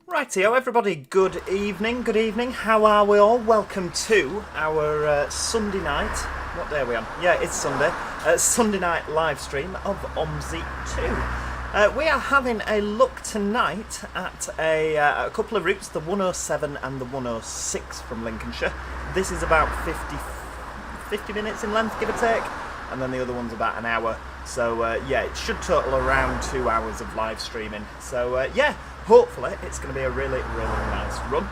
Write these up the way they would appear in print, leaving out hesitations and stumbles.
Rightio, everybody, good evening, how are we all? Welcome to our Sunday night, what day are we on? Yeah, it's Sunday, Sunday night live stream of OMSI 2. We are having a look tonight at a couple of routes, the 107 and the 106 from Lincolnshire. This is about 50 minutes in length, give or take, and then the other one's about an hour. So yeah, it should total around 2 hours of live streaming. So yeah, hopefully it's going to be a really nice run.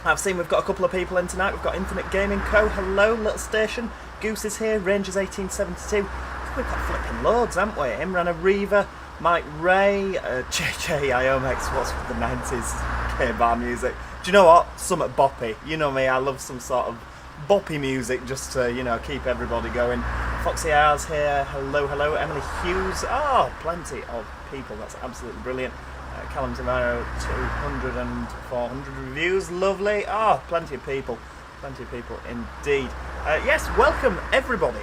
I've seen we've got a couple of people in tonight. We've got Infinite Gaming Co. Hello, little station. Goose is here. Rangers 1872. We've got flipping loads, haven't we? Imran Ariva, Mike Ray, JJ Iomex. What's with the 90s K-bar music? Do you know what? Somewhat boppy. You know me, I love some sort of boppy music just to, you know, keep everybody going. Foxy R's here. Hello. Emily Hughes. Oh, plenty of people. That's absolutely brilliant. Callum Zamaro, 200 and 400 reviews. Lovely. Oh, plenty of people. Plenty of people indeed. Yes, welcome everybody.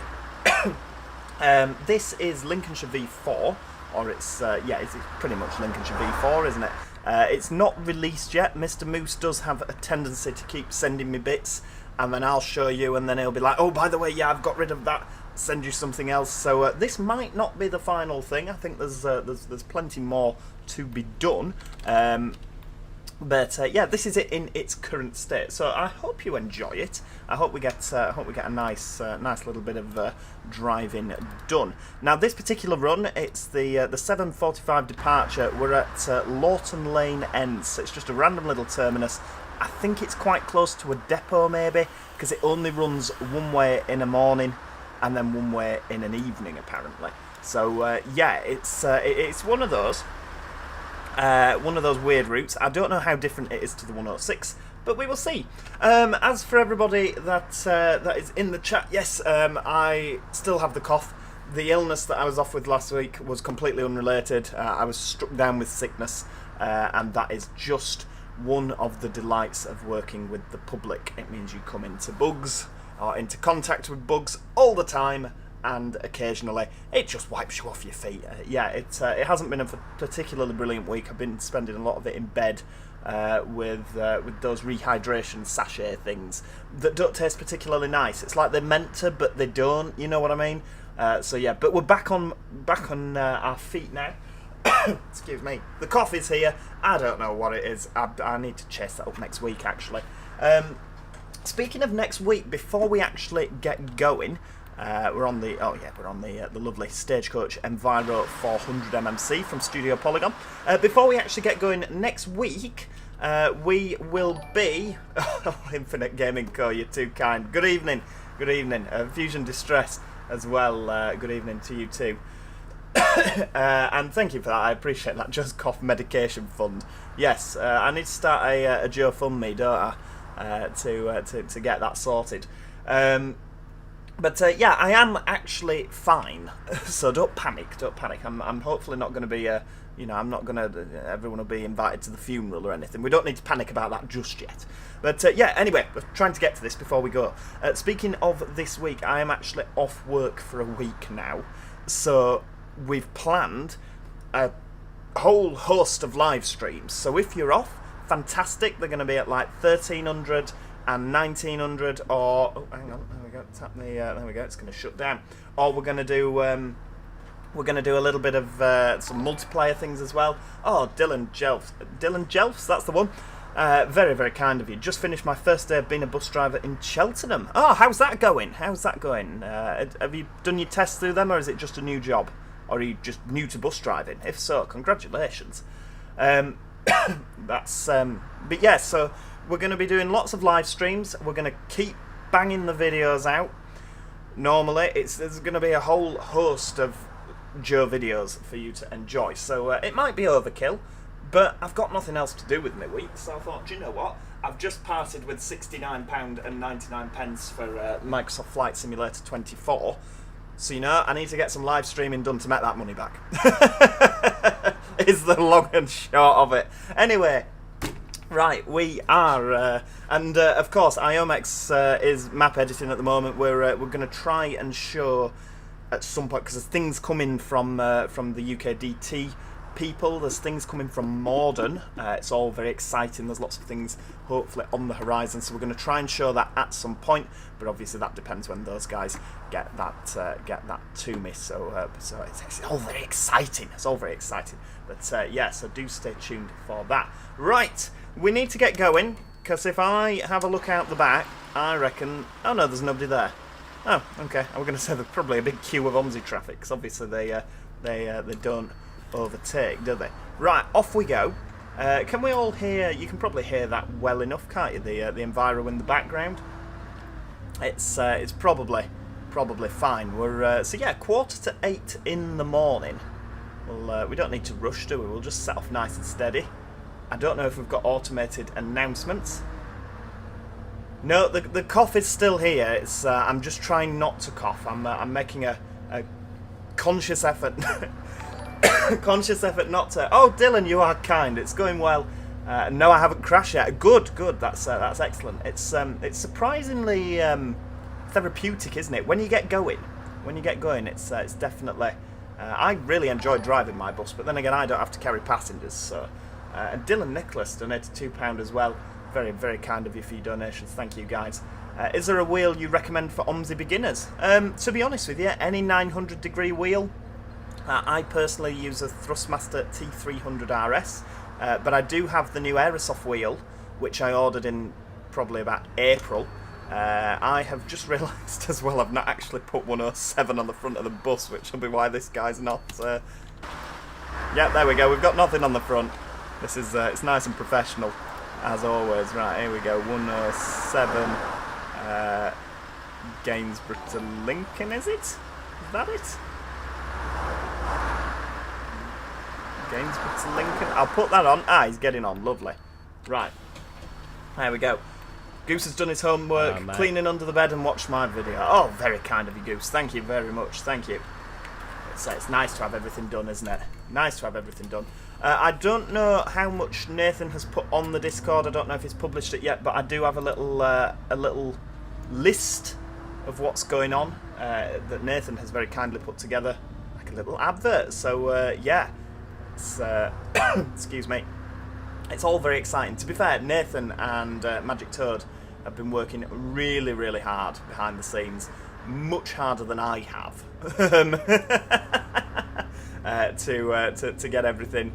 This is Lincolnshire V4, or it's pretty much Lincolnshire V4, isn't it? It's not released yet. Mr. Moose does have a tendency to keep sending me bits, and then I'll show you, and then he'll be like, oh, by the way, yeah, I've got rid of that, send you something else. So this might not be the final thing. I think there's plenty more to be done. But yeah, this is it in its current state. So I hope you enjoy it. I hope we get a nice little bit of driving done. Now this particular run, it's the 7:45 departure. We're at Lawton Lane Ends. So it's just a random little terminus. I think it's quite close to a depot maybe, because it only runs one way in a morning and then one way in an evening apparently. So yeah, it's one of those weird routes. I don't know how different it is to the 106, but we will see. As for everybody that is in the chat, yes, I still have the cough. The illness that I was off with last week was completely unrelated. I was struck down with sickness, and that is just one of the delights of working with the public. It means you come into bugs, or into contact with bugs all the time, and occasionally it just wipes you off your feet. Yeah, it hasn't been a particularly brilliant week. I've been spending a lot of it in bed with those rehydration sachet things that don't taste particularly nice. It's like they're meant to, but they don't. You know what I mean? So yeah, but we're back on our feet now. Excuse me. The cough is here. I don't know what it is. I need to chase that up next week, actually. Speaking of next week, before we actually get going, we're on the lovely Stagecoach Enviro 400 MMC from Studio Polygon. Before we actually get going next week, we will be Infinite Gaming Co. You're too kind. Good evening. Fusion Distress as well. Good evening to you too. And thank you for that. I appreciate that. Just Cough Medication Fund. Yes, I need to start a GoFundMe, don't I, to get that sorted. But yeah, I am actually fine, so don't panic. I'm hopefully not going to be, I'm not going to, everyone will be invited to the funeral or anything. We don't need to panic about that just yet. But yeah, anyway, we're trying to get to this before we go. Speaking of this week, I am actually off work for a week now, so we've planned a whole host of live streams. So if you're off, fantastic. They're going to be at like 1300 and 1900, or oh, hang on, there we go. Tap the there we go. It's going to shut down. Or we're going to do a little bit of some multiplayer things as well. Oh, Dylan Jelfs, that's the one. Very kind of you. Just finished my first day of being a bus driver in Cheltenham. Oh, how's that going? Have you done your tests through them, or is it just a new job? Or are you just new to bus driving? If so, congratulations. That's but yeah, so we're going to be doing lots of live streams. We're going to keep banging the videos out. Normally, there's going to be a whole host of Joe videos for you to enjoy. So it might be overkill, but I've got nothing else to do with my week. So I thought, do you know what? I've just parted with £69.99 for Microsoft Flight Simulator 24. So, you know, I need to get some live streaming done to make that money back. Is the long and short of it. Anyway, right, we are, and of course, Iomex is map editing at the moment. We're going to try and show at some point, because there's things coming from the UKDT people. There's things coming from Morden. It's all very exciting. There's lots of things hopefully on the horizon, so we're going to try and show that at some point, but obviously that depends when those guys get that to me. So it's all very exciting. It's all very exciting. But yeah, so do stay tuned for that. Right, we need to get going, because if I have a look out the back, I reckon... Oh no, there's nobody there. Oh, okay. I was going to say there's probably a big queue of OMSI traffic, because obviously they don't overtake, do they? Right, off we go. Can we all hear? You can probably hear that well enough, can't you? The Enviro in the background. It's probably fine. We're so yeah, 7:45 in the morning. Well, we don't need to rush, do we? We'll just set off nice and steady. I don't know if we've got automated announcements. No, the cough is still here. It's I'm just trying not to cough. I'm making a conscious effort. Conscious effort not to. Oh, Dylan, you are kind. It's going well. No, I haven't crashed yet. Good. That's excellent. It's surprisingly therapeutic, isn't it? When you get going, it's definitely. I really enjoy driving my bus, but then again, I don't have to carry passengers. So, and Dylan Nicholas donated £2 as well. Very, very kind of you for your donations. Thank you, guys. Is there a wheel you recommend for OMSI beginners? To be honest with you, any 900-degree wheel. I personally use a Thrustmaster T300 RS, but I do have the new Aerosoft wheel, which I ordered in probably about April. I have just realised as well I've not actually put 107 on the front of the bus, which will be why this guy's not... Yeah, there we go, we've got nothing on the front. This is it's nice and professional, as always. Right, here we go, 107, Gainsborough to Lincoln, is it? Is that it? Gainsborough to Lincoln. I'll put that on. Ah, he's getting on. Lovely. Right. There we go. Goose has done his homework, cleaning under the bed and watched my video. Oh, very kind of you, Goose. Thank you very much. Thank you. It's nice to have everything done, isn't it? Nice to have everything done. I don't know how much Nathan has put on the Discord. I don't know if he's published it yet, but I do have a little list of what's going on that Nathan has very kindly put together, like a little advert. So yeah. It's, excuse me. It's all very exciting. To be fair, Nathan and Magic Toad have been working really, really hard behind the scenes, much harder than I have, to get everything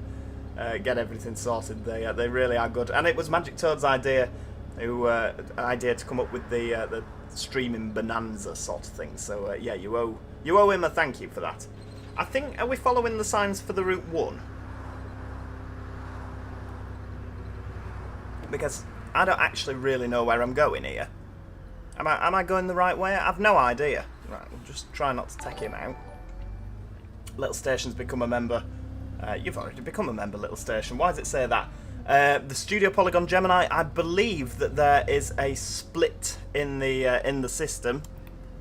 sorted. They really are good, and it was Magic Toad's idea to come up with the streaming bonanza sort of thing. So yeah, you owe him a thank you for that. I think, are we following the signs for the Route 1? Because I don't actually really know where I'm going here. Am I going the right way? I've no idea. Right, we'll just try not to take him out. Little Station's become a member. You've already become a member, Little Station. Why does it say that? The Studio Polygon Gemini, I believe that there is a split in the system.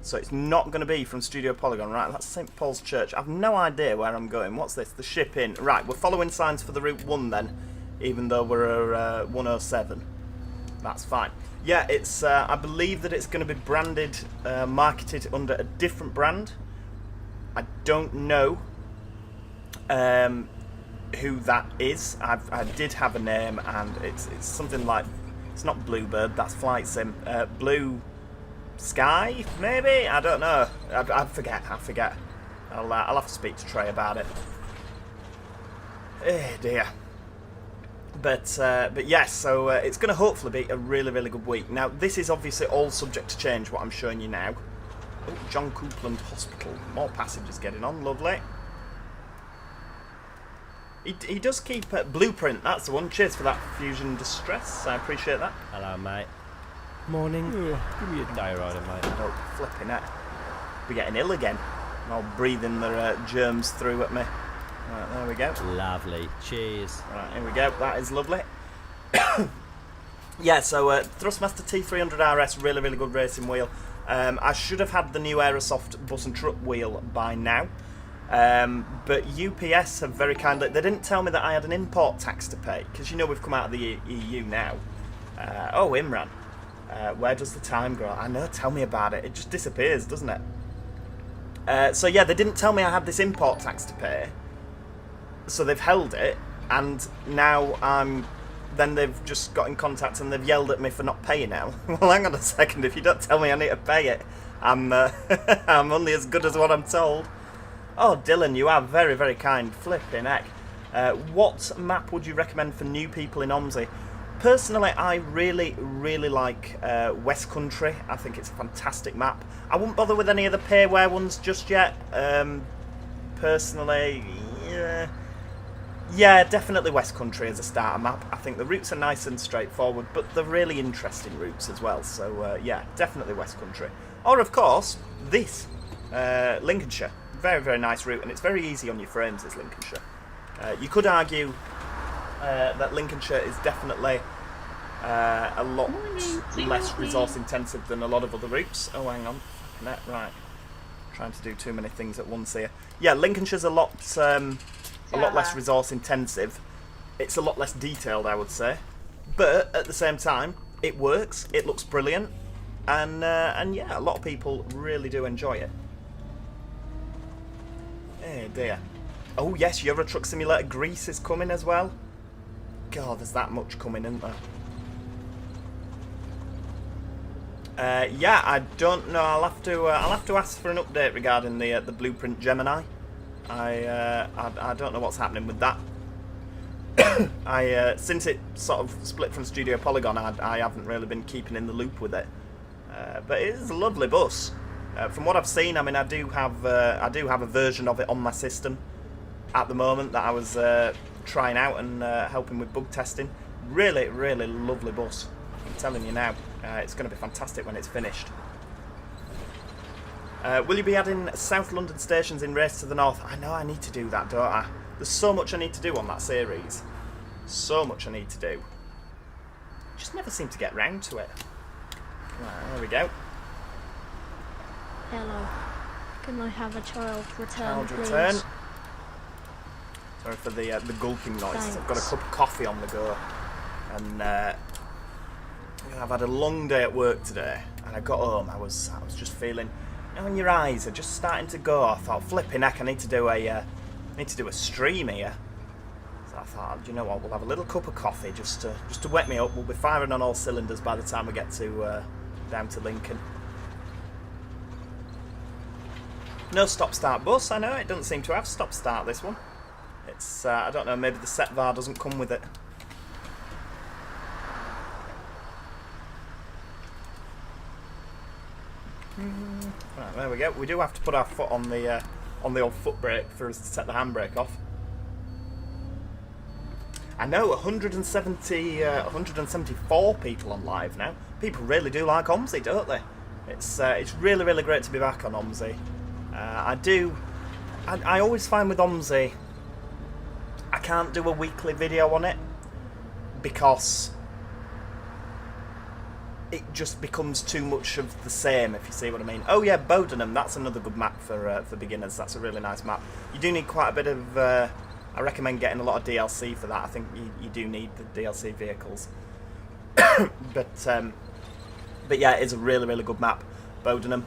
So it's not going to be from Studio Polygon, right? That's St. Paul's Church. I've no idea where I'm going. What's this? The ship in. Right, we're following signs for the Route 1 then, even though we're 107. That's fine. Yeah, it's. I believe that it's going to be branded, marketed under a different brand. I don't know who that is. I did have a name, and it's something like... It's not Bluebird, that's Flight Sim. Blue... Sky, maybe? I don't know. I forget. I'll have to speak to Trey about it. Eh, dear. But yes, so it's going to hopefully be a really, really good week. Now, this is obviously all subject to change, what I'm showing you now. Oh, John Coupland Hospital. More passengers getting on. Lovely. He does keep Blueprint. That's the one. Cheers for that, Fusion Distress. I appreciate that. Hello, mate. Morning. Give me a diorider, mate. Oh, flipping it. We're getting ill again. All breathing their germs through at me. Right, there we go. Lovely. Cheers. Right, here we go. That is lovely. Yeah, so Thrustmaster T300 RS, really, really good racing wheel. I should have had the new Aerosoft bus and truck wheel by now. But UPS have very kindly... They didn't tell me that I had an import tax to pay, because you know we've come out of the EU now. Oh, Imran. Where does the time go? I know, tell me about it. It just disappears, doesn't it? So yeah, they didn't tell me I had this import tax to pay. So they've held it, and now then they've just got in contact and they've yelled at me for not paying now. Well, hang on a second, if you don't tell me I need to pay it, I'm only as good as what I'm told. Oh, Dylan, you are very, very kind. Flipping heck. What map would you recommend for new people in OMSI? Personally, I really, really like West Country. I think it's a fantastic map. I wouldn't bother with any of the payware ones just yet. Personally, yeah, definitely West Country as a starter map. I think the routes are nice and straightforward, but they're really interesting routes as well. So, yeah, definitely West Country. Or, of course, this, Lincolnshire. Very, very nice route, and it's very easy on your frames, is Lincolnshire. You could argue that Lincolnshire is definitely a lot less resource intensive than a lot of other routes. Oh, hang on. Right. Trying to do too many things at once here. Yeah, Lincolnshire's a lot less resource intensive. It's a lot less detailed, I would say. But at the same time, it works. It looks brilliant. And yeah, a lot of people really do enjoy it. Oh dear. Oh yes, Euro Truck Simulator Greece is coming as well. God, there's that much coming, isn't there? Yeah, I don't know. I'll have to ask for an update regarding the Blueprint Gemini. I don't know what's happening with that. Since it sort of split from Studio Polygon, I haven't really been keeping in the loop with it. But it is a lovely bus. From what I've seen, I mean, I do have a version of it on my system at the moment that I was trying out and helping with bug testing. Really, really lovely bus. I'm telling you now, it's going to be fantastic when it's finished. Will you be adding South London stations in Race to the North? I know I need to do that, don't I? There's so much I need to do on that series. So much I need to do. Just never seem to get round to it. Right, there we go. Hello. Can I have a child return, Child please? return. Sorry for the gulping noise. Thanks. I've got a cup of coffee on the go, and I've had a long day at work today. And I got home. I was just feeling, you know, when your eyes are just starting to go. I thought, flipping heck, I need to do a stream here. So I thought, you know what, we'll have a little cup of coffee just to wet me up. We'll be firing on all cylinders by the time we get to down to Lincoln. No stop-start bus, I know, it doesn't seem to have stop-start, this one. It's, I don't know, maybe the set var doesn't come with it. Right, there we go. We do have to put our foot on the old foot brake for us to set the handbrake off. I know, 174 people on live now. People really do like OMSI, don't they? It's really, really great to be back on OMSI. I always find with OMSI, I can't do a weekly video on it because it just becomes too much of the same, if you see what I mean. Oh yeah, Bodenham, that's another good map for beginners. That's a really nice map. You do need quite a bit of, I recommend getting a lot of DLC for that. I think you do need the DLC vehicles. But yeah, it is a really, really good map, Bodenham.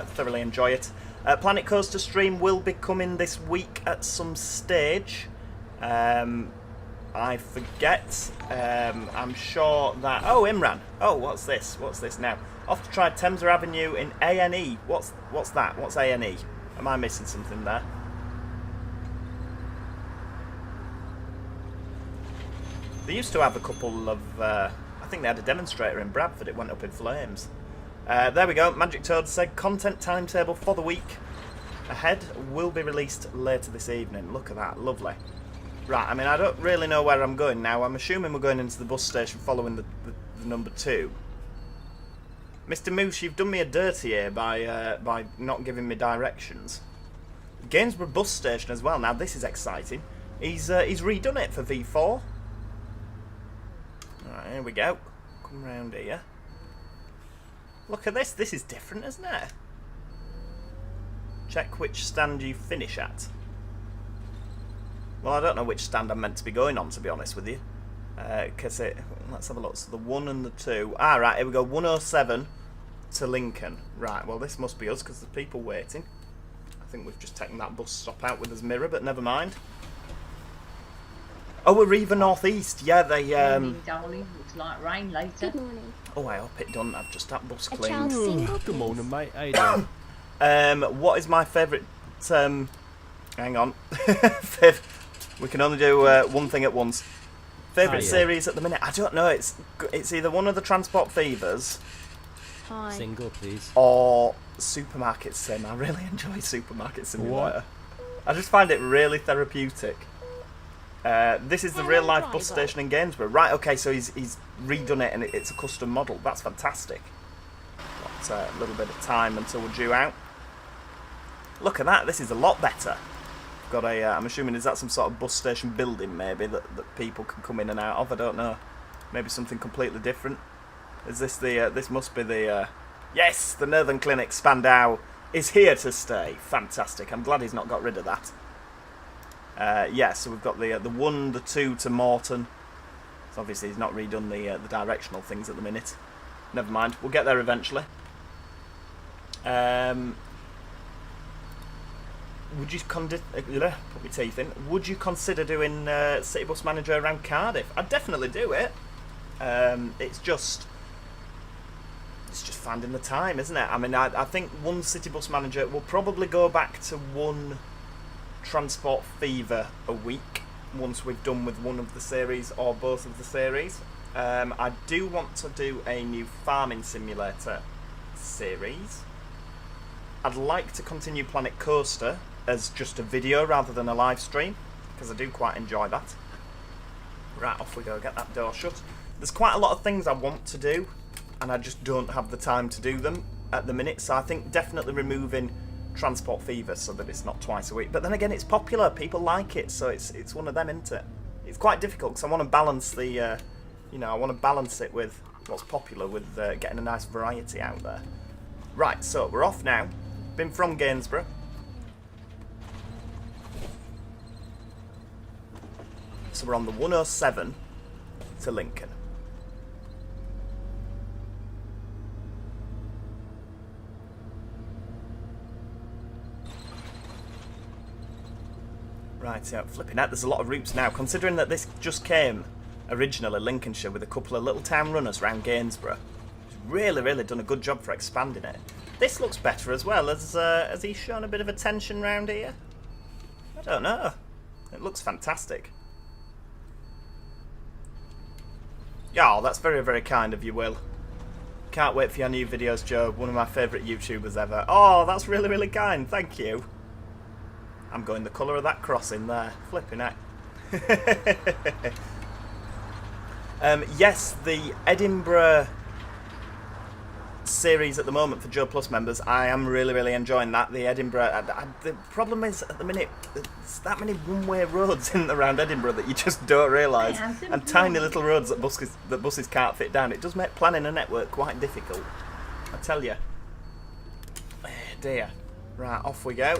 Thoroughly enjoy it. Planet Coaster stream will be coming this week at some stage. I forget. I'm sure that... Oh, Imran. Oh, what's this? What's this now? Off to try Thames Avenue in A&E. What's that? What's A&E? Am I missing something there? They used to have a couple of... I think they had a demonstrator in Bradford. It went up in flames. There we go. Magic Toad said content timetable for the week ahead will be released later this evening. Look at that. Lovely. Right, I mean, I don't really know where I'm going now. I'm assuming we're going into the bus station following the number 2. Mr. Moose, you've done me a dirty here by not giving me directions. Gainsborough bus station as well. Now, this is exciting. He's redone it for V4. Alright, here we go. Come round here. Look at this. This is different, isn't it? Check which stand you finish at. Well, I don't know which stand I'm meant to be going on, to be honest with you. Because let's have a look. So the 1 and the 2. Ah, right, here we go. 107 to Lincoln. Right, well, this must be us because there's people waiting. I think we've just taken that bus stop out with us mirror, but never mind. Oh, Arriva Northeast. Yeah, they. Morning, darling. Looks like rain later. Good morning. Oh, I hope it doesn't. I've just that bus A cleaned. child single, Good please. morning, mate. How you doing? What is my favourite? Hang on. We can only do one thing at once. Favourite yeah. series at the minute? I don't know. It's either one of the Transport Fevers Hi. Single, please. or Supermarket Sim. I really enjoy Supermarket Simulator. I just find it really therapeutic. This is the Hello, real life bus driver. station in Gainesborough. Right, okay, so he's redone it and it's a custom model. That's fantastic. Got a little bit of time until we're due out. Look at that, this is a lot better. Got a, I'm assuming, is that some sort of bus station building maybe that people can come in and out of? I don't know. Maybe something completely different. Is this the, this must be the, yes, the Northern Clinic Spandau is here to stay. Fantastic, I'm glad he's not got rid of that. Yeah, so we've got the 1, the 2 to Morton. So obviously he's not redone the directional things at the minute. Never mind, we'll get there eventually. Would you put my teeth in? Would you consider doing City Bus Manager around Cardiff? I'd definitely do it. It's just finding the time, isn't it? I mean, I think one City Bus Manager will probably go back to one Transport Fever a week once we've done with one of the series or both of the series. I do want to do a new Farming Simulator series. I'd like to continue Planet Coaster as just a video rather than a live stream, because I do quite enjoy that. Right, off we go, get that door shut. There's quite a lot of things I want to do, and I just don't have the time to do them at the minute, so I think definitely removing Transport Fever so that it's not twice a week. But then again, it's popular, people like it, so it's one of them, isn't it? It's quite difficult, because I want to balance the, you know, I want to balance it with what's popular, with getting a nice variety out there. Right, so we're off now. Been from Gainsborough. So we're on the 107 to Lincoln. Right, yeah, flipping out. There's a lot of routes now. Considering that this just came originally Lincolnshire with a couple of little town runners around Gainsborough. It's really done a good job for expanding it. This looks better as well. Has he shown a bit of attention round here? I don't know. It looks fantastic. Yeah, that's very kind of you, Will. Can't wait for your new videos, Joe. One of my favourite YouTubers ever. Oh, that's really kind. Thank you. I'm going the colour of that crossing there. Flipping heck. Yes, the Edinburgh series at the moment for Joe Plus members, I am really enjoying that. The Edinburgh, the problem is at the minute there's that many one-way roads in and around Edinburgh that you just don't realise, and tiny little roads that buses can't fit down. It does make planning a network quite difficult, I tell you. Dear. Right, off we go.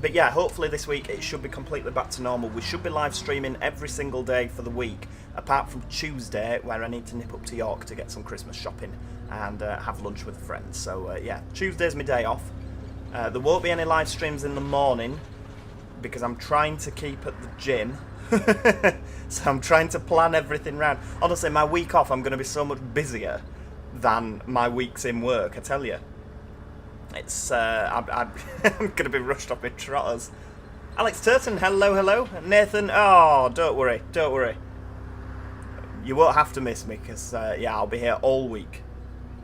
But yeah, hopefully this week it should be completely back to normal. We should be live streaming every single day for the week, apart from Tuesday, where I need to nip up to York to get some Christmas shopping and have lunch with friends. So yeah, Tuesday's my day off. There won't be any live streams in the morning because I'm trying to keep at the gym. So I'm trying to plan everything round. Honestly, my week off, I'm going to be so much busier than my weeks in work, I tell you. It's I'm going to be rushed off my trotters. Alex Turton, hello. Nathan, oh, don't worry. You won't have to miss me, because yeah, I'll be here all week.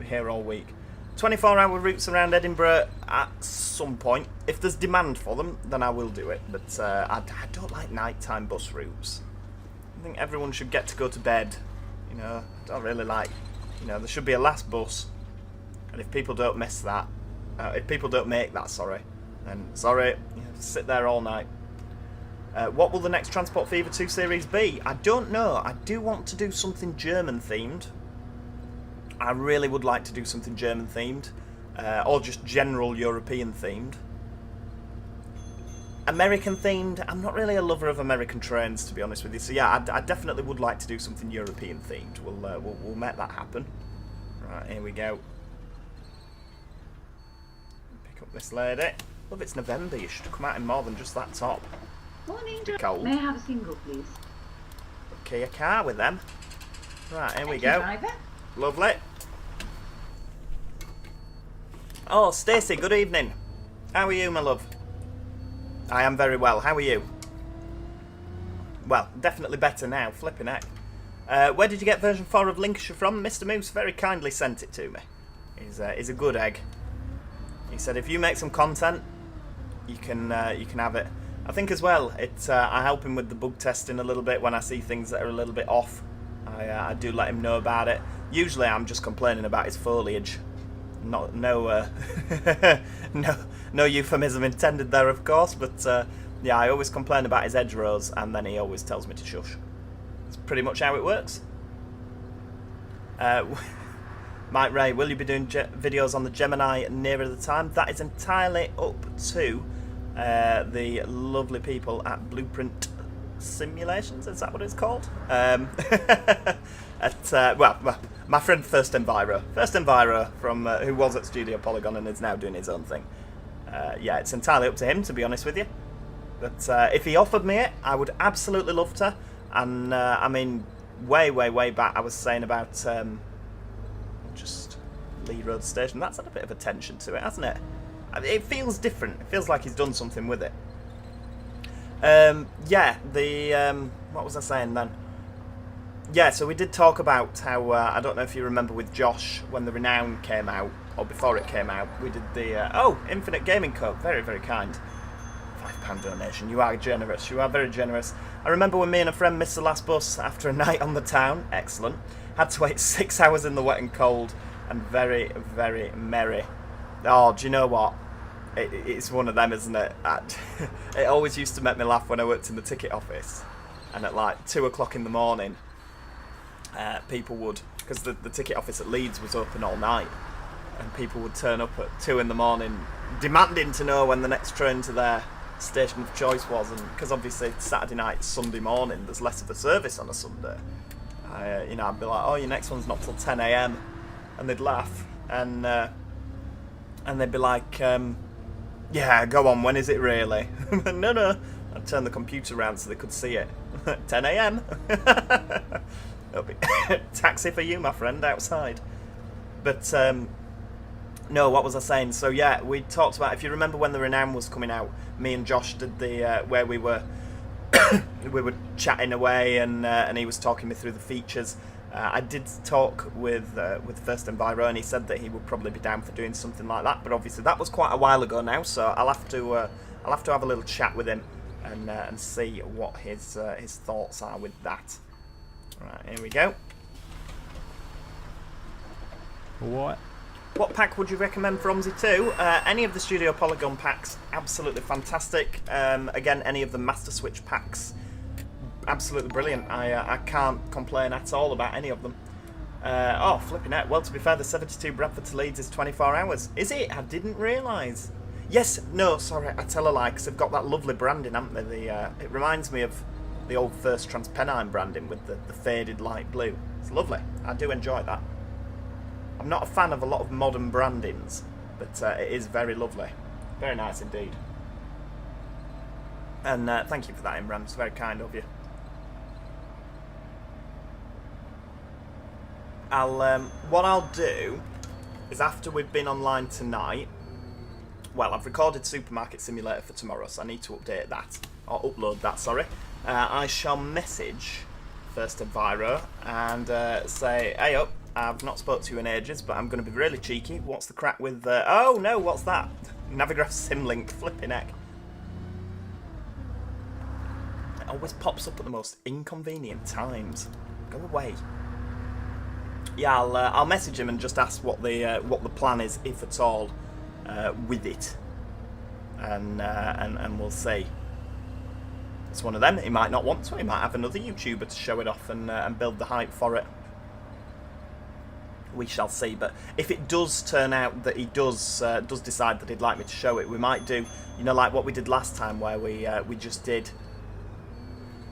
24-hour routes around Edinburgh at some point. If there's demand for them, then I will do it. But I don't like nighttime bus routes. I think everyone should get to go to bed. You know, I don't really like, you know, there should be a last bus. And if people don't miss that, if people don't make that, then sorry, you have to sit there all night. What will the next Transport Fever 2 series be? I don't know. I do want to do something German themed. I really would like to do something German themed, or just general European themed. American themed, I'm not really a lover of American trains, to be honest with you. So yeah, I definitely would like to do something European themed. We'll make that happen. Right, here we go. Pick up this lady. Love, it's November. You should come out in more than just that top. Morning, Be cold. May I have a single, please? Okay, a car with them. Right, here we Thank you, go. driver. Lovely. Oh, Stacey, good evening. How are you, my love? I am very well. How are you? Well, definitely better now. Flipping heck. Where did you get version 4 of Lincolnshire from? Mr. Moose very kindly sent it to me. He's a good egg. He said if you make some content, you can have it. I think as well, I help him with the bug testing a little bit when I see things that are a little bit off. I do let him know about it. Usually I'm just complaining about his foliage. No euphemism intended there, of course, but yeah, I always complain about his hedgerows, and then he always tells me to shush. It's pretty much how it works. Mike Ray, will you be doing videos on the Gemini nearer the time? That is entirely up to the lovely people at Blueprint Simulations, is that what it's called? Well, my friend First Enviro from who was at Studio Polygon and is now doing his own thing. Yeah, it's entirely up to him, to be honest with you. But if he offered me it, I would absolutely love to. And I mean, way back, I was saying about just Lee Road Station. That's had a bit of attention to it, hasn't it? It feels different. It feels like he's done something with it. Yeah, what was I saying then? Yeah, so we did talk about how, I don't know if you remember with Josh, when the Renown came out, or before it came out, we did the, Infinite Gaming Cup, very, very kind. £5 donation, you are generous, you are very generous. I remember when me and a friend missed the last bus after a night on the town, excellent, had to wait 6 hours in the wet and cold, and very, very merry. Oh, do you know what? It's one of them, isn't it? It always used to make me laugh when I worked in the ticket office, and at like 2 o'clock in the morning, people would, because the ticket office at Leeds was open all night, and people would turn up at 2 in the morning demanding to know when the next train to their station of choice was, and because obviously it's Saturday night, Sunday morning, there's less of a service on a Sunday. I'd be like, oh, your next one's not till 10 AM, and they'd laugh, and they'd be like, yeah, go on, when is it really? No, I'd turn the computer around so they could see it. 10 AM. It'll be taxi for you, my friend, outside. But no, what was I saying? So yeah, we talked about, if you remember when the Renown was coming out, me and Josh did the where we were we were chatting away, and he was talking me through the features. I did talk with First Enviro, and he said that he would probably be down for doing something like that. But obviously that was quite a while ago now, so I'll have to have a little chat with him and see what his thoughts are with that. Right, here we go. What pack would you recommend for OMSI 2? Any of the Studio Polygon packs, absolutely fantastic. Again, any of the Master Switch packs, absolutely brilliant. I can't complain at all about any of them. Oh, flipping out. Well, to be fair, the 72 Bradford to Leeds is 24 hours. Is it? I didn't realise. Yes, no, sorry, I tell a lie, because they've got that lovely branding, haven't they? It reminds me of the old First Transpennine branding with the faded light blue. It's lovely. I do enjoy that. I'm not a fan of a lot of modern brandings, but it is very lovely. Very nice indeed. And thank you for that, Imran. It's very kind of you. What I'll do is, after we've been online tonight, well, I've recorded Supermarket Simulator for tomorrow, so I need to update that, or upload that, sorry. I shall message First Enviro and say, hey up, I've not spoke to you in ages, but I'm going to be really cheeky. What's the crack with... oh no, what's that? Navigraph Simlink, flipping heck. It always pops up at the most inconvenient times. Go away. Yeah, I'll message him and just ask what the plan is, if at all, with it, and we'll see. It's one of them. He might not want to. He might have another YouTuber to show it off and build the hype for it. We shall see. But if it does turn out that he does decide that he'd like me to show it, we might do, you know, like what we did last time, where we just did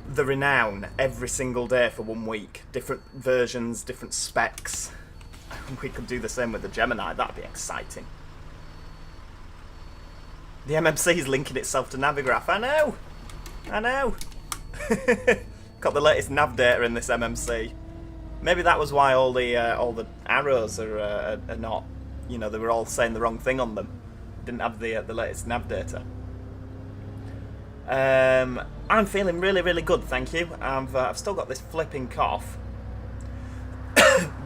the Renown every single day for 1 week, different versions, different specs. We could do the same with the Gemini. That'd be exciting. The MMC is linking itself to Navigraph. I know. I know. Got the latest nav data in this MMC. Maybe that was why all the arrows are not, you know, they were all saying the wrong thing on them. Didn't have the latest nav data. I'm feeling really, really good, thank you. I've still got this flipping cough.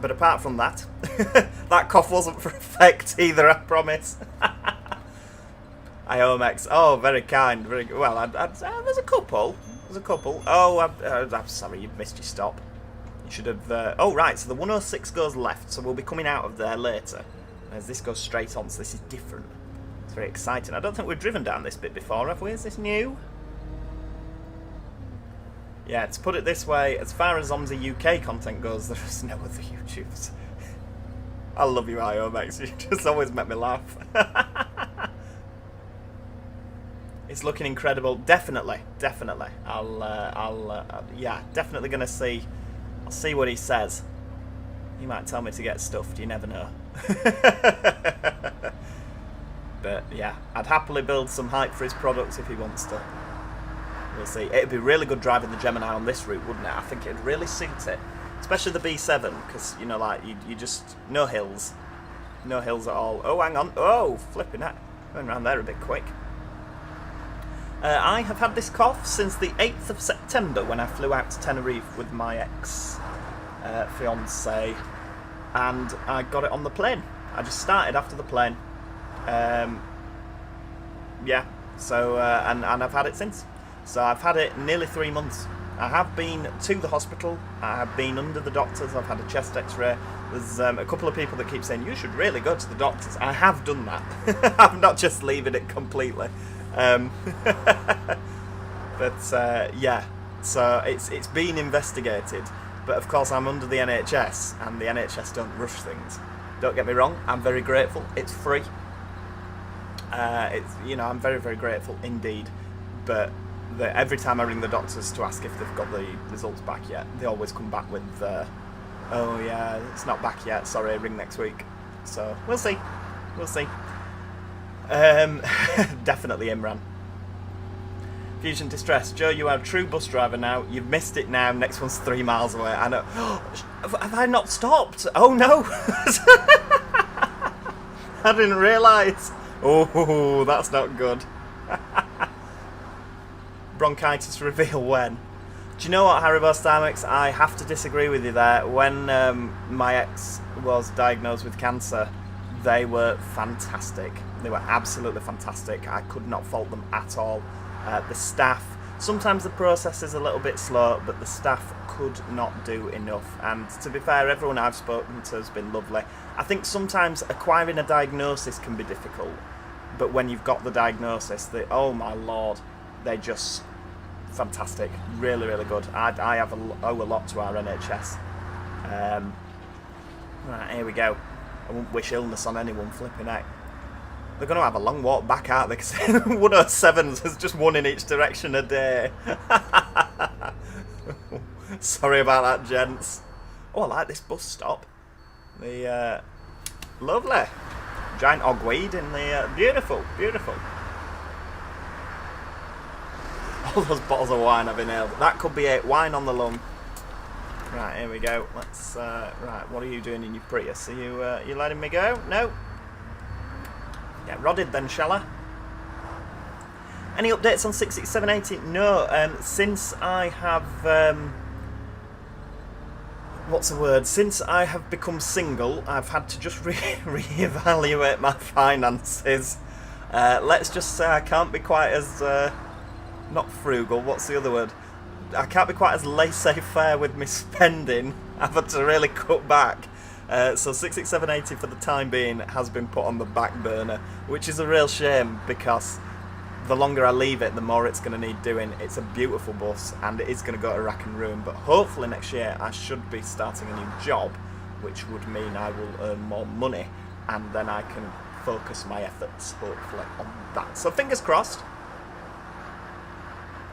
But apart from that, that cough wasn't for effect either, I promise. OMSI, oh, very kind, very good. Well, there's a couple. Oh, I'm sorry, you've missed your stop. You should have... oh, right, so the 106 goes left, so we'll be coming out of there later. As this goes straight on, so this is different. It's very exciting. I don't think we've driven down this bit before, have we? Is this new? Yeah, to put it this way, as far as OMSI UK content goes, there is no other YouTubers. I love you, IOMX. You just always make me laugh. It's looking incredible. Definitely. Yeah, definitely gonna see. I'll see what he says. He might tell me to get stuffed. You never know. But yeah, I'd happily build some hype for his products if he wants to. We'll see. It'd be really good driving the Gemini on this route, wouldn't it? I think it'd really suit it, especially the B7, because you know, like you just no hills at all. Oh, hang on. Oh, flipping it. Going around there a bit quick. I have had this cough since the 8th of September when I flew out to Tenerife with my ex-fiancée, and I got it on the plane. I just started after the plane. Yeah, so, and I've had it since. So I've had it nearly 3 months. I have been to the hospital, I have been under the doctors, I've had a chest x-ray. There's a couple of people that keep saying, you should really go to the doctors. I have done that. I'm not just leaving it completely. But yeah, so it's been investigated, but of course I'm under the NHS, and the NHS don't rush things. Don't get me wrong, I'm very grateful. It's free. It's, you know, I'm very, very grateful indeed. But every time I ring the doctors to ask if they've got the results back yet, they always come back with, oh yeah, it's not back yet. Sorry, ring next week. So we'll see. We'll see. Definitely Imran. Fusion Distress. Joe, you are a true bus driver now. You've missed it now. Next one's 3 miles away. I know. Have I not stopped? Oh no. I didn't realise. Oh, that's not good. Bronchitis reveal when? Do you know what, Haribo Starmix? I have to disagree with you there. When my ex was diagnosed with cancer, they were fantastic. They were absolutely fantastic. I could not fault them at all. The staff, sometimes the process is a little bit slow, but the staff could not do enough. And to be fair, everyone I've spoken to has been lovely. I think sometimes acquiring a diagnosis can be difficult, but when you've got the diagnosis, oh my lord, they're just fantastic. Really, really good. I owe a lot to our NHS. Right, here we go. I won't wish illness on anyone, flipping heck. They're going to have a long walk back out there, because 107s has just one in each direction a day. Sorry about that, gents. Oh, I like this bus stop. The lovely giant hogweed in the beautiful. All those bottles of wine I've inhaled. That could be it. Wine on the lung. Right, here we go. Let's. Right, what are you doing in your Prius? Are you letting me go? No. Get rodded then, shall I? Any updates on 66780? No. Since I have what's the word? Since I have become single, I've had to just reevaluate my finances. Let's just say I can't be quite as not frugal. What's the other word? I can't be quite as laissez-faire with my spending. I've had to really cut back. So 66780 for the time being has been put on the back burner, which is a real shame, because the longer I leave it, the more it's going to need doing. It's a beautiful bus, and it is going to go to rack and ruin, but hopefully next year I should be starting a new job, which would mean I will earn more money, and then I can focus my efforts, hopefully, on that. So fingers crossed.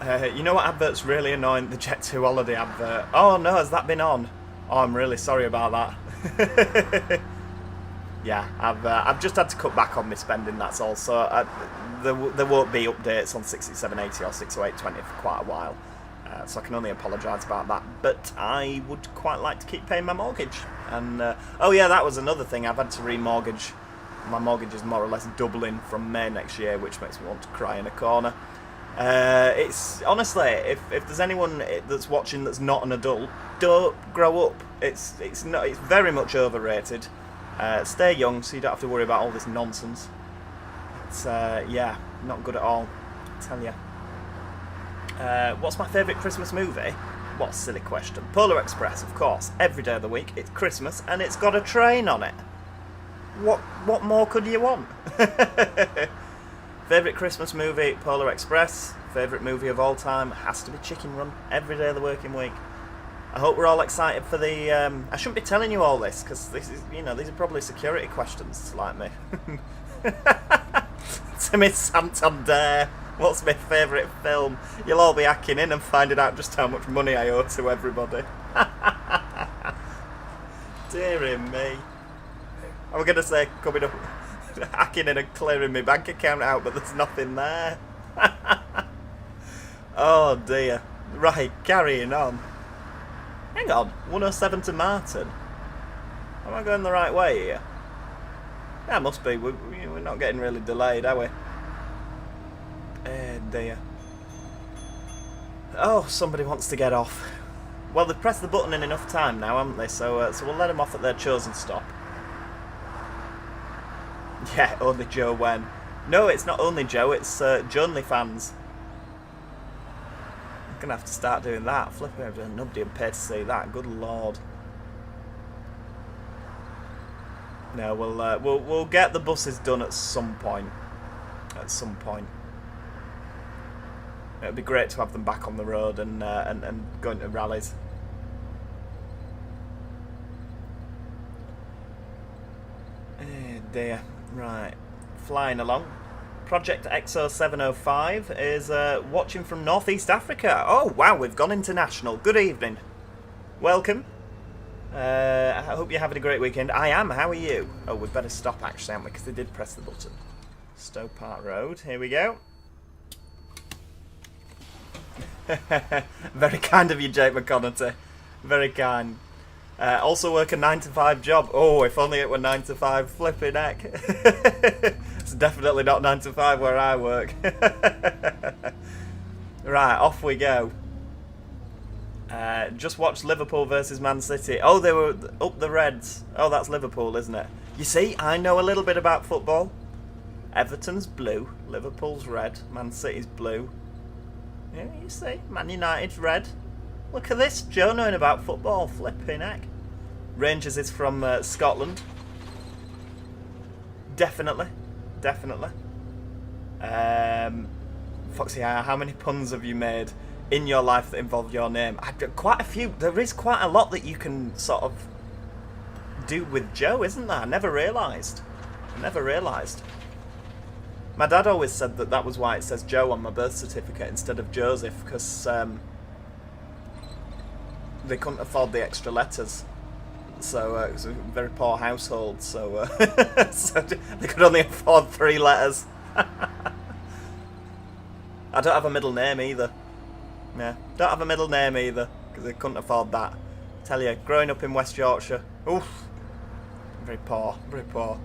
You know what advert's really annoying? The Jet2 holiday advert. Oh no, has that been on? Oh, I'm really sorry about that. yeah, I've just had to cut back on my spending. That's all. So there won't be updates on 6780 or 60820 for quite a while. So I can only apologise about that. But I would quite like to keep paying my mortgage. And oh yeah, that was another thing. I've had to remortgage. My mortgage is more or less doubling from May next year, which makes me want to cry in a corner. It's honestly, if there's anyone that's watching that's not an adult, don't grow up. It's very much overrated. Stay young so you don't have to worry about all this nonsense. It's yeah, not good at all, I tell you. What's my favourite Christmas movie? What a silly question. Polar Express, of course. Every day of the week. It's Christmas and it's got a train on it. What more could you want? Favourite Christmas movie, Polar Express. Favourite movie of all time has to be Chicken Run. Every day of the working week. I hope we're all excited for the... I shouldn't be telling you all this, because this is, you know, these are probably security questions, like me. Timmy Santander, what's my favourite film? You'll all be hacking in and finding out just how much money I owe to everybody. Dearie me. I was going to say coming up, hacking in and clearing my bank account out, but there's nothing there. Oh dear. Right, carrying on. Hang on, 107 to Martin. Am I going the right way here? Yeah, must be. We're not getting really delayed, are we? Dear. Oh, somebody wants to get off. Well, they've pressed the button in enough time now, haven't they? So we'll let them off at their chosen stop. Yeah, only Joe when. No, it's not only Joe, it's Jonely fans. I'm gonna have to start doing that. Flipping, nobody would pay to see that. Good lord. No, we'll get the buses done at some point. At some point. It'd be great to have them back on the road and going to rallies. Dear. Right. Flying along. Project XO705 is watching from Northeast Africa. Oh, wow, we've gone international. Good evening. Welcome. I hope you're having a great weekend. I am. How are you? Oh, we'd better stop, actually, haven't we? Because they did press the button. Stowe Park Road. Here we go. Very kind of you, Jake McConaughey. Very kind. Also work a 9-to-5 job. Oh, if only it were 9-to-5. Flipping heck. It's definitely not 9-to-5 where I work. Right, off we go. Just watched Liverpool versus Man City. Oh, they were up the Reds. Oh, that's Liverpool, isn't it? You see, I know a little bit about football. Everton's blue, Liverpool's red, Man City's blue. Yeah, you see, Man United's red. Look at this, Joe knowing about football. Flipping heck. Rangers is from Scotland. Definitely. Definitely. Foxy, how many puns have you made in your life that involve your name? Quite a few. There is quite a lot that you can sort of do with Joe, isn't there? I never realised. Never realised. My dad always said that was why it says Joe on my birth certificate instead of Joseph, because they couldn't afford the extra letters. So it was a very poor household, so, so they could only afford 3 letters. I don't have a middle name either. Yeah, don't have a middle name either, because they couldn't afford that. Tell you, growing up in West Yorkshire, oof, very poor, very poor.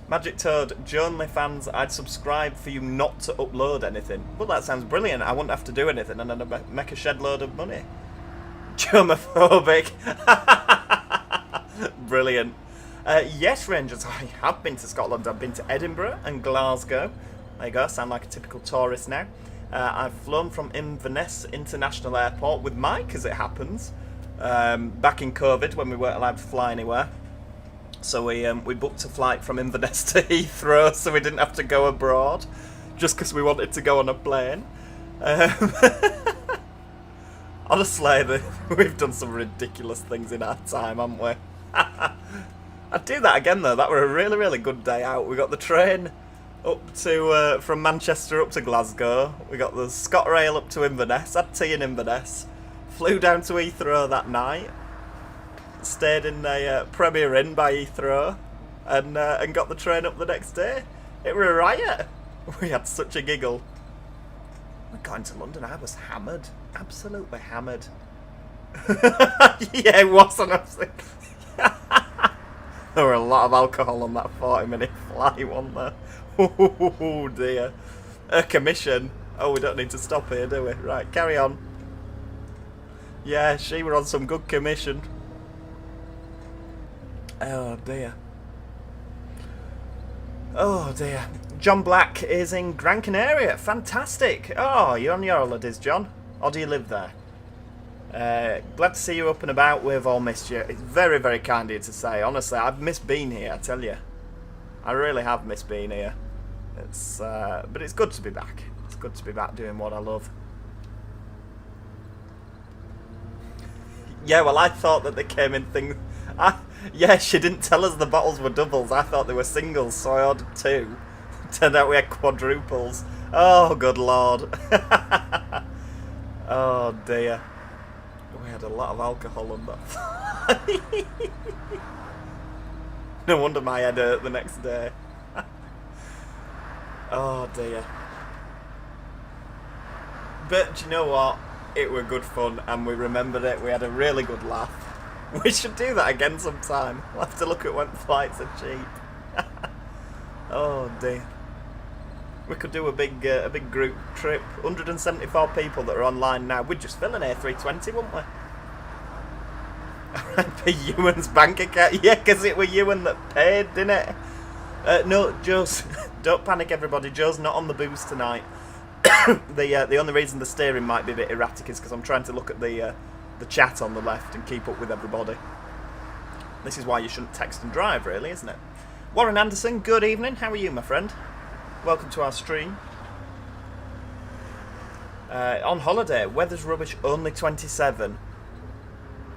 Magic Toad, Jonely fans, I'd subscribe for you not to upload anything. Well, that sounds brilliant. I wouldn't have to do anything and then I'd make a shed load of money. Germophobic. Brilliant. Yes, Rangers, I have been to Scotland. I've been to Edinburgh and Glasgow. There you go, sound like a typical tourist now. I've flown from Inverness International Airport with Mike, as it happens, back in COVID when we weren't allowed to fly anywhere. So we booked a flight from Inverness to Heathrow so we didn't have to go abroad, just because we wanted to go on a plane. Honestly, we've done some ridiculous things in our time, haven't we? I'd do that again though. That were a really, really good day out. We got the train up to from Manchester up to Glasgow. We got the ScotRail up to Inverness. Had tea in Inverness. Flew down to Heathrow that night. Stayed in a Premier Inn by Heathrow, and got the train up the next day. It were a riot. We had such a giggle. We got into London. I was hammered, absolutely hammered. Yeah, it wasn't. There were a lot of alcohol on that 40-minute flight, wasn't there? Oh dear. A commission. Oh, we don't need to stop here, do we? Right, carry on. Yeah, she were on some good commission. Oh dear. Oh dear. John Black is in Gran Canaria. Fantastic. Oh, you're on your holidays, John? Or do you live there? Glad to see you up and about. We've all missed you. It's very, very kind of you to say. Honestly, I've missed being here, I tell you. I really have missed being here. It's, but it's good to be back. It's good to be back doing what I love. Yeah, well, I thought that they came in things... Yeah, she didn't tell us the bottles were doubles. I thought they were singles, so I ordered 2. Turned out we had quadruples. Oh, good lord. Oh, dear. We had a lot of alcohol on that. No wonder my head hurt the next day. Oh, dear. But, do you know what? It were good fun, and we remembered it. We had a really good laugh. We should do that again sometime. We'll have to look at when flights are cheap. Oh dear. We could do a big group trip. 174 people that are online now. We'd just fill an A320, wouldn't we? For Ewan's bank account. Yeah, because it were Ewan that paid, didn't it? No, Joe's... Don't panic, everybody. Joe's not on the booze tonight. The only reason the steering might be a bit erratic is because I'm trying to look at the chat on the left and keep up with everybody. This is why you shouldn't text and drive, really, isn't it? Warren Anderson, good evening. How are you, my friend? Welcome to our stream. On holiday, weather's rubbish, only 27.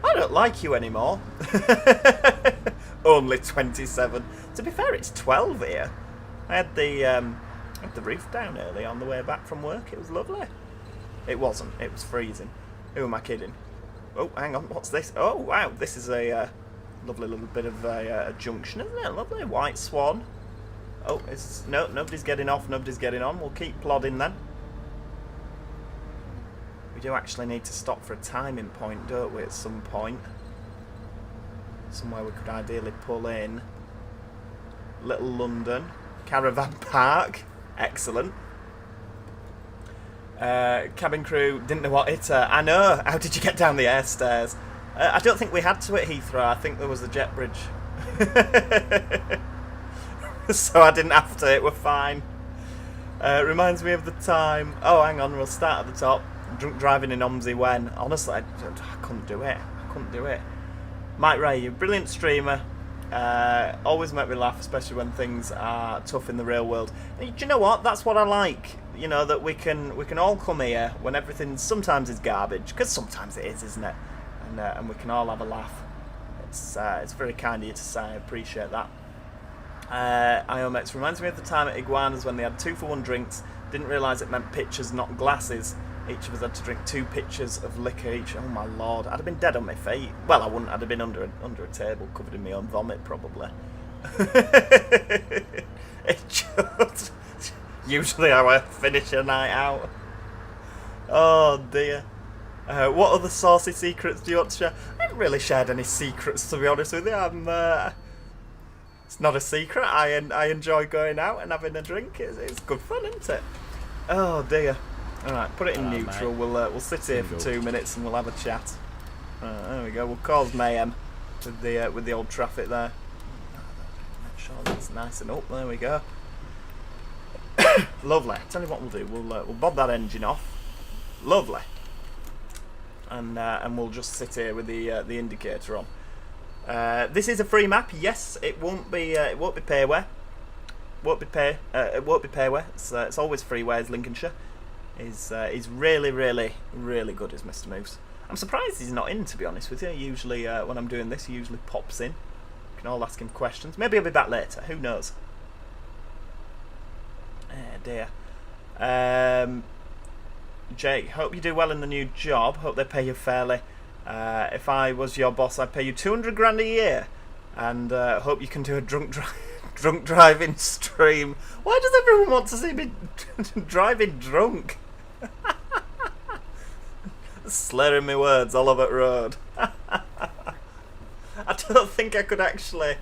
I don't like you anymore. Only 27. To be fair, it's 12 here. I had the roof down early on the way back from work. It was lovely. It wasn't. It was freezing. Who am I kidding? Oh, hang on. What's this? Oh, wow. This is a lovely little bit of a junction, isn't it? Lovely. White Swan. Oh, no, nobody's getting off. Nobody's getting on. We'll keep plodding then. We do actually need to stop for a timing point, don't we, at some point? Somewhere we could ideally pull in. Little London. Caravan Park. Excellent. Cabin crew didn't know what hit her. I know. How did you get down the air stairs? I don't think we had to at Heathrow. I think there was a jet bridge. So I didn't have to. It were fine. Reminds me of the time. Oh, hang on. We'll start at the top. Drunk driving in OMSI when. Honestly, I couldn't do it. I couldn't do it. Mike Ray, you're a brilliant streamer. Always make me laugh, especially when things are tough in the real world. And do you know what? That's what I like. You know, that we can all come here when everything sometimes is garbage, because sometimes it is, isn't it? And we can all have a laugh. It's very kind of you to say. I appreciate that. IOMX reminds me of the time at Iguanas when they had 2-for-1 drinks. Didn't realise it meant pitchers, not glasses. Each of us had to drink 2 pitchers of liquor each. Oh my lord, I'd have been dead on my feet. Well, I wouldn't. I'd have been under a table, covered in my own vomit, probably. It just usually how I finish a night out. Oh dear. What other saucy secrets do you want to share? I haven't really shared any secrets, to be honest with you. It's not a secret. I enjoy going out and having a drink. It's good fun, isn't it? Oh dear. All right, put it in neutral. Mate. We'll sit here for 2 minutes and we'll have a chat. There we go. We'll cause mayhem with the old traffic there. Make sure that's nice and up. There we go. Lovely. Tell you what we'll do. We'll bob that engine off. Lovely. And we'll just sit here with the indicator on. This is a free map. Yes, it won't be payware. It won't be payware. It's always freeware. As Lincolnshire is really, really, really good as Mr. Moose. I'm surprised he's not in, to be honest with you. Usually when I'm doing this, he usually pops in. You can all ask him questions. Maybe he'll be back later. Who knows? Dear. Jake, hope you do well in the new job. Hope they pay you fairly. If I was your boss, I'd pay you 200 grand a year. And hope you can do a drunk driving stream. Why does everyone want to see me driving drunk? Slurring my words all over the road. I don't think I could actually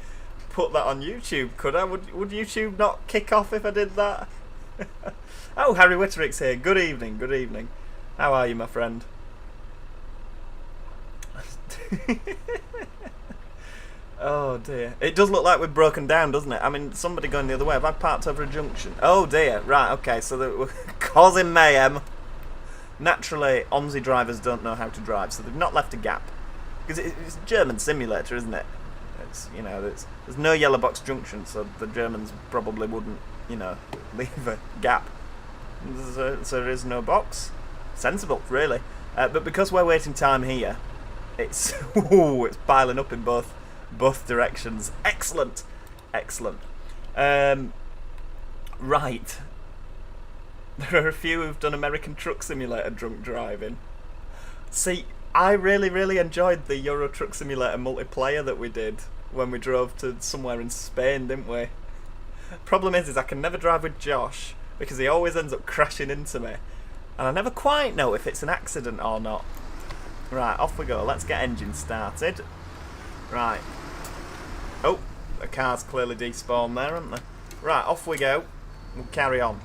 put that on YouTube, could I? Would YouTube not kick off if I did that? Oh, Harry Witterick's here. Good evening, good evening. How are you, my friend? Oh dear. It does look like we've broken down, doesn't it? I mean, somebody going the other way. Have I parked over a junction? Oh dear. Right, okay, so we're causing mayhem. Naturally, OMSI drivers don't know how to drive, so they've not left a gap. Because it's a German simulator, isn't it? It's, you know, there's no yellow box junction, so the Germans probably wouldn't, you know, leave a gap. So there is no box. Sensible, really. But because we're waiting time here, it's it's piling up in both directions. Excellent, excellent. Right. There are a few who've done American Truck Simulator drunk driving. See, I really enjoyed the Euro Truck Simulator multiplayer that we did when we drove to somewhere in Spain, didn't we? Problem is I can never drive with Josh because he always ends up crashing into me. And I never quite know if it's an accident or not. Right, off we go. Let's get engine started. Right. Oh, the car's clearly despawned there, haven't they? Right, off we go. We'll carry on.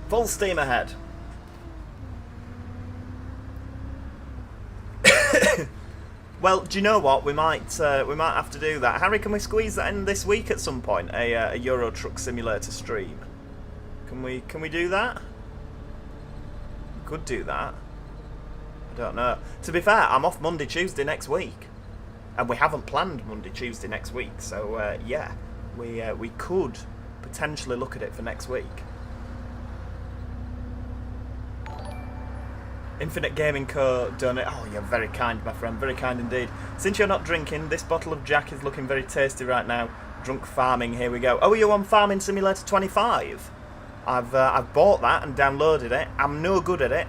Full steam ahead. Well, do you know what? We might have to do that. Harry, can we squeeze that in this week at some point? A Euro Truck Simulator stream. Can we do that? We could do that. I don't know. To be fair, I'm off Monday, Tuesday next week, and we haven't planned Monday, Tuesday next week. So yeah, we could potentially look at it for next week. Infinite Gaming Co. donate. Oh, you're very kind, my friend. Very kind indeed. Since you're not drinking, this bottle of Jack is looking very tasty right now. Drunk farming. Here we go. Oh, are you on Farming Simulator 25? I've bought that and downloaded it. I'm no good at it,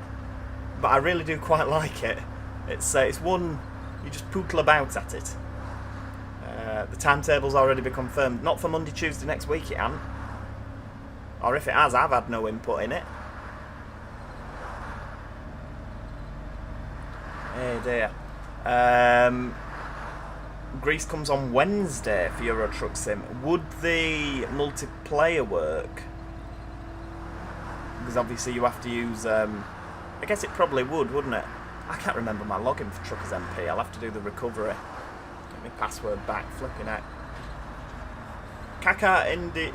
but I really do quite like it. It's one you just poodle about at it. The timetable's already been confirmed. Not for Monday, Tuesday next week. It hasn't. Or if it has, I've had no input in it. Hey dear. Greece comes on Wednesday for Euro Truck Sim. Would the multiplayer work? Because obviously you have to use... I guess it probably would, wouldn't it? I can't remember my login for Truckers MP. I'll have to do the recovery. Get my password back. Flipping out. Kaka Indi...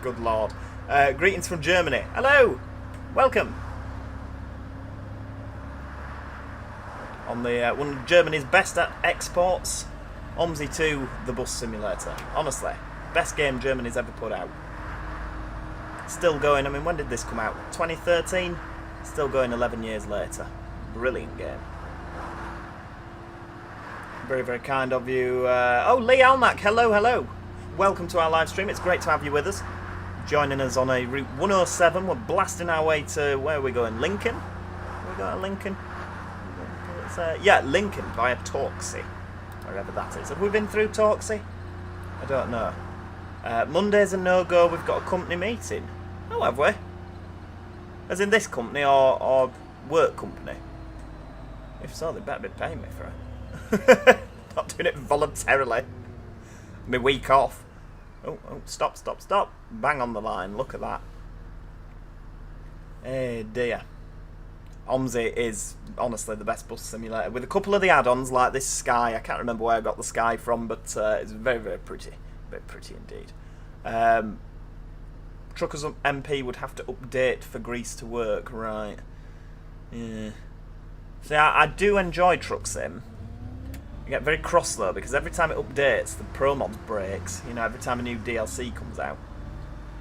Good lord. Greetings from Germany. Hello! Welcome! On the one of Germany's best at exports, OMSI 2, the bus simulator. Honestly, best game Germany's ever put out. Still going. I mean, when did this come out? 2013? Still going 11 years later. Brilliant game. Very, very kind of you. Oh, Lee Almack, hello. Welcome to our live stream. It's great to have you with us. Joining us on a Route 107. We're blasting our way to, where are we going? Lincoln? We got a Lincoln? Yeah, Lincoln via Torksey, wherever that is. Have we been through Torksey? I don't know. Monday's a no-go. We've got a company meeting. Oh, have we? As in this company or work company? If so, they better be paying me for it. Not doing it voluntarily. My week off. Oh, stop. Bang on the line. Look at that. Hey, dear. OMSI is honestly the best bus simulator, with a couple of the add-ons like this Sky. I can't remember where I got the Sky from, but it's very, very pretty. Very pretty indeed. Truckers MP would have to update for Greece to work, right? Yeah. See, I do enjoy Truck Sim. I get very cross though, because every time it updates, the Pro Mods breaks. You know, every time a new DLC comes out.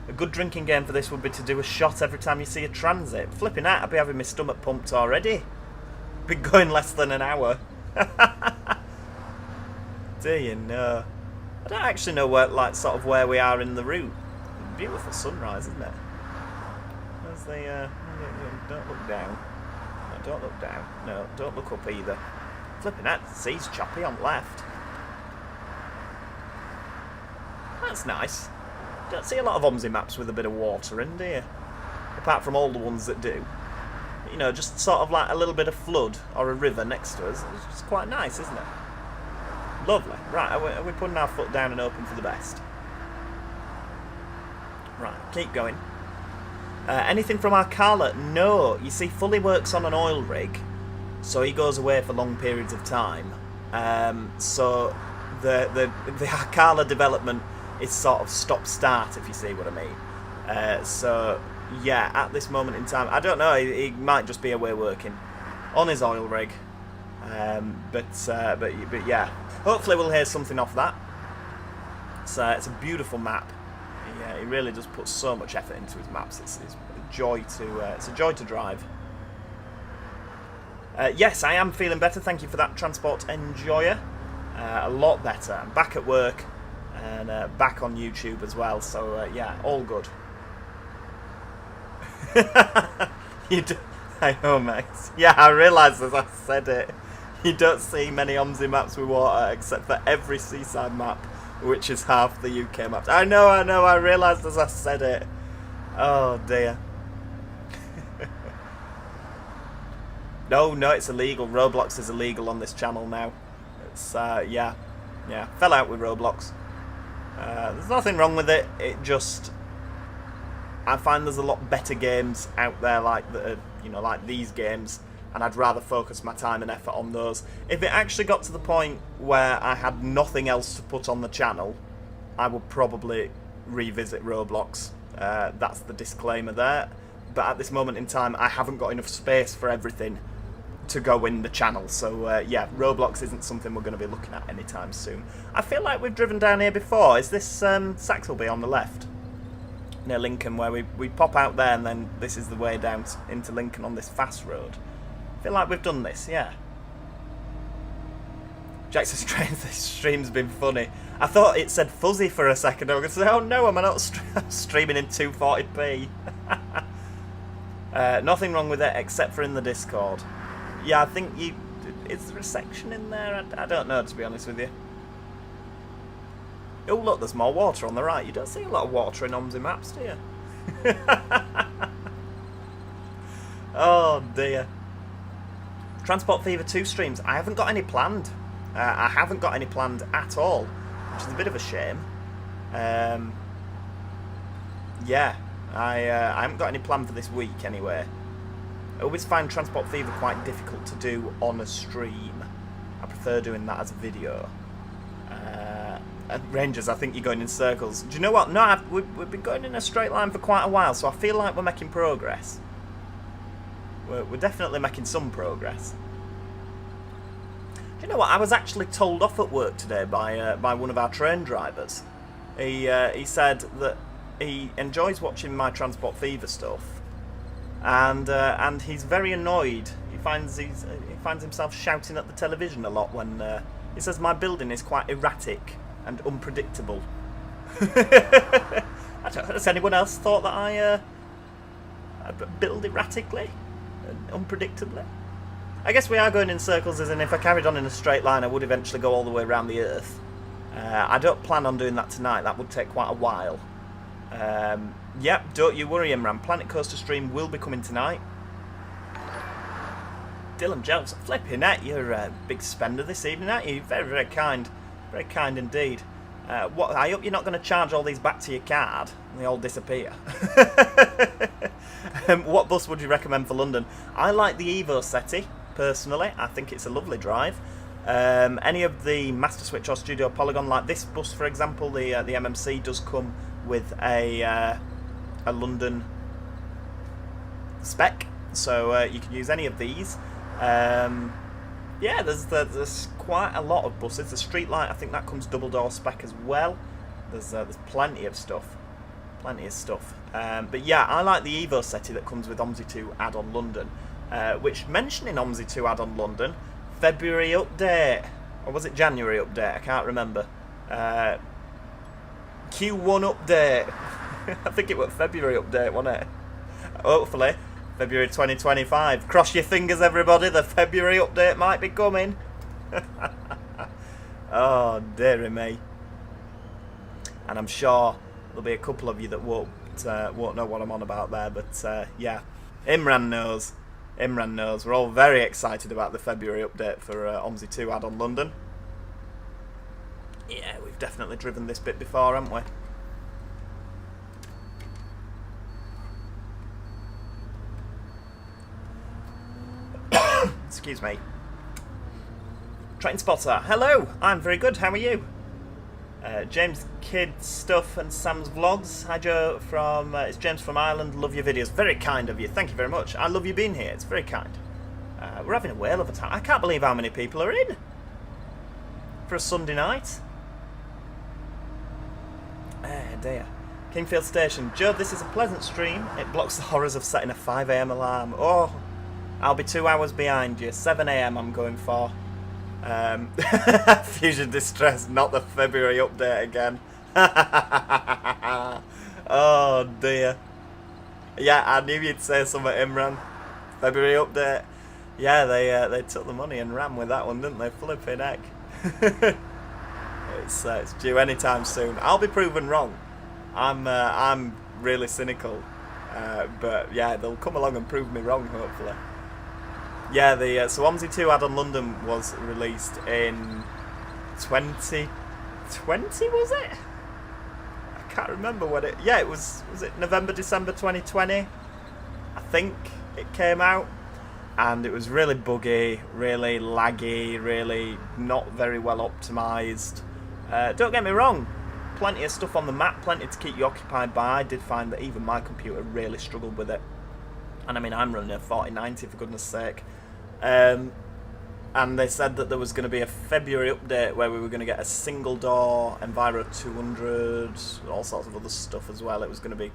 A good drinking game for this would be to do a shot every time you see a transit. Flipping out, I'd be having my stomach pumped already. Been going less than an hour. Do you know? I don't actually know where, like, sort of where we are in the route. Beautiful sunrise, isn't it? Where's the... don't look down. No, don't look down. No, don't look up either. Flipping that, the sea's choppy on left. That's nice. Don't see a lot of OMSI maps with a bit of water in, do you? Apart from all the ones that do. You know, just sort of like a little bit of flood or a river next to us. It's just quite nice, isn't it? Lovely. Right, are we putting our foot down and hoping for the best? Right, keep going. Anything from our Carla? No. You see, Fully works on an oil rig, so he goes away for long periods of time. So the Carla development is sort of stop-start, if you see what I mean. So yeah, at this moment in time, I don't know. He might just be away working on his oil rig. But yeah, hopefully we'll hear something off that. It's a beautiful map. Yeah, he really does put so much effort into his maps. It's a joy to drive. Yes, I am feeling better. Thank you for that, Transport Enjoyer. A lot better. I'm back at work and back on YouTube as well. So yeah, all good. I know, Max. Yeah, I realised as I said it. You don't see many OMSI maps with water except for every seaside map, which is half the UK maps. I know, I realised as I said it. Oh dear. No, it's illegal. Roblox is illegal on this channel now. It's, yeah. Fell out with Roblox. There's nothing wrong with it. It just... I find there's a lot better games out there like these games, and I'd rather focus my time and effort on those. If it actually got to the point where I had nothing else to put on the channel, I would probably revisit Roblox. That's the disclaimer there. But at this moment in time, I haven't got enough space for everything to go in the channel. So yeah, Roblox isn't something we're going to be looking at anytime soon. I feel like we've driven down here before. Is this Saxelby on the left? Near Lincoln, where we pop out there and then this is the way down into Lincoln on this fast road. I feel like we've done this, yeah. Jackson Strange, this stream's been funny. I thought it said fuzzy for a second. I was going to say, oh no, am I not streaming in 240p? Nothing wrong with it except for in the Discord. Yeah, I think is there a section in there? I don't know, to be honest with you. Oh look, there's more water on the right. You don't see a lot of water in OMSI maps, do you? Oh dear. Transport Fever 2 streams. I haven't got any planned. I haven't got any planned at all, which is a bit of a shame. Yeah, I haven't got any planned for this week anyway. I always find Transport Fever quite difficult to do on a stream. I prefer doing that as a video. Rangers, I think you're going in circles. Do you know what? No, we've been going in a straight line for quite a while, so I feel like we're making progress. We're definitely making some progress. Do you know what? I was actually told off at work today by one of our train drivers. He said that he enjoys watching my Transport Fever stuff, and he's very annoyed. He finds himself shouting at the television a lot when he says my building is quite erratic and unpredictable. Has anyone else thought that I build erratically and unpredictably? I guess we are going in circles, as in if I carried on in a straight line I would eventually go all the way around the Earth. I don't plan on doing that tonight. That would take quite a while. Yep, don't you worry, Imran. Planet Coaster stream will be coming tonight. Dylan Jelks, flipping heck, you're a big spender this evening, aren't you? Very, very kind. Very kind indeed. I hope you're not going to charge all these back to your card and they all disappear. What bus would you recommend for London? I like the Evo SETI, personally. I think it's a lovely drive. Any of the Master Switch or Studio Polygon, like this bus, for example, the MMC does come with a London spec, so you can use any of these. Yeah, there's quite a lot of buses. The Streetlight, I think that comes double door spec as well. There's plenty of stuff. But yeah, I like the Evo SETI that comes with OMSI 2 add-on London. Which, mentioning OMSI 2 add-on London, February update, or was it January update? I can't remember. Q1 update. I think it was February update, wasn't it? Hopefully, February 2025. Cross your fingers, everybody. The February update might be coming. Oh, dearie me. And I'm sure there'll be a couple of you that won't know what I'm on about there. But yeah, Imran knows. Imran knows. We're all very excited about the February update for OMSI 2 add-on London. Yeah, we've definitely driven this bit before, haven't we? Excuse me. Train Spotter, hello! I'm very good, how are you? James Kid Stuff and Sam's Vlogs. Hi Joe from, it's James from Ireland, love your videos. Very kind of you, thank you very much. I love you being here, it's very kind. We're having a whale of a time. I can't believe how many people are in for a Sunday night. Dear. Kingfield Station. Joe, this is a pleasant stream. It blocks the horrors of setting a 5 AM alarm. Oh, I'll be 2 hours behind you. 7 AM I'm going for. Fusion Distress, not the February update again. Oh dear. Yeah, I knew you'd say something, Imran. February update. Yeah, they took the money and ran with that one, didn't they? Flipping heck. It's due anytime soon. I'll be proven wrong. I'm really cynical, but yeah, they'll come along and prove me wrong, hopefully. Yeah, so OMSI 2 add-on London was released in 2020, was it? I can't remember what it... Yeah, it was it November, December 2020? I think it came out. And it was really buggy, really laggy, really not very well optimised. Don't get me wrong, plenty of stuff on the map, plenty to keep you occupied by. I did find that even my computer really struggled with it. And I mean, I'm running a 4090 for goodness sake. And they said that there was going to be a February update where we were going to get a single door Enviro 200, all sorts of other stuff as well. It was going to be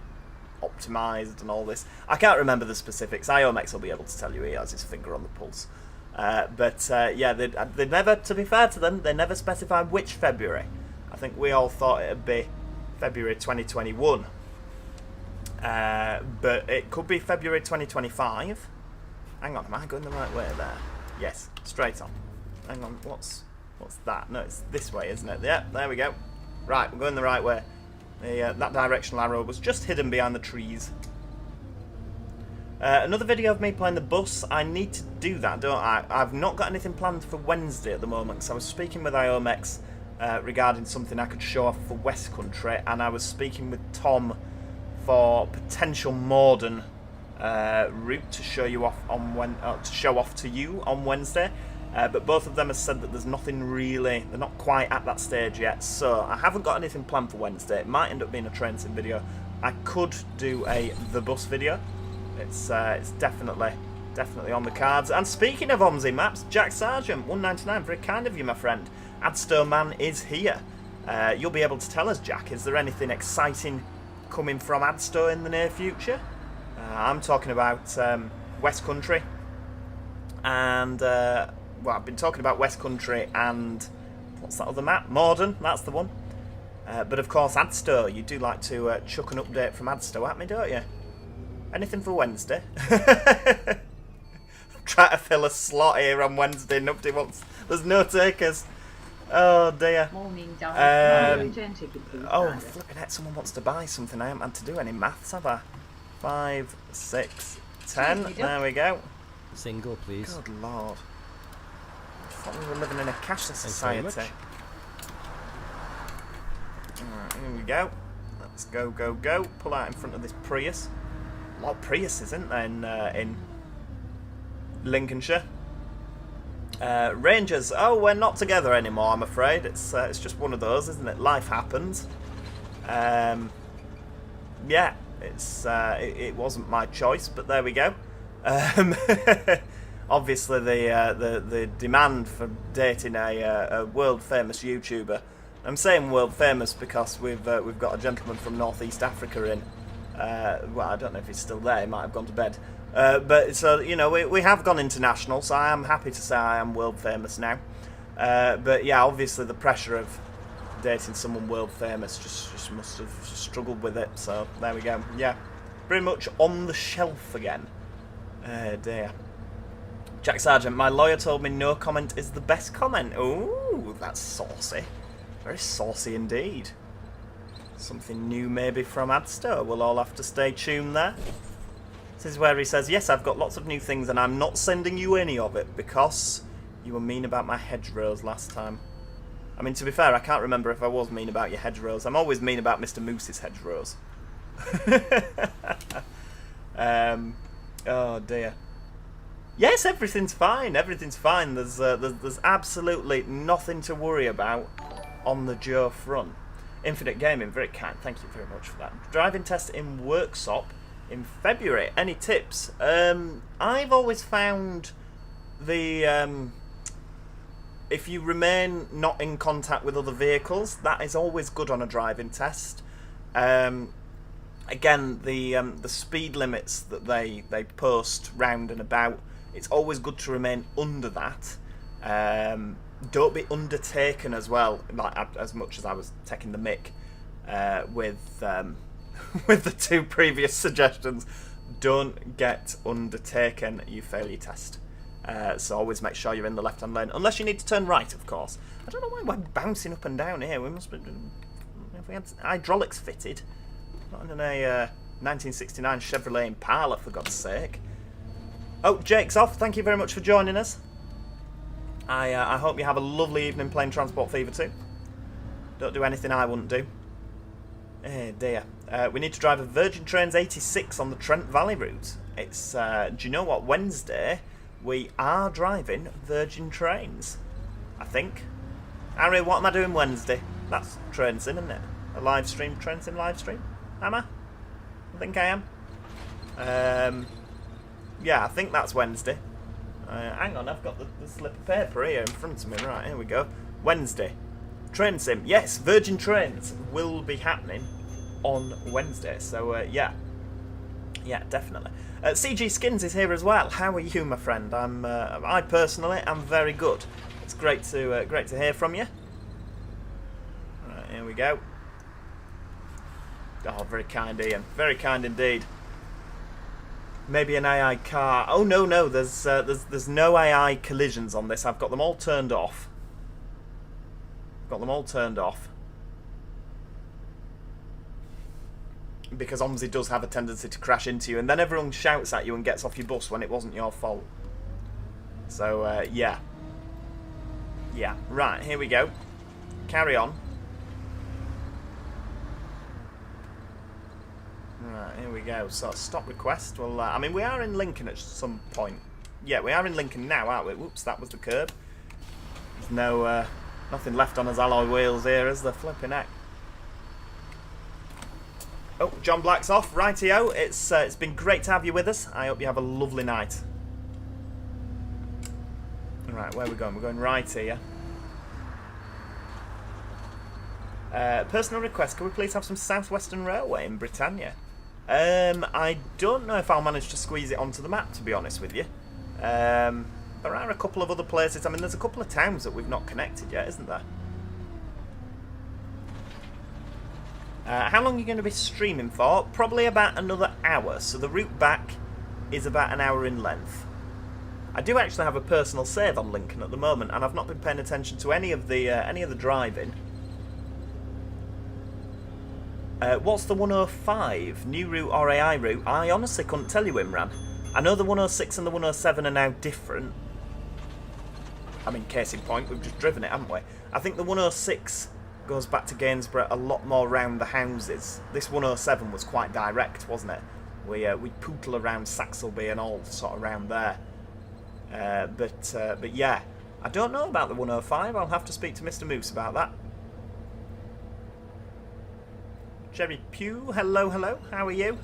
optimised and all this. I can't remember the specifics. IOMX will be able to tell you. He has his finger on the pulse. But yeah, they never, to be fair to them, they never specified which February. I think we all thought it would be February 2021. But it could be February 2025. Hang on, am I going the right way there? Yes, straight on. Hang on, what's that? No, it's this way, isn't it? Yeah, there we go. Right, we're going the right way. That directional arrow was just hidden behind the trees. Another video of me playing the bus. I need to do that, don't I? I've not got anything planned for Wednesday at the moment, so I was speaking with IOMX regarding something I could show off for West Country, and I was speaking with Tom for potential Morden route to show you off on to show off to you on Wednesday. But both of them have said that there's nothing really, they're not quite at that stage yet, so I haven't got anything planned for Wednesday. It might end up being a train sim video. I could do a The Bus video. It's definitely on the cards. And speaking of OMSI maps, Jack Sargent, 199, very kind of you, my friend. Adsto Man is here. You'll be able to tell us, Jack, is there anything exciting coming from Adsto in the near future? I'm talking about West Country and... well, I've been talking about West Country and what's that other map? Morden, that's the one. But of course, Adsto, you do like to chuck an update from Adsto at me, don't you? Anything for Wednesday? I'm trying to fill a slot here on Wednesday. Nobody wants. There's no takers. Oh dear. Morning, darling. Return ticket, please. Oh, flipping heck! Someone wants to buy something. I haven't had to do any maths, have I? 5, 6, 10. There we go. Single, please. Good lord. I thought we were living in a cashless society. Alright, here we go. Let's go, go, go. Pull out in front of this Prius. A lot of Priuses, isn't there, in Lincolnshire? Rangers. Oh, we're not together anymore, I'm afraid. It's just one of those, isn't it? Life happens. Yeah, it wasn't my choice, but there we go. Obviously, the demand for dating a world famous YouTuber. I'm saying world famous because we've got a gentleman from Northeast Africa in. Well, I don't know if he's still there. He might have gone to bed. But so you know, we have gone international. So I am happy to say I am world famous now. But yeah, obviously the pressure of dating someone world famous just must have struggled with it. So there we go. Yeah. very much on the shelf again. Dear. Jack Sargent, my lawyer told me no comment is the best comment. Ooh, that's saucy. Very saucy indeed. Something new maybe from Adster. We'll all have to stay tuned there. This is where he says, yes, I've got lots of new things and I'm not sending you any of it because you were mean about my hedgerows last time. I mean, to be fair, I can't remember if I was mean about your hedgerows. I'm always mean about Mr. Moose's hedgerows. Oh dear. Yes, everything's fine. Everything's fine. There's absolutely nothing to worry about on the Joe front. Infinite Gaming, very kind. Thank you very much for that. Driving test in Worksop in February. Any tips? I've always found the if you remain not in contact with other vehicles, that is always good on a driving test. Again, the speed limits that they post round and about, it's always good to remain under that. Don't be undertaken as well, like as much as I was taking the mick with with the two previous suggestions. Don't get undertaken, you fail your test. So always make sure you're in the left-hand lane, unless you need to turn right, of course. I don't know why we're bouncing up and down here. We must be. If we had hydraulics fitted, not in a 1969 Chevrolet Impala, for God's sake. Oh, Jake's off. Thank you very much for joining us. I hope you have a lovely evening playing Transport Fever 2. Don't do anything I wouldn't do. Eh dear. We need to drive a Virgin Trains 86 on the Trent Valley route. It's, do you know what? Wednesday, we are driving Virgin Trains. I think. Harry, what am I doing Wednesday? That's Train Sim, isn't it? A live stream, Train Sim live stream? Am I? I think I am. Yeah, I think that's Wednesday. Hang on, I've got the slip of paper here in front of me. Right, here we go. Wednesday. Train Sim. Yes, Virgin Trains will be happening on Wednesday. So, yeah. Yeah, definitely. CG Skins is here as well. How are you, my friend? I personally am very good. It's great to hear from you. Right, here we go. Oh, very kind, Ian. Very kind indeed. Maybe an AI car. Oh no, there's no AI collisions on this. I've got them all turned off. Got them all turned off. Because OMSI does have a tendency to crash into you, and then everyone shouts at you and gets off your bus when it wasn't your fault. So, yeah. Yeah, right, here we go. Carry on. Right, here we go. So, stop request. Well, I mean, we are in Lincoln at some point. Yeah, we are in Lincoln now, aren't we? Whoops, that was the curb. There's no, nothing left on his alloy wheels here, is there? Flipping heck. Oh, John Black's off. Rightio. It's been great to have you with us. I hope you have a lovely night. Right, where are we going? We're going right here. Personal request, can we please have some South Western Railway in Britannia? I don't know if I'll manage to squeeze it onto the map, to be honest with you. There are a couple of other places. I mean, there's a couple of towns that we've not connected yet, isn't there? How long are you going to be streaming for? Probably about another hour. So the route back is about an hour in length. I do actually have a personal save on Lincoln at the moment, and I've not been paying attention to any of the driving. What's the 105? New route or AI route? I honestly couldn't tell you, Imran. I know the 106 and the 107 are now different. I mean, case in point, we've just driven it, haven't we? I think the 106 goes back to Gainesborough a lot more round the houses. This 107 was quite direct, wasn't it? We pootle around Saxelby and all sort of around there. But yeah, I don't know about the 105. I'll have to speak to Mr. Moose about that. Jerry Pugh, hello, hello. How are you?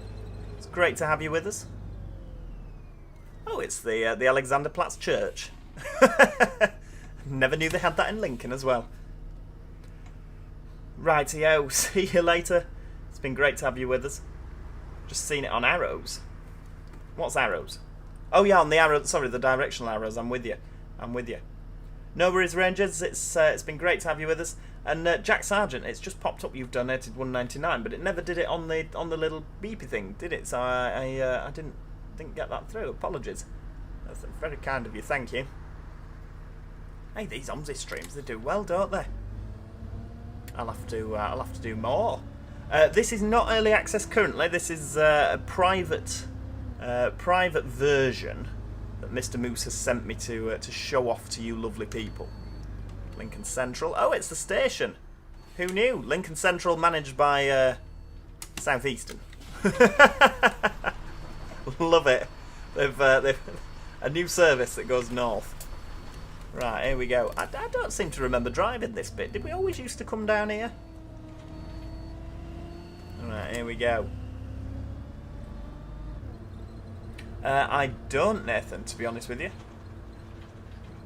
It's great to have you with us. Oh, it's the Alexanderplatz Church. Never knew they had that in Lincoln as well. Rightio, see you later. It's been great to have you with us. Just seen it on arrows. What's arrows? Oh yeah, on the arrows. Sorry, the directional arrows. I'm with you. I'm with you. No worries, Rangers. It's been great to have you with us. And Jack Sargent, it's just popped up. You've donated $1.99, but it never did it on the little beepy thing, did it? So I didn't get that through. Apologies. That's very kind of you. Thank you. Hey, these OMSI streams, they do well, don't they? I'll have to do more. This is not early access currently. This is a private version that Mr. Moose has sent me to show off to you lovely people. Lincoln Central. Oh, it's the station. Who knew? Lincoln Central managed by Southeastern. Love it. They've a new service that goes north. Right, here we go. I don't seem to remember driving this bit. Did we always used to come down here? Right, here we go. I don't, Nathan, to be honest with you.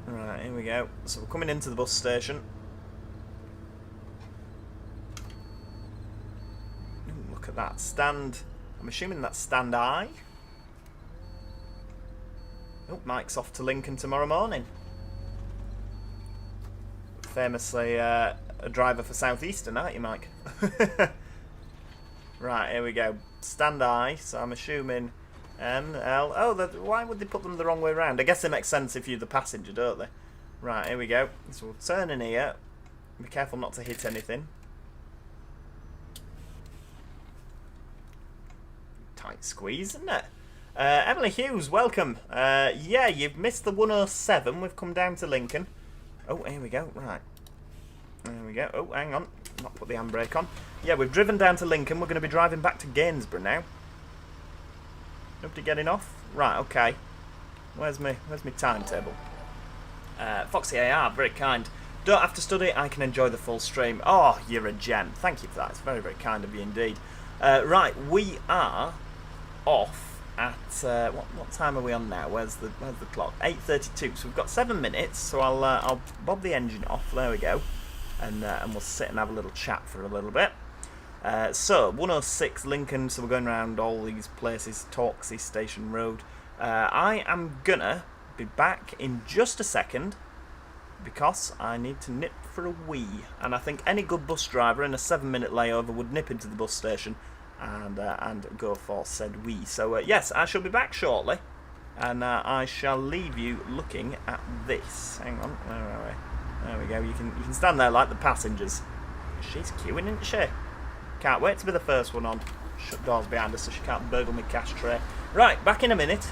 Right, here we go. So we're coming into the bus station. Ooh, look at that stand. I'm assuming that's stand I. Oh, Mike's off to Lincoln tomorrow morning. Famously a driver for Southeastern, aren't you, Mike? Right, here we go. Stand I, so I'm assuming N, L. Oh, why would they put them the wrong way around? I guess it makes sense if you're the passenger, don't they? Right, here we go. So we'll turn in here. Be careful not to hit anything. Tight squeeze, isn't it? Emily Hughes, welcome. Yeah, you've missed the 107. We've come down to Lincoln. Oh, here we go. Right. There we go. Oh, hang on. Not put the handbrake on. Yeah, we've driven down to Lincoln. We're going to be driving back to Gainsborough now. Nobody getting off? Right, okay. Where's my timetable? Foxy AR, very kind. Don't have to study, I can enjoy the full stream. Oh, you're a gem. Thank you for that. It's very, very kind of you indeed. Right, we are off at what time are we on now? Where's the clock? 8:32. So we've got 7 minutes. So I'll bob the engine off. There we go, and we'll sit and have a little chat for a little bit. So 106 Lincoln. So we're going around all these places. Torksey Station Road. I am gonna be back in just a second because I need to nip for a wee, and I think any good bus driver in a 7-minute layover would nip into the bus station and go for said wee. So yes, I shall be back shortly, and I shall leave you looking at this. Hang on, where are we? There we go. You can stand there like the passengers. She's queuing, isn't she? Can't wait to be the first one on. Shut doors behind us so she can't burgle my cash tray. Right, back in a minute.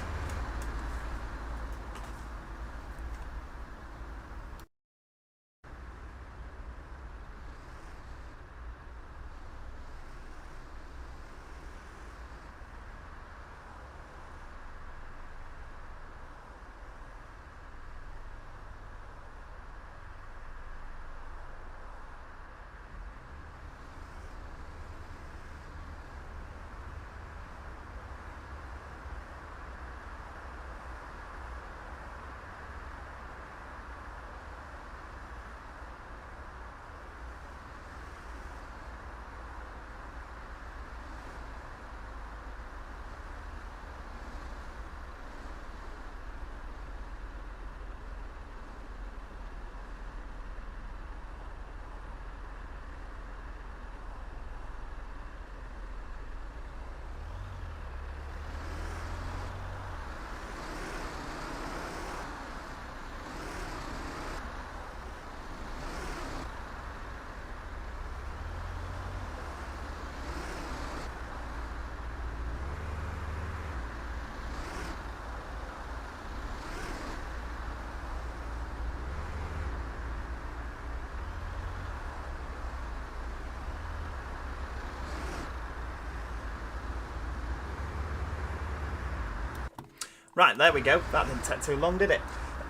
Right, there we go. That didn't take too long, did it?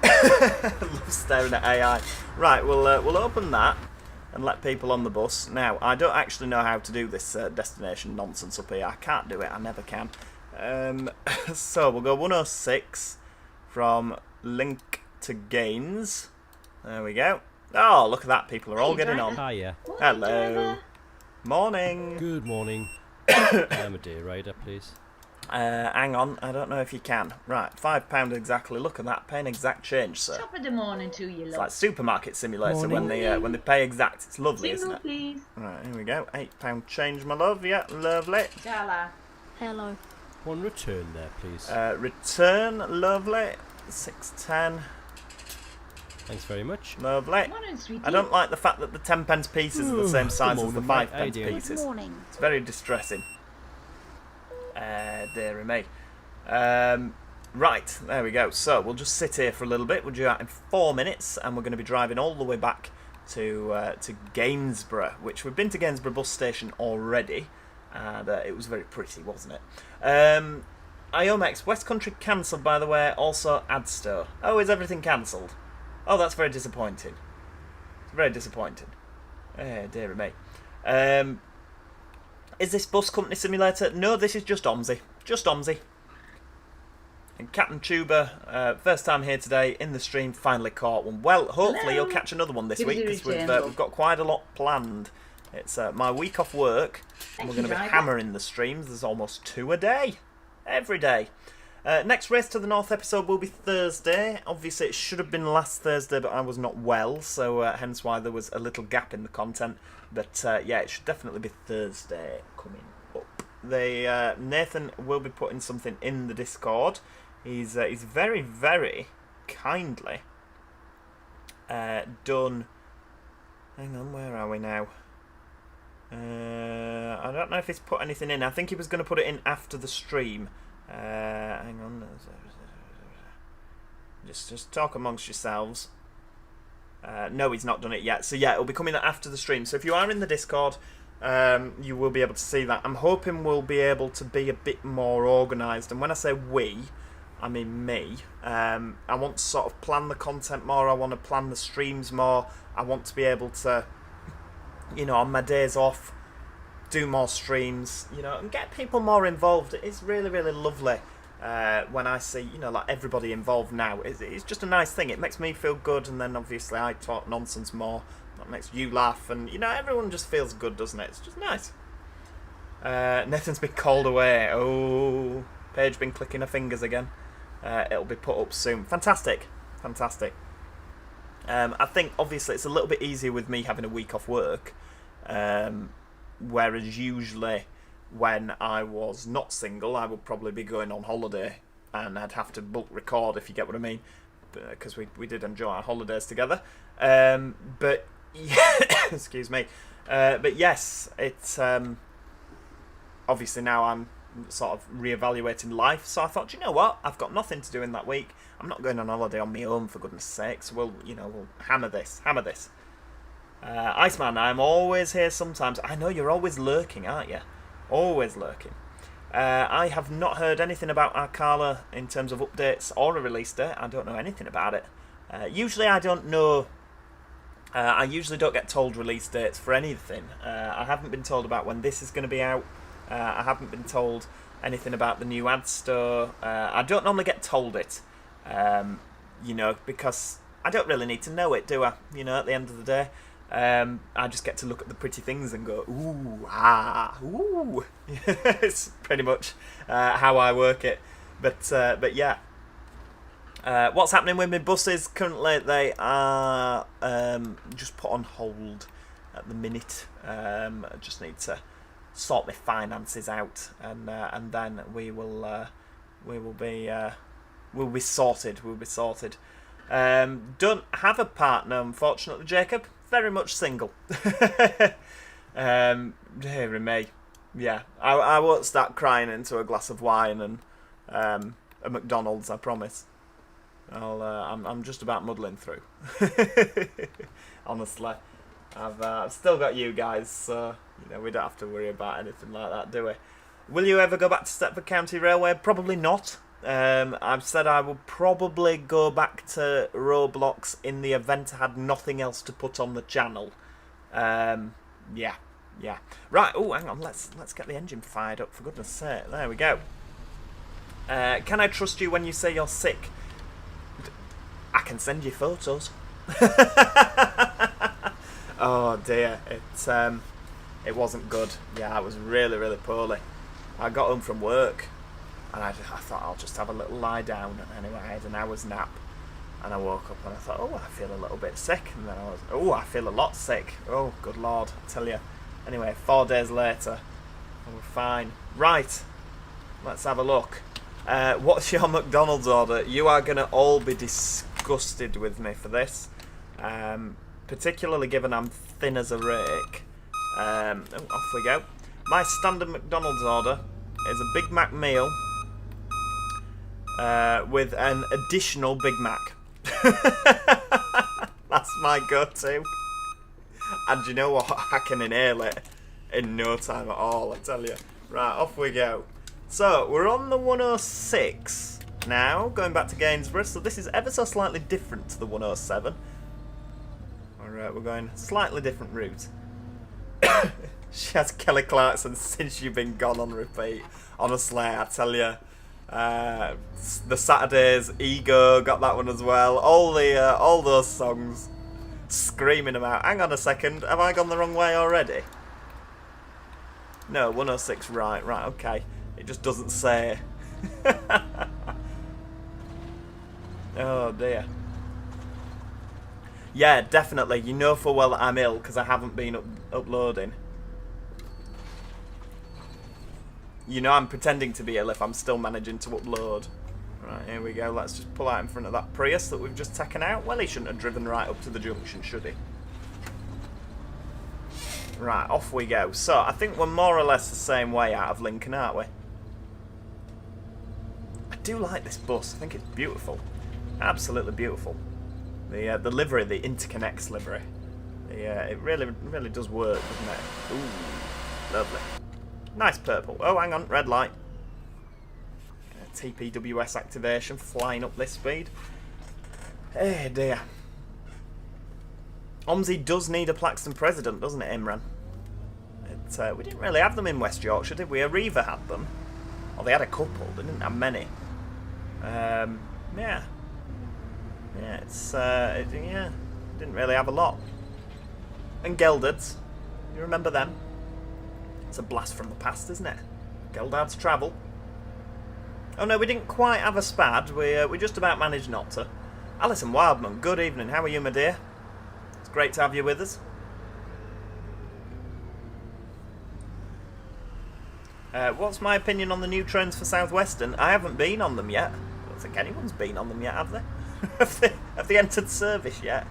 I love staring at AI. Right, we'll open that and let people on the bus. Now, I don't actually know how to do this destination nonsense up here. I can't do it. I never can. So we'll go 106 from Link to Gaines. There we go. Oh, look at that. People are all getting on. Hiya. Hello. Morning. Good morning. I'm a day rider, please. Hang on, I don't know if you can. Right, £5 exactly. Look at that, paying exact change, sir. Top of the morning to you, It's love. like supermarket simulator Morning. when they pay exact. It's lovely, isn't Single, it? please. Right, here we go. £8 change, my love. Yeah, lovely. Jala. Hello. One return there, please. Return, lovely. 6.10, Thanks very much. lovely. Morning, sweetie. I don't like the fact that the 10p pieces are the same size as the morning, mate. 5p How you doing? pieces. Good morning. It's very distressing. Dearie me. Right, there we go. So we'll just sit here for a little bit. We'll do that in 4 minutes, and we're going to be driving all the way back to Gainsborough, which we've been to Gainsborough bus station already, and it was very pretty, wasn't it? IOMX West Country cancelled, by the way. Also Adsto. Oh, is everything cancelled? Oh, that's very disappointing. It's very disappointing. Dearie me. Is this bus company simulator? No, this is just OMSI. Just OMSI. And Captain Tuber, first time here today in the stream, finally caught one. Well, hopefully you'll catch another one this Give us week, your because return, we've got quite a lot planned. It's my week off work, and we're going to be driver. hammering the streams. There's almost 2 a day. Every day. Next Race to the North episode will be Thursday. Obviously, it should have been last Thursday, but I was not well, so hence why there was a little gap in the content. But yeah, it should definitely be Thursday coming up. Nathan will be putting something in the Discord. He's very, very kindly done. Hang on, where are we now? I don't know if he's put anything in. I think he was going to put it in after the stream. Hang on. Just talk amongst yourselves. No, he's not done it yet. So yeah, it'll be coming after the stream. So if you are in the Discord, you will be able to see that. I'm hoping we'll be able to be a bit more organised. And when I say we, I mean me. I want to sort of plan the content more. I want to plan the streams more. I want to be able to, you know, on my days off, do more streams, you know, and get people more involved. It's really, really lovely when I see, you know, like everybody involved now. It's just a nice thing. It makes me feel good, and then obviously I talk nonsense more. That makes you laugh, and, you know, everyone just feels good, doesn't it? It's just nice. Nathan's been called away. Oh, Paige been clicking her fingers again. It'll be put up soon. Fantastic. Fantastic. I think, obviously, it's a little bit easier with me having a week off work. Whereas usually when I was not single, I would probably be going on holiday, and I'd have to bulk record, if you get what I mean, because we did enjoy our holidays together. But yeah, excuse me. But yes, it's obviously now I'm sort of reevaluating life. So I thought, you know what? I've got nothing to do in that week. I'm not going on holiday on my own, for goodness sakes. We'll hammer this. Iceman, I'm always here sometimes. I know you're always lurking, aren't you? Always lurking. I have not heard anything about Arcala in terms of updates or a release date. I don't know anything about it. Usually I don't know. I usually don't get told release dates for anything. I haven't been told about when this is going to be out. I haven't been told anything about the new ad store. I don't normally get told it, you know, because I don't really need to know it, do I? You know, at the end of the day. I just get to look at the pretty things and go, ooh, ah, ooh. It's pretty much how I work it. But yeah. What's happening with my buses? Currently, they are just put on hold at the minute. I just need to sort my finances out, and then we will be sorted. We'll be sorted. Don't have a partner, unfortunately, Jacob. Very much single. Dear me. Yeah, I won't start crying into a glass of wine and a McDonald's, I promise. I'm just about muddling through. Honestly, I've still got you guys, so you know we don't have to worry about anything like that, do we? Will you ever go back to Stepford County Railway? Probably not. I've said I will probably go back to Roblox in the event I had nothing else to put on the channel. Yeah. Right. Oh, hang on. Let's get the engine fired up, for goodness sake. There we go. Can I trust you when you say you're sick? I can send you photos. Oh dear, it wasn't good. Yeah, I was really, really poorly. I got home from work. And I thought I'll just have a little lie down. And anyway, I had an hour's nap. And I woke up and I thought, oh, I feel a little bit sick. And then I was, oh, I feel a lot sick. Oh, good Lord, I tell you. Anyway, 4 days later, we're fine. Right, let's have a look. What's your McDonald's order? You are going to all be disgusted with me for this. Particularly given I'm thin as a rake. Off we go. My standard McDonald's order is a Big Mac meal with an additional Big Mac. That's my go-to. And you know what? I can inhale it in no time at all, I tell you. Right, off we go. So, we're on the 106 now, going back to Gainsborough. So this is ever so slightly different to the 107. Alright, we're going a slightly different route. She has Kelly Clarkson Since You've Been Gone on repeat. Honestly, I tell you. The Saturdays, Ego got that one as well. All those songs, screaming them out. Hang on a second, have I gone the wrong way already? No, 106. Right, okay. It just doesn't say. Oh dear. Yeah, definitely. You know full well that I'm ill because I haven't been uploading. You know I'm pretending to be ill if I'm still managing to upload. Right, here we go. Let's just pull out in front of that Prius that we've just taken out. Well, he shouldn't have driven right up to the junction, should he? Right, off we go. So, I think we're more or less the same way out of Lincoln, aren't we? I do like this bus. I think it's beautiful. Absolutely beautiful. The livery, the Interconnects livery. It really does work, doesn't it? Ooh, lovely. Nice purple. Oh, hang on, red light. TPWS activation, flying up this speed. Hey dear. OMSI does need a Plaxton president, doesn't it, Imran? We didn't really have them in West Yorkshire, did we? Arriva had them. Or they had a couple, they didn't have many. Yeah. Yeah, didn't really have a lot. And Geldards, you remember them? It's a blast from the past, isn't it? Geldards travel. Oh no, we didn't quite have a spad. We just about managed not to. Alison Wildman, good evening. How are you, my dear? It's great to have you with us. What's my opinion on the new trains for South Western? I haven't been on them yet. I don't think anyone's been on them yet, have they? have they entered service yet?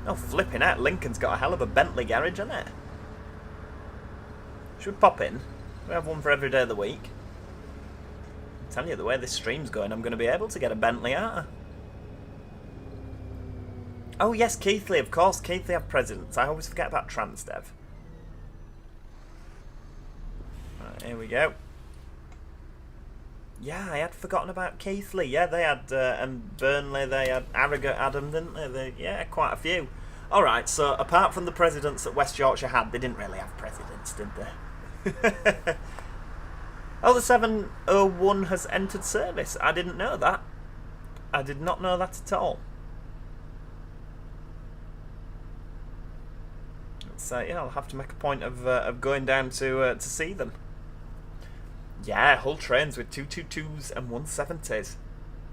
Oh, flipping out. Lincoln's got a hell of a Bentley garage, hasn't it? Should we pop in? We have one for every day of the week. I'm telling you, the way this stream's going, I'm going to be able to get a Bentley, aren't I? Oh yes, Keithley, of course. Keithley have presidents. I always forget about Transdev. Right, here we go. Yeah, I had forgotten about Keithley. Yeah, they had, and Burnley, they had Arrogate Adam, didn't they? Yeah, quite a few. Alright, so apart from the presidents that West Yorkshire had, they didn't really have presidents, did they? Oh, the 701 has entered service. I didn't know that. I did not know that at all. So yeah, I'll have to make a point of going down to see them. Yeah, Hull trains with 222s and 170s.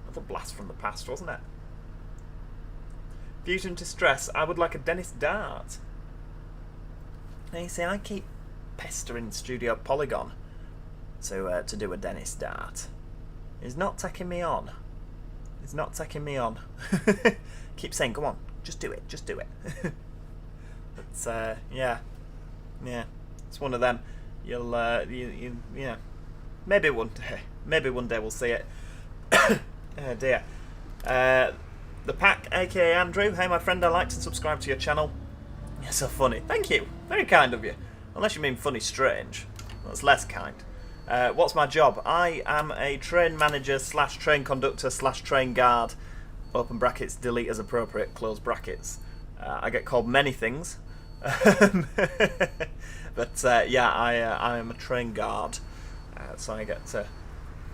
Another blast from the past, wasn't it? Fusion to stress. I would like a Dennis Dart. Now you see, I keep pestering Studio Polygon to do a Dennis Dart. He's not taking me on. He's not taking me on. Keep saying, "Go on, just do it, just do it." But yeah, it's one of them. You'll yeah. Maybe one day we'll see it. Oh dear. The Pack, aka Andrew. Hey my friend, I liked and subscribed to your channel. You're so funny. Thank you. Very kind of you. Unless you mean funny strange. That's less kind. What's my job? I am a train manager / train conductor / train guard. Open brackets, delete as appropriate, close brackets. I get called many things. But yeah, I am a train guard. So I get to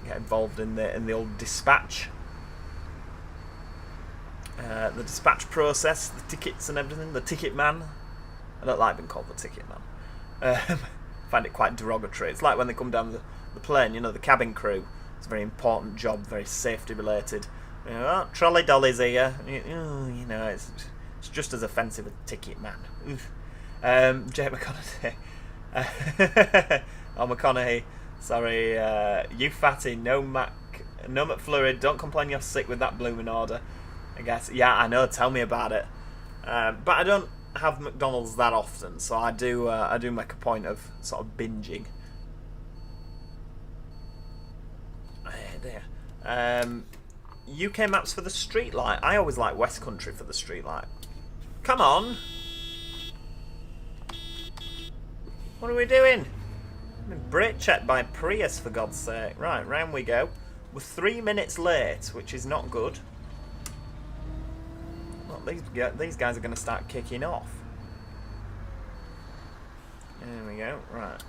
get involved in the old dispatch. The dispatch process, the tickets and everything, the ticket man. I don't like being called the ticket man. I find it quite derogatory. It's like when they come down the plane, you know, the cabin crew It's a very important job, very safety related. You know, oh, trolley dollies here. You know, it's just as offensive as Ticket Man. Jay McConaughey. Oh, McConaughey. Sorry, you fatty, no McFlurry, don't complain you're sick with that blooming order. I guess, yeah, I know, tell me about it. But I don't have McDonald's that often, so I do make a point of sort of binging. There. UK maps for the streetlight. I always like West Country for the streetlight. Come on! What are we doing? Brake checked by Prius, for God's sake. Right, round we go. We're 3 minutes late, which is not good. Well, these guys are going to start kicking off. There we go. Right.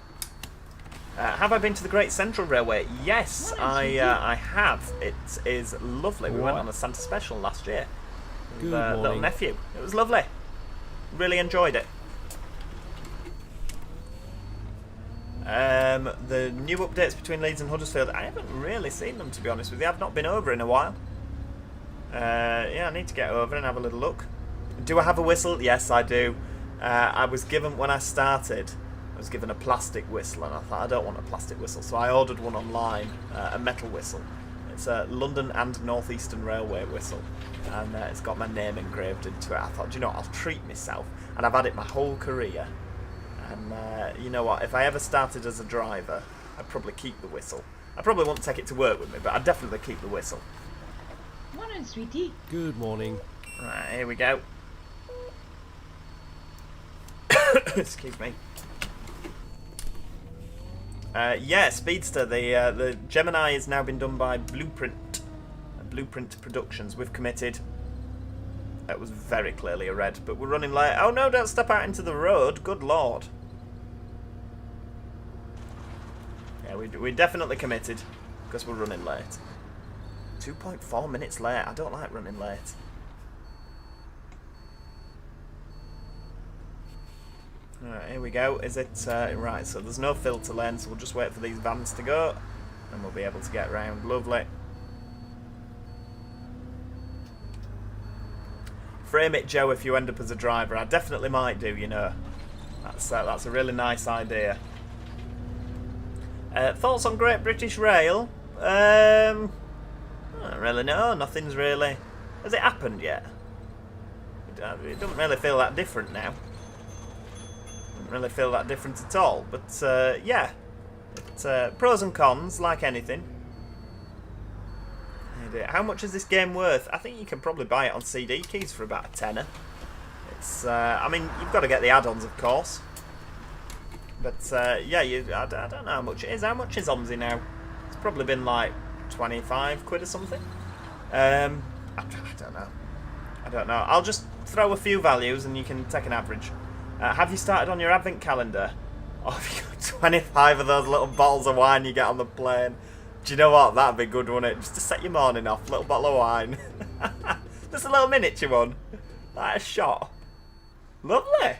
Have I been to the Great Central Railway? Yes, I have. It is lovely. We went on a Santa Special last year with little nephew. It was lovely. Really enjoyed it. The new updates between Leeds and Huddersfield, I haven't really seen them, to be honest with you. I've not been over in a while. Yeah, I need to get over and have a little look. Do I have a whistle? Yes, I do. I was given, when I started, I was given a plastic whistle, and I thought, I don't want a plastic whistle, so I ordered one online, a metal whistle. It's a London and North Eastern Railway whistle, and it's got my name engraved into it. I thought, do you know what, I'll treat myself, and I've had it my whole career. And you know what, if I ever started as a driver, I'd probably keep the whistle. I probably won't take it to work with me, but I'd definitely keep the whistle. Morning, sweetie. Good morning. Right, here we go. Excuse me. Yeah, Speedster, the Gemini has now been done by Blueprint Productions. We've committed. That was very clearly a red, but we're running late. Oh no, don't step out into the road. Good lord. Yeah, we definitely committed because we're running late. 2.4 minutes late. I don't like running late. Alright, here we go. Is it... right, so there's no filter lane, so we'll just wait for these vans to go, and we'll be able to get round. Lovely. Frame it, Joe, if you end up as a driver. I definitely might do, you know. That's a really nice idea. Thoughts on Great British Rail? I don't really know. Nothing's really... Has it happened yet? It doesn't really feel that different now. Doesn't really feel that different at all. But, yeah. Pros and cons, like anything. How much is this game worth? I think you can probably buy it on CD keys for about a tenner. It's, I mean, you've got to get the add-ons, of course. But, yeah, I don't know how much it is. How much is OMSI now? It's probably been like 25 quid or something. I don't know. I don't know. I'll just throw a few values and you can take an average. Have you started on your advent calendar? Oh, have you got 25 of those little bottles of wine you get on the plane? Do you know what? That'd be good, wouldn't it? Just to set your morning off. Little bottle of wine. Just a little miniature one. Like a shot. Lovely.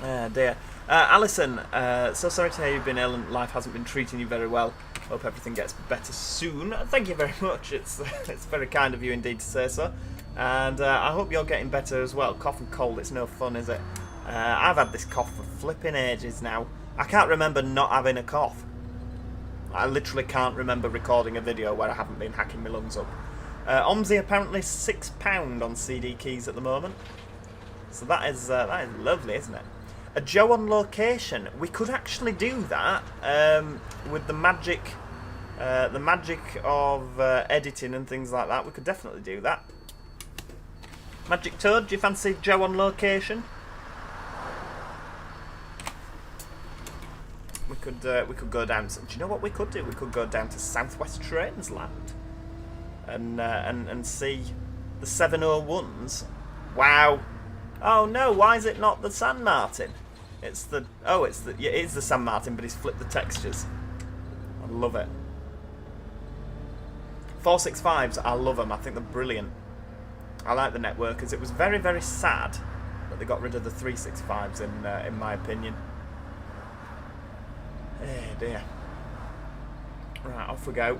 Dear. Alison, so sorry to hear you've been ill and life hasn't been treating you very well. Hope everything gets better soon. Thank you very much. It's very kind of you indeed to say so. And I hope you're getting better as well. Cough and cold, it's no fun, is it? I've had this cough for flipping ages now. I can't remember not having a cough. I literally can't remember recording a video where I haven't been hacking my lungs up. OMSI apparently £6 on CD keys at the moment. So that is lovely, isn't it? A Joe on location. We could actually do that with the magic of editing and things like that. We could definitely do that. Magic Toad, do you fancy Joe on location? We could go down. Do you know what we could do? We could go down to South West Trains Land and see the 701s. Wow. Oh no! Why is it not the San Martin? It is the San Martin, but he's flipped the textures. I love it. 465s, I love them. I think they're brilliant. I like the networkers. It was very, very sad that they got rid of the 365s in my opinion. Oh dear. Right, off we go.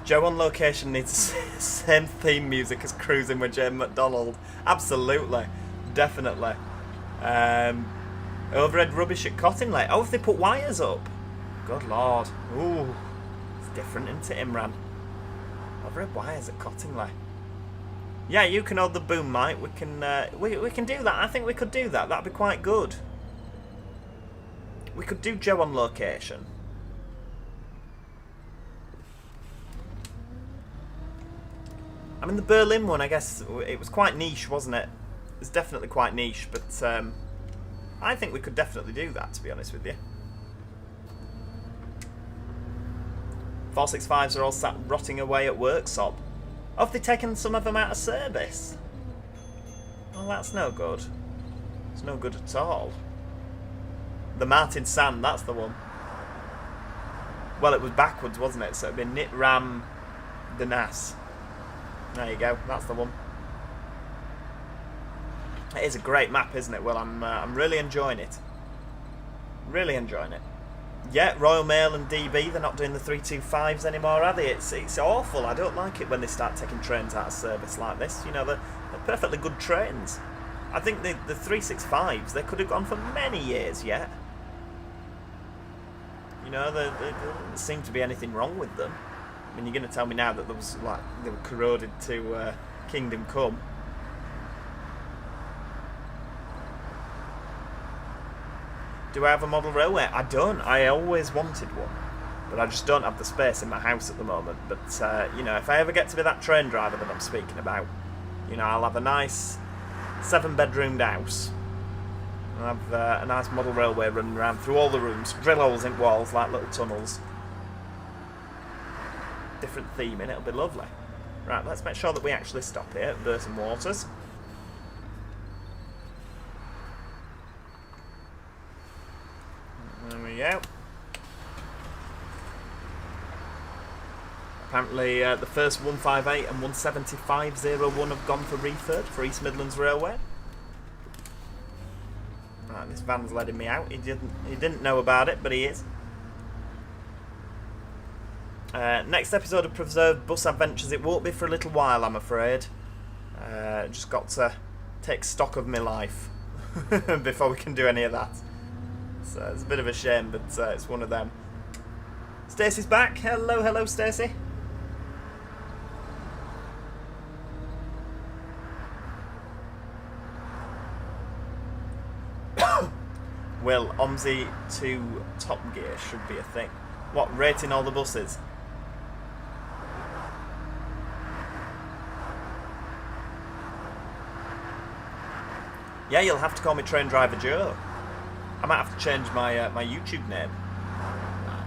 Joe on location needs the same theme music as Cruising with Jane McDonald. Absolutely. Definitely. Overhead rubbish at Cottingley. Oh, if they put wires up. Good lord. Ooh. It's different, isn't it, Imran? Overhead wires at Cottingley. Yeah, you can hold the boom mic. We can do that. I think we could do that. That'd be quite good. We could do Joe on location. I mean, the Berlin one, I guess, it was quite niche, wasn't it? It was definitely quite niche, but I think we could definitely do that, to be honest with you. 465s are all sat rotting away at workshop. Oh, have they taken some of them out of service? Well, that's no good. It's no good at all. The Martin Sand, that's the one. Well, it was backwards, wasn't it? So it'd be Nit Ram the NAS. There you go, that's the one. It is a great map, isn't it? Well, I'm really enjoying it. Really enjoying it. Yeah, Royal Mail and DB, they're not doing the 325s anymore, are they? It's awful. I don't like it when they start taking trains out of service like this. You know, they're perfectly good trains. I think the 365s, they could have gone for many years yet. You know, there doesn't seem to be anything wrong with them. I mean, you're going to tell me now that there was, like, they were corroded to Kingdom Come. Do I have a model railway? I don't. I always wanted one. But I just don't have the space in my house at the moment. But, you know, if I ever get to be that train driver that I'm speaking about, you know, I'll have a nice 7-bedroomed house. I'll have a nice model railway running around through all the rooms. Drill holes in walls like little tunnels. Different theme in it, it'll be lovely. Right, let's make sure that we actually stop here at Burton Waters. There we go. Apparently the first 158 and 17501 have gone for refurb for East Midlands Railway. Right, this van's letting me out. He didn't know about it, but he is. Next episode of Preserved Bus Adventures, it won't be for a little while, I'm afraid. Just got to take stock of my life before we can do any of that. So it's a bit of a shame, but it's one of them. Stacey's back. Hello Stacey. Will OMSI to Top Gear should be a thing. What, rating all the buses? Yeah, you'll have to call me Train Driver Joe. I might have to change my my YouTube name.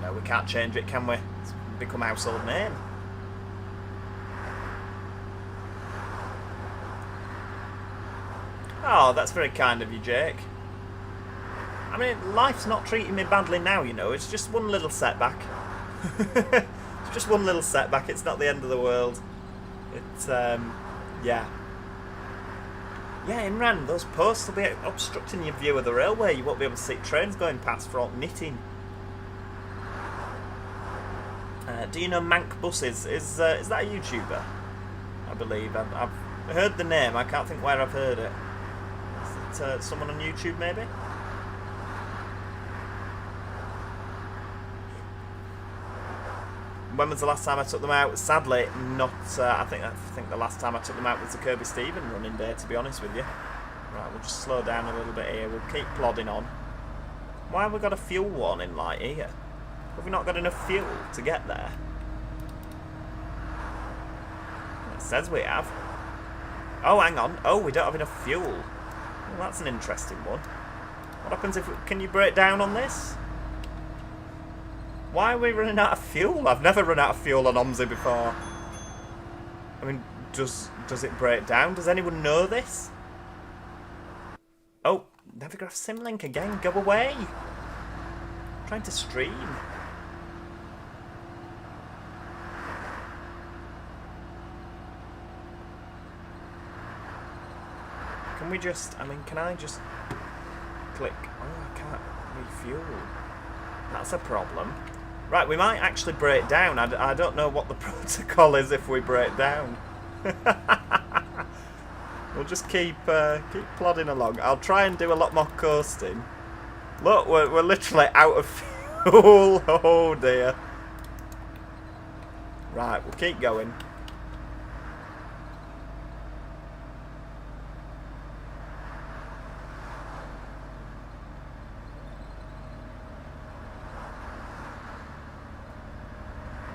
No, we can't change it, can we? It's become a household name. Oh, that's very kind of you, Jake. I mean, life's not treating me badly now, you know. It's just one little setback. It's just one little setback. It's not the end of the world. It's, yeah. Yeah, Imran, those posts will be obstructing your view of the railway. You won't be able to see trains going past for all knitting. Do you know Mank Buses? Is that a YouTuber? I believe. I've heard the name. I can't think where I've heard it. Is it someone on YouTube, maybe? When was the last time I took them out? Sadly, not. I think the last time I took them out was the Kirby Stephen running day, to be honest with you. Right, we'll just slow down a little bit here. We'll keep plodding on. Why have we got a fuel warning light here? Have we not got enough fuel to get there? It says we have. Oh, hang on. Oh, we don't have enough fuel. Well, that's an interesting one. What happens if... Can you break down on this? Why are we running out of fuel? I've never run out of fuel on OMSI before. I mean, does it break down? Does anyone know this? Oh, Navigraph Simlink again. Go away. I'm trying to stream. Can we just... I mean, can I just click... Oh, I can't refuel. That's a problem. Right, we might actually break down. I don't know what the protocol is if we break down. We'll just keep plodding along. I'll try and do a lot more coasting. Look, we're literally out of fuel. Oh dear. Right, we'll keep going.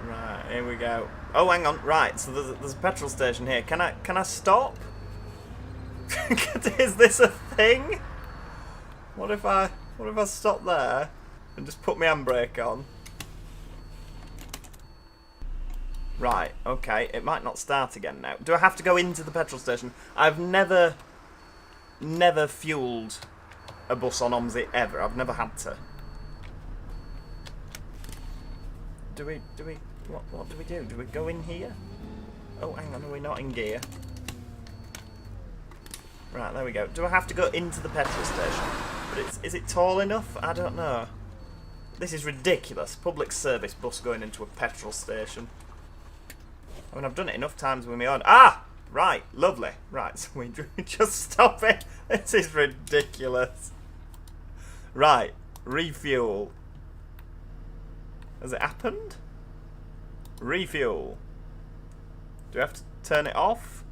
Right, here we go. Oh, hang on. Right, so there's a petrol station here. Can I stop? Is this a thing? What if I stop there and just put my handbrake on? Right, okay, it might not start again now. Do I have to go into the petrol station? I've never fueled a bus on OMSI ever. I've never had to. What do we do? Do we go in here? Oh, hang on, are we not in gear? Right, there we go. Do I have to go into the petrol station? But is it tall enough? I don't know. This is ridiculous. Public service bus going into a petrol station. I mean, I've done it enough times with my own. Ah! Right, lovely. Right, so we just stop it. This is ridiculous. Right, refuel. Has it happened? Refuel. Do we have to turn it off?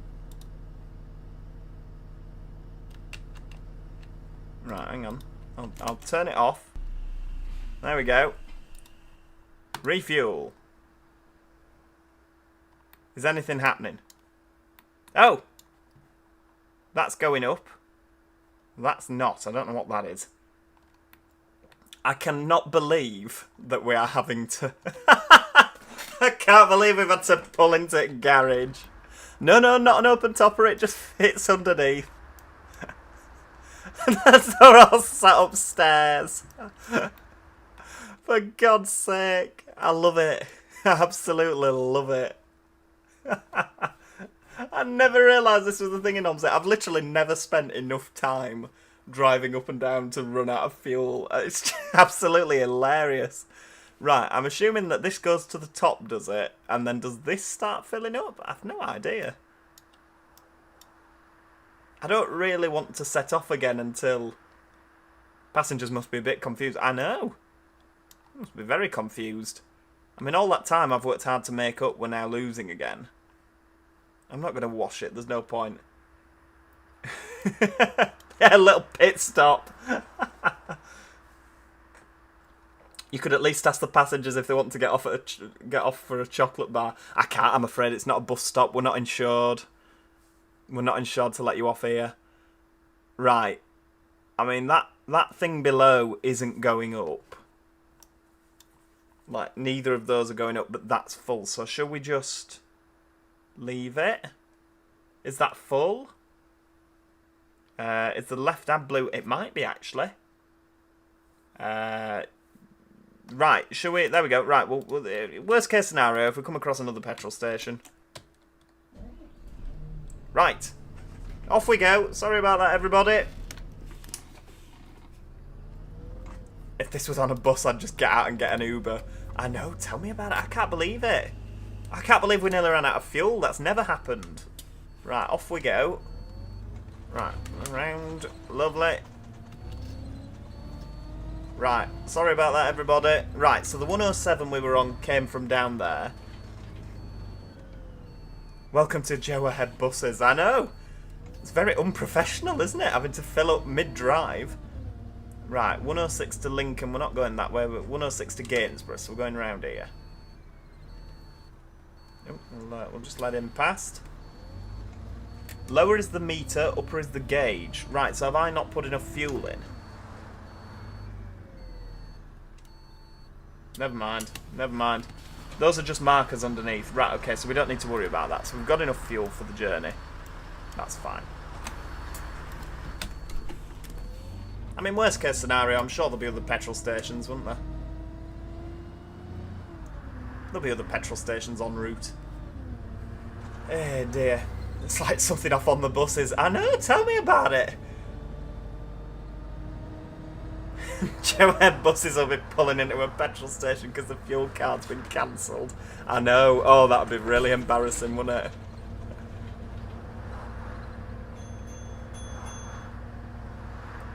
Right, hang on. I'll turn it off. There we go. Refuel. Is anything happening? Oh! That's going up. That's not. I don't know what that is. I cannot believe that we are having to... I can't believe we've had to pull into a garage. No, not an open topper. It just fits underneath. That's all sat upstairs. For God's sake. I love it. I absolutely love it. I never realised this was the thing in OMSI. I've literally never spent enough time driving up and down to run out of fuel. It's absolutely hilarious. Right, I'm assuming that this goes to the top, does it? And then does this start filling up? I've no idea. I don't really want to set off again until... Passengers must be a bit confused. I know. Must be very confused. I mean, all that time I've worked hard to make up, we're now losing again. I'm not going to wash it, there's no point. Yeah, a little pit stop. You could at least ask the passengers if they want to get off for a chocolate bar. I can't, I'm afraid. It's not a bus stop. We're not insured. We're not insured to let you off here. Right. I mean, that thing below isn't going up. Like, neither of those are going up, but that's full. So shall we just leave it? Is that full? Is the left hand blue? It might be, actually. Right, shall we? There we go. Right, well, worst case scenario, if we come across another petrol station. Right. Off we go. Sorry about that, everybody. If this was on a bus, I'd just get out and get an Uber. I know, tell me about it. I can't believe it. I can't believe we nearly ran out of fuel. That's never happened. Right, off we go. Right, around. Lovely. Right, sorry about that, everybody. Right, so the 107 we were on came from down there. Welcome to Joe Ahead buses. I know. It's very unprofessional, isn't it? Having to fill up mid-drive. Right, 106 to Lincoln. We're not going that way. We're 106 to Gainesborough, so we're going round here. Oh, we'll just let him past. Lower is the meter, upper is the gauge. Right, so have I not put enough fuel in? Never mind. Never mind. Those are just markers underneath. Right, okay, so we don't need to worry about that. So we've got enough fuel for the journey. That's fine. I mean, worst case scenario, I'm sure there'll be other petrol stations, won't there? There'll be other petrol stations en route. Eh dear. It's like something off on the buses. I know, tell me about it. Joanne buses will be pulling into a petrol station because the fuel card's been cancelled. I know. Oh, that would be really embarrassing, wouldn't it?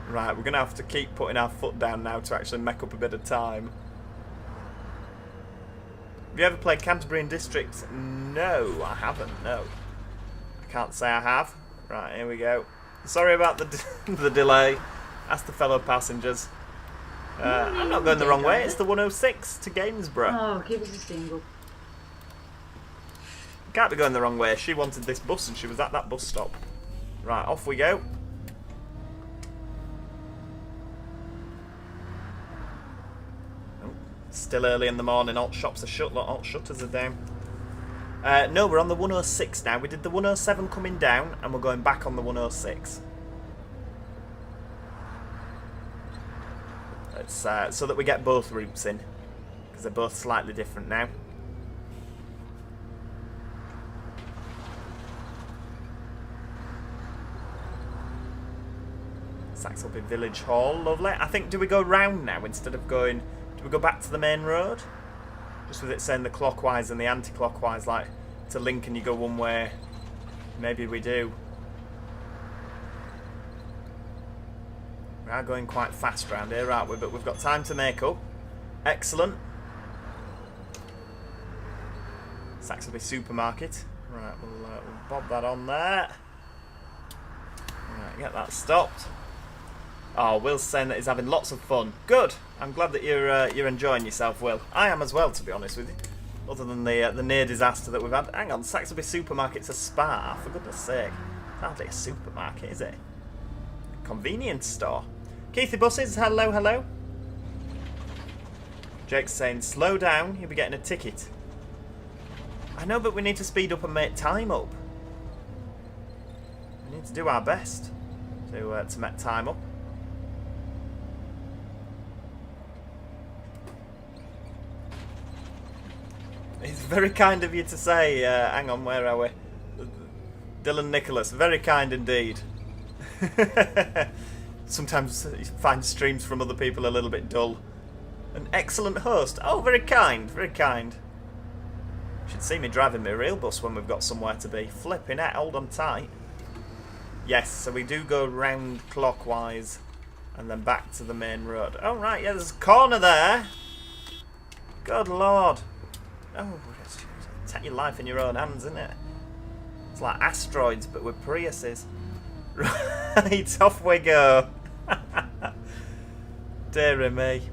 Right, we're going to have to keep putting our foot down now to actually make up a bit of time. Have you ever played Canterbury and District? No, I haven't, no. I can't say I have. Right, here we go. Sorry about the delay. Ask the fellow passengers. I'm not going the wrong way. It's the 106 to Gainsborough. Oh, give us a single. Can't be going the wrong way. She wanted this bus and she was at that bus stop. Right, off we go. Still early in the morning, all shops are shut, all shutters are down. No, we're on the 106 now. We did the 107 coming down, and we're going back on the 106. It's so that we get both routes in, because they're both slightly different now. Saxelby Village Hall, lovely. I think, do we go round now instead of going... Do we go back to the main road? Just with it saying the clockwise and the anti-clockwise, like to Lincoln you go one way. Maybe we do. We are going quite fast round here, aren't we? But we've got time to make up. Excellent. Saxelby Supermarket. Right, we'll bob that on there. Right, get that stopped. Oh, Will's saying that he's having lots of fun. Good. I'm glad that you're enjoying yourself, Will. I am as well, to be honest with you. Other than the near disaster that we've had. Hang on, Saxelby Supermarket's a spa, for goodness sake. Hardly a supermarket, is it? A convenience store. Keithy Buses, hello, hello. Jake's saying, slow down, you'll be getting a ticket. I know, but we need to speed up and make time up. We need to do our best to make time up. It's very kind of you to say, hang on, where are we? Dylan Nicholas, very kind indeed. Sometimes you find streams from other people a little bit dull. An excellent host. Oh, very kind, very kind. You should see me driving my real bus when we've got somewhere to be. Flipping it, hold on tight. Yes, so we do go round clockwise and then back to the main road. Oh, right, yeah, there's a corner there. Good Lord. Oh, take your life in your own hands, isn't it? It's like asteroids, but with Priuses. Right, off we go. Dear me.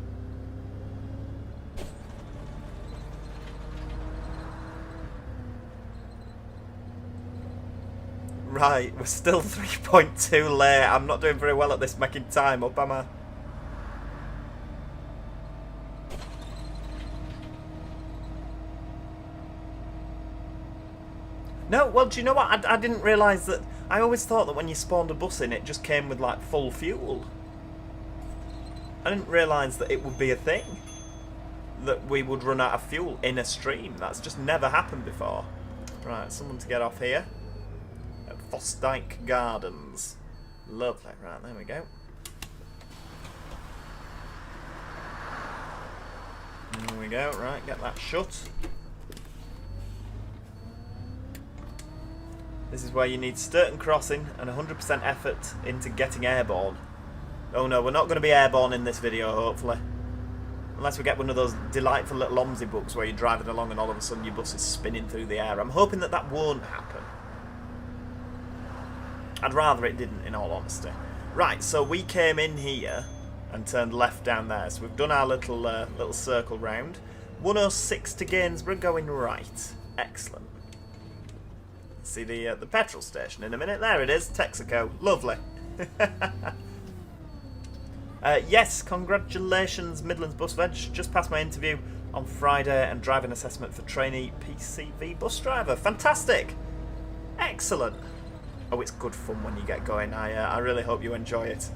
Right, we're still 3.2 late. I'm not doing very well at this making time up, am I? No, well, do you know what? I didn't realise that... I always thought that when you spawned a bus in, it just came with, like, full fuel. I didn't realise that it would be a thing. That we would run out of fuel in a stream. That's just never happened before. Right, someone to get off here. At Fosdyke Gardens. Lovely. Right, there we go. There we go. Right, get that shut. This is where you need Sturton Crossing and 100% effort into getting airborne. Oh no, we're not going to be airborne in this video, hopefully. Unless we get one of those delightful little OMSI bugs where you're driving along and all of a sudden your bus is spinning through the air. I'm hoping that that won't happen. I'd rather it didn't, in all honesty. Right, so we came in here and turned left down there. So we've done our little circle round. 106 to Gainsborough going right. Excellent. See the petrol station in a minute. There it is, Texaco. Lovely. Yes, congratulations, Midlands Bus Veg. Just passed my interview on Friday and driving assessment for trainee PCV bus driver. Fantastic. Excellent. Oh, it's good fun when you get going. I really hope you enjoy it.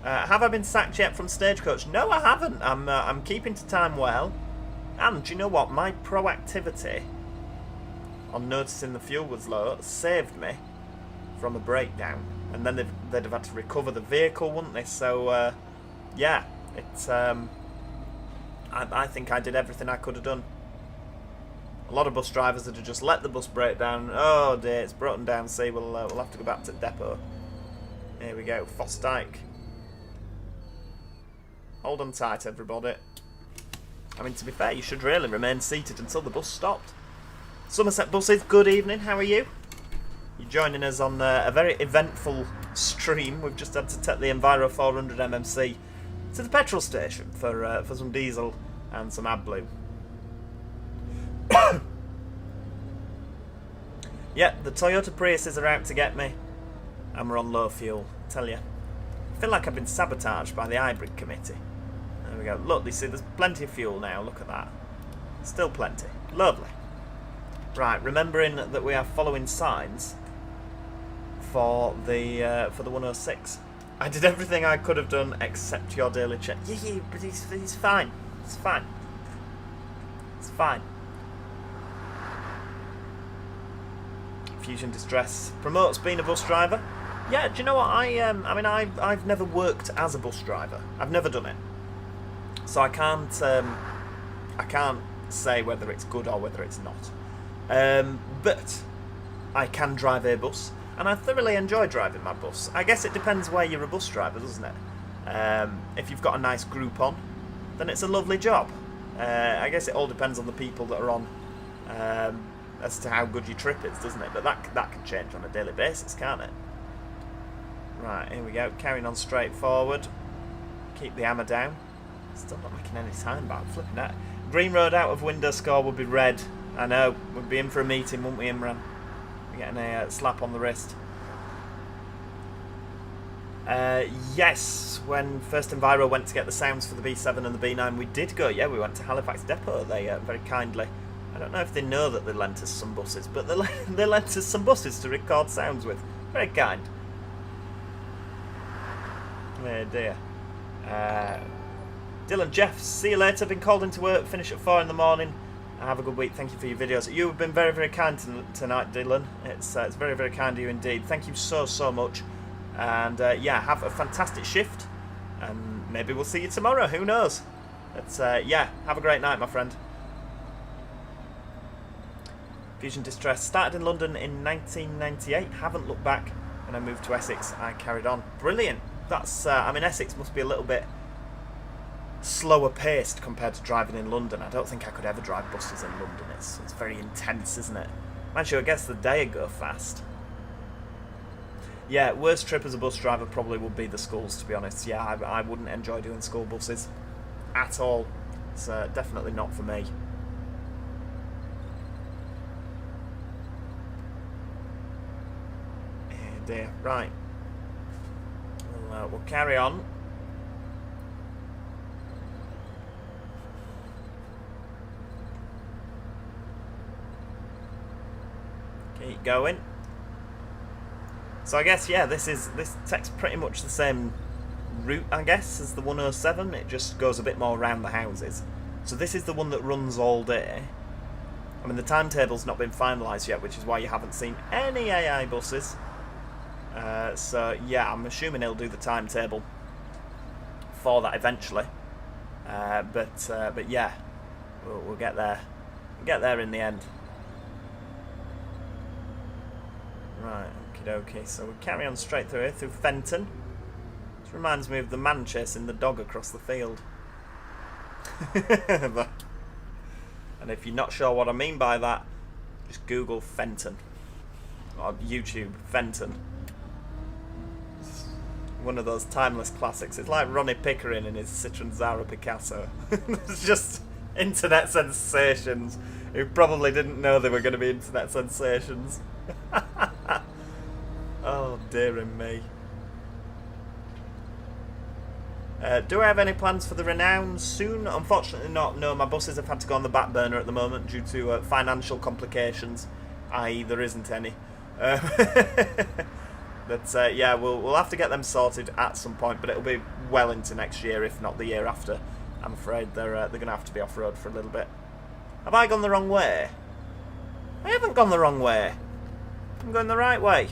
Have I been sacked yet from Stagecoach? No, I haven't. I'm keeping to time well. And do you know what? My proactivity on noticing the fuel was low saved me from a breakdown, and then they'd have had to recover the vehicle, wouldn't they? So yeah, it's I think I did everything I could have done. A lot of bus drivers that have just let the bus break down. Oh dear, it's broken down. See, we'll have to go back to the depot. Here we go, Fossdyke. Hold on tight, everybody. I mean, to be fair, you should really remain seated until the bus stopped. Somerset Buses, good evening. How are you? You're joining us on a very eventful stream. We've just had to take the Enviro 400 MMC to the petrol station for some diesel and some AdBlue. Yeah, the Toyota Priuses are out to get me, and we're on low fuel. I tell you, I feel like I've been sabotaged by the hybrid committee. There we go. Look, you see, there's plenty of fuel now. Look at that. Still plenty. Lovely. Right, remembering that we are following signs for the 106. I did everything I could have done except your daily check. Yeah, but he's fine. It's fine. It's fine. Fusion Distress promotes being a bus driver. Yeah, do you know what? I've never worked as a bus driver. I've never done it, so I can't say whether it's good or whether it's not. But I can drive a bus, and I thoroughly enjoy driving my bus. I guess it depends where you're a bus driver, doesn't it? If you've got a nice group on, then it's a lovely job. I guess it all depends on the people that are on. As to how good your trip is, doesn't it? But that can change on a daily basis, can't it? Right, here we go. Carrying on straight forward. Keep the hammer down. Still not making any time back. Flipping that. Green road out of window score would be red. I know. We'd be in for a meeting, wouldn't we, Imran? We're getting a slap on the wrist. Yes, when First Enviro went to get the sounds for the B7 and the B9, we did go. Yeah, we went to Halifax Depot. They very kindly. I don't know if they know that they lent us some buses, but they lent us some buses to record sounds with. Very kind. Oh dear. Dylan, Jeff, see you later. Been called into work, finish at 4 in the morning. Have a good week. Thank you for your videos. You have been very, very kind tonight, Dylan. It's very, very kind of you indeed. Thank you so, so much. And yeah, have a fantastic shift. And maybe we'll see you tomorrow. Who knows? But yeah, have a great night, my friend. Fusion Distress. Started in London in 1998. Haven't looked back. When I moved to Essex, I carried on. Brilliant. That's. I mean, Essex must be a little bit slower paced compared to driving in London. I don't think I could ever drive buses in London. It's very intense, isn't it? Mind you, I guess the day would go fast. Yeah, worst trip as a bus driver probably would be the schools, to be honest. Yeah, I wouldn't enjoy doing school buses at all. It's definitely not for me. Dear. Right, we'll carry on. Keep going. So I guess, yeah, this takes pretty much the same route, I guess, as the 107. It just goes a bit more around the houses. So this is the one that runs all day. I mean, the timetable's not been finalised yet, which is why you haven't seen any AI buses. So yeah, I'm assuming he'll do the timetable for that eventually. But yeah, we'll get there. We'll get there in the end. Right, okie dokie. So we carry on straight through here through Fenton. This reminds me of the man chasing the dog across the field. And if you're not sure what I mean by that, just Google Fenton or YouTube Fenton. One of those timeless classics. It's like Ronnie Pickering and his Citroen Zara Picasso. It's just internet sensations who probably didn't know they were going to be internet sensations. Oh dear me. Do I have any plans for the Renown soon? Unfortunately not. No, my buses have had to go on the back burner at the moment due to financial complications, i.e. there isn't any. But yeah, we'll have to get them sorted at some point, but it'll be well into next year, if not the year after. I'm afraid they're going to have to be off-road for a little bit. Have I gone the wrong way? I haven't gone the wrong way. I'm going the right way.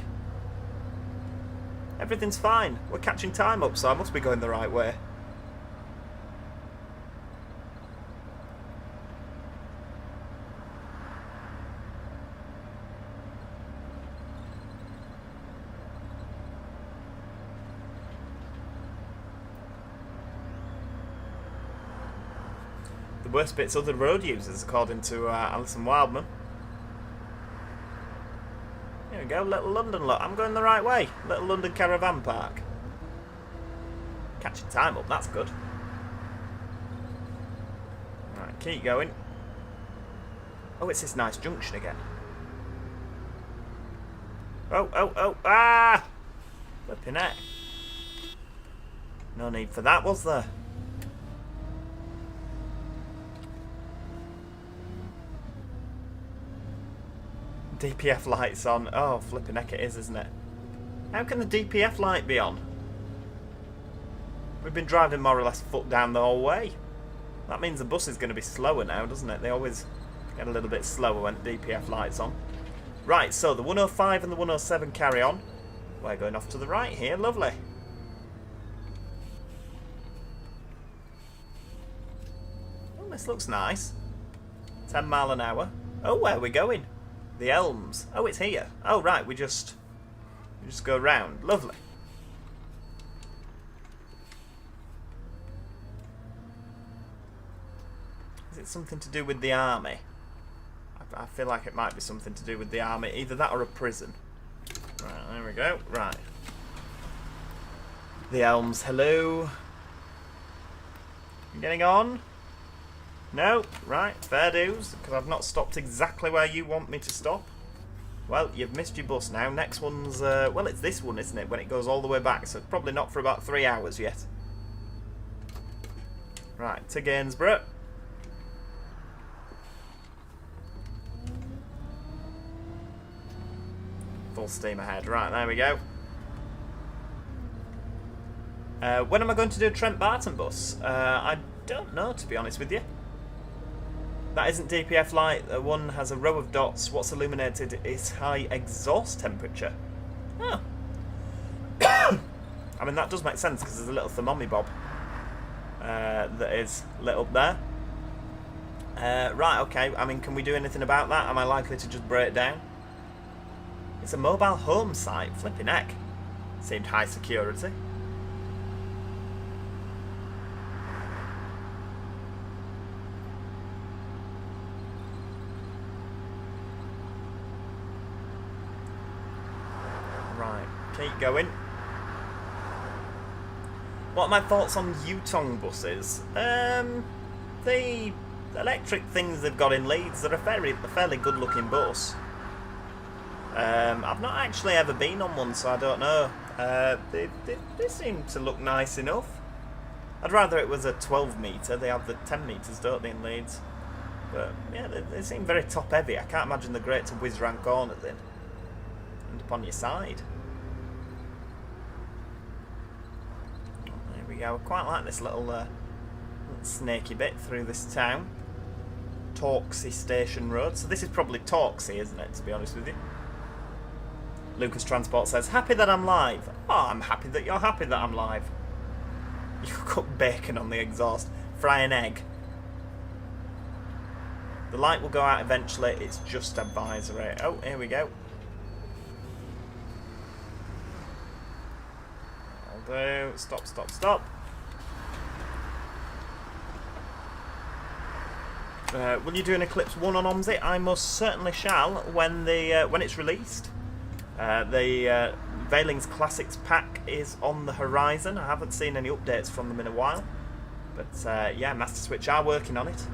Everything's fine. We're catching time up, so I must be going the right way. The worst bit's other road users, according to Alison Wildman. Here we go, Little London, look. I'm going the right way. Little London Caravan Park. Catching time up, that's good. Right, keep going. Oh, it's this nice junction again. Oh, ah! Flipping heck. No need for that, was there? DPF light's on. Oh, flipping heck it is, isn't it? How can the DPF light be on? We've been driving more or less foot down the whole way. That means the bus is going to be slower now, doesn't it? They always get a little bit slower when the DPF light's on. Right, so the 105 and the 107 carry on. We're going off to the right here. Lovely. Oh, this looks nice. 10 mile an hour. Oh, where are we going? The Elms. Oh, it's here. Oh, right, we just go round. Lovely. Is it something to do with the army? I feel like it might be something to do with the army. Either that or a prison. Right, there we go. Right. The Elms, hello. You getting on? No? Right, fair dues, because I've not stopped exactly where you want me to stop. Well, you've missed your bus now. Next one's, well, it's this one, isn't it? When it goes all the way back, so it's probably not for about 3 hours yet. Right, to Gainsborough. Full steam ahead. Right, there we go. When am I going to do a Trent Barton bus? I don't know, to be honest with you. That isn't DPF light. One has a row of dots. What's illuminated is high exhaust temperature. Oh. I mean, that does make sense because there's a little thermometer bob that is lit up there. Right, okay. I mean, can we do anything about that? Am I likely to just break down? It's a mobile home site. Flipping heck. Seemed high security. Right, keep going. What are my thoughts on Yutong buses? The electric things they've got in Leeds, they're a fairly good looking bus. I've not actually ever been on one, so I don't know. They seem to look nice enough. I'd rather it was a 12 metre. They have the 10 metres, don't they, in Leeds? But yeah, they seem very top heavy. I can't imagine they're great to whiz round corners in. And up on your side. There we go. I quite like this little snaky bit through this town. Torksey Station Road. So this is probably Torksey, isn't it, to be honest with you? Lucas Transport says, happy that I'm live. Oh, I'm happy that you're happy that I'm live. You cook bacon on the exhaust. Fry an egg. The light will go out eventually. It's just advisory. Oh, here we go. I'll do. Stop, stop, stop. Will you do an Eclipse 1 on OMSI? I most certainly shall when it's released. The Veiling's Classics pack is on the horizon. I haven't seen any updates from them in a while. But yeah, Master Switch are working on it.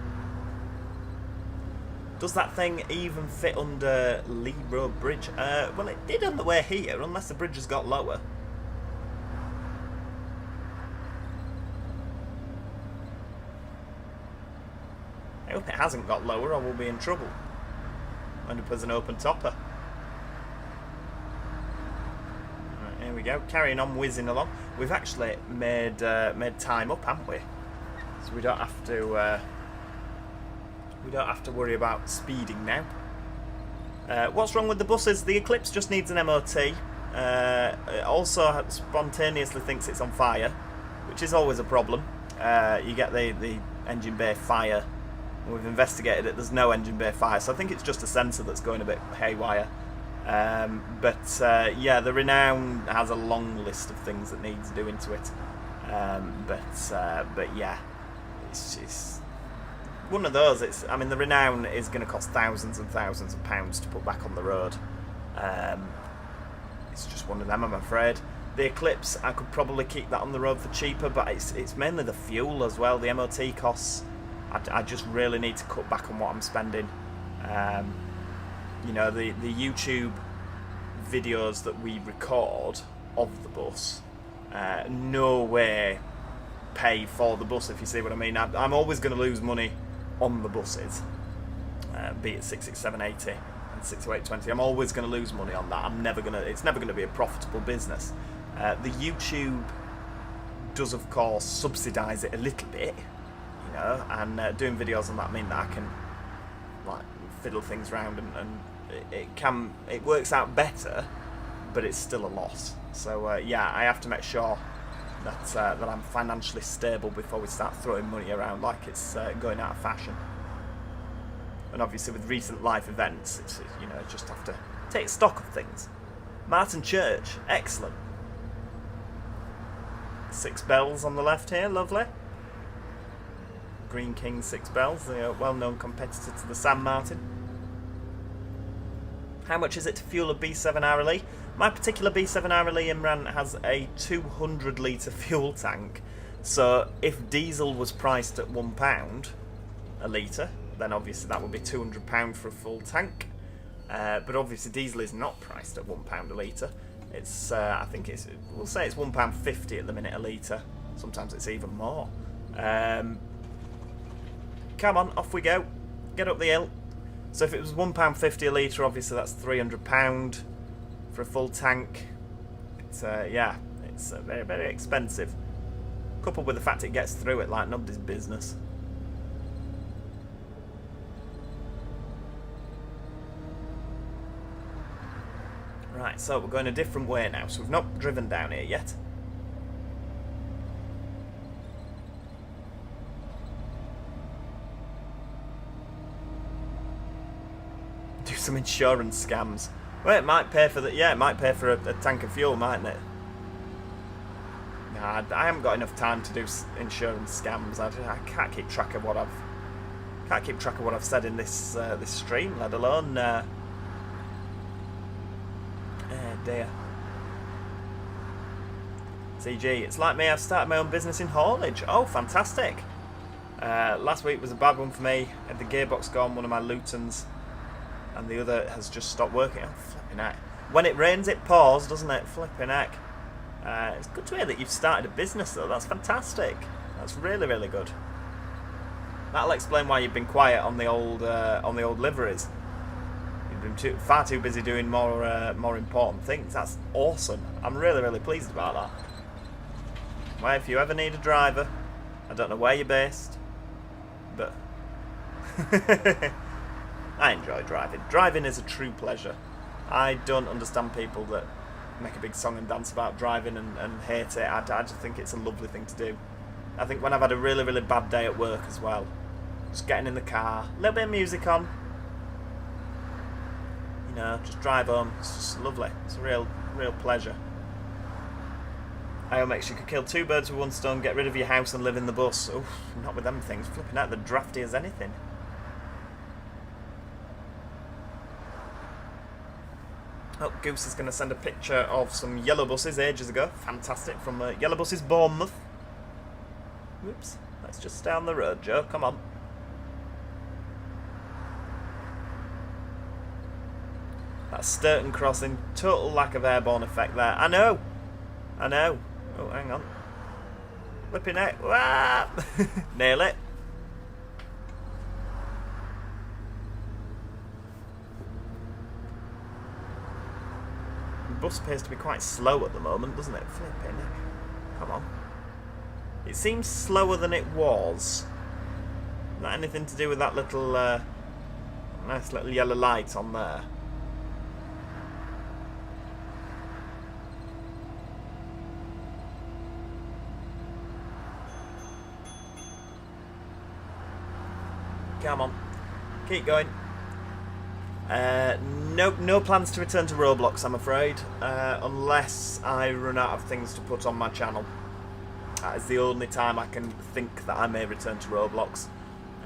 Does that thing even fit under Lee Road Bridge? Well, it did on the way here, unless the bridge has got lower. I hope it hasn't got lower or we'll be in trouble. End up as an open topper. Right, here we go, carrying on, whizzing along. We've actually made time up, haven't we? So we don't have to worry about speeding now. What's wrong with the buses? The Eclipse just needs an MOT. It also spontaneously thinks it's on fire, which is always a problem. You get the engine bay fire. We've investigated it, there's no engine bay fire, so I think it's just a sensor that's going a bit haywire. But yeah, the Renown has a long list of things that needs doing to it. But yeah, it's one of those. I mean, the Renown is going to cost thousands and thousands of pounds to put back on the road. It's just one of them, I'm afraid. The Eclipse, I could probably keep that on the road for cheaper, but it's mainly the fuel as well, the MOT costs. I just really need to cut back on what I'm spending. You know, the YouTube videos that we record of the bus, no way pay for the bus, if you see what I mean. I'm always going to lose money on the buses, be it 66780 and 60820. I'm always going to lose money on that. It's never going to be a profitable business. The YouTube does, of course, subsidise it a little bit, you know, and doing videos on that mean that I can like fiddle things around, and it works out better, but it's still a loss. So yeah, I have to make sure that I'm financially stable before we start throwing money around like it's going out of fashion. And obviously with recent life events, it's, you know, just have to take stock of things. Martin Church, excellent. 6 bells on the left here, lovely. Green King 6 bells, the well-known competitor to the San Martin. How much is it to fuel a B7 RLE? My particular B7 RLE, Imran, has a 200 litre fuel tank. So if diesel was priced at £1 a litre, then obviously that would be £200 for a full tank. But obviously diesel is not priced at £1 a litre. It's I think we'll say it's £1.50 at the minute a litre. Sometimes it's even more. Come on, off we go. Get up the hill. So if it was £1.50 a litre, obviously that's £300 for a full tank. It's yeah, it's very, very expensive. Coupled with the fact it gets through it like nobody's business. Right, so we're going a different way now. So we've not driven down here yet. Do some insurance scams. Well, it might pay for the, yeah, it might pay for a tank of fuel, mightn't it? Nah, I haven't got enough time to do insurance scams. I can't keep track of what I've said in this this stream, let alone. Dear. CG, it's like me, I've started my own business in haulage. Oh, fantastic. Last week was a bad one for me. I had the gearbox gone, one of my Lutons, and the other has just stopped working. Oh, flipping heck. When it rains, it pours, doesn't it? Flipping heck. It's good to hear that you've started a business, though. That's fantastic. That's really, really good. That'll explain why you've been quiet on the old liveries. Been far too busy doing more important things. That's awesome. I'm really, really pleased about that. Well, if you ever need a driver, I don't know where you're based, but I enjoy driving. Driving is a true pleasure. I don't understand people that make a big song and dance about driving and hate it. I just think it's a lovely thing to do. I think when I've had a really, really bad day at work as well, just getting in the car, a little bit of music on, you know, just drive home. It's just lovely. It's a real pleasure. IOMX, you could kill 2 birds with 1 stone, get rid of your house and live in the bus. Oof, not with them things. Flipping out, they're drafty as anything. Oh, Goose is going to send a picture of some yellow buses ages ago. Fantastic, from Yellow Buses Bournemouth. Whoops, let's just stay on the road, Joe. Come on. That Sturton crossing, total lack of airborne effect there. I know. Oh, hang on. Whipping it. Nail it. The bus appears to be quite slow at the moment, doesn't it? Flipping it. Come on. It seems slower than it was. Not anything to do with that little nice little yellow light on there. Come on, keep going. No plans to return to Roblox, I'm afraid, unless I run out of things to put on my channel. That is the only time I can think that I may return to Roblox.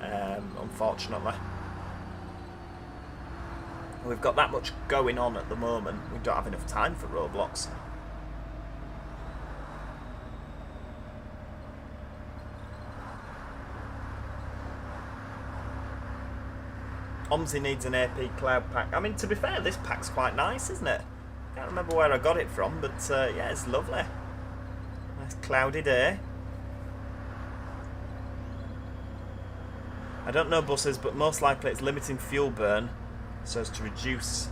unfortunately. We've got that much going on at the moment, we don't have enough time for roadblocks. OMSI needs an AP cloud pack. I mean, to be fair, this pack's quite nice, isn't it? Can't remember where I got it from, but yeah, it's lovely. Nice cloudy day. I don't know buses, but most likely it's limiting fuel burn so as to reduce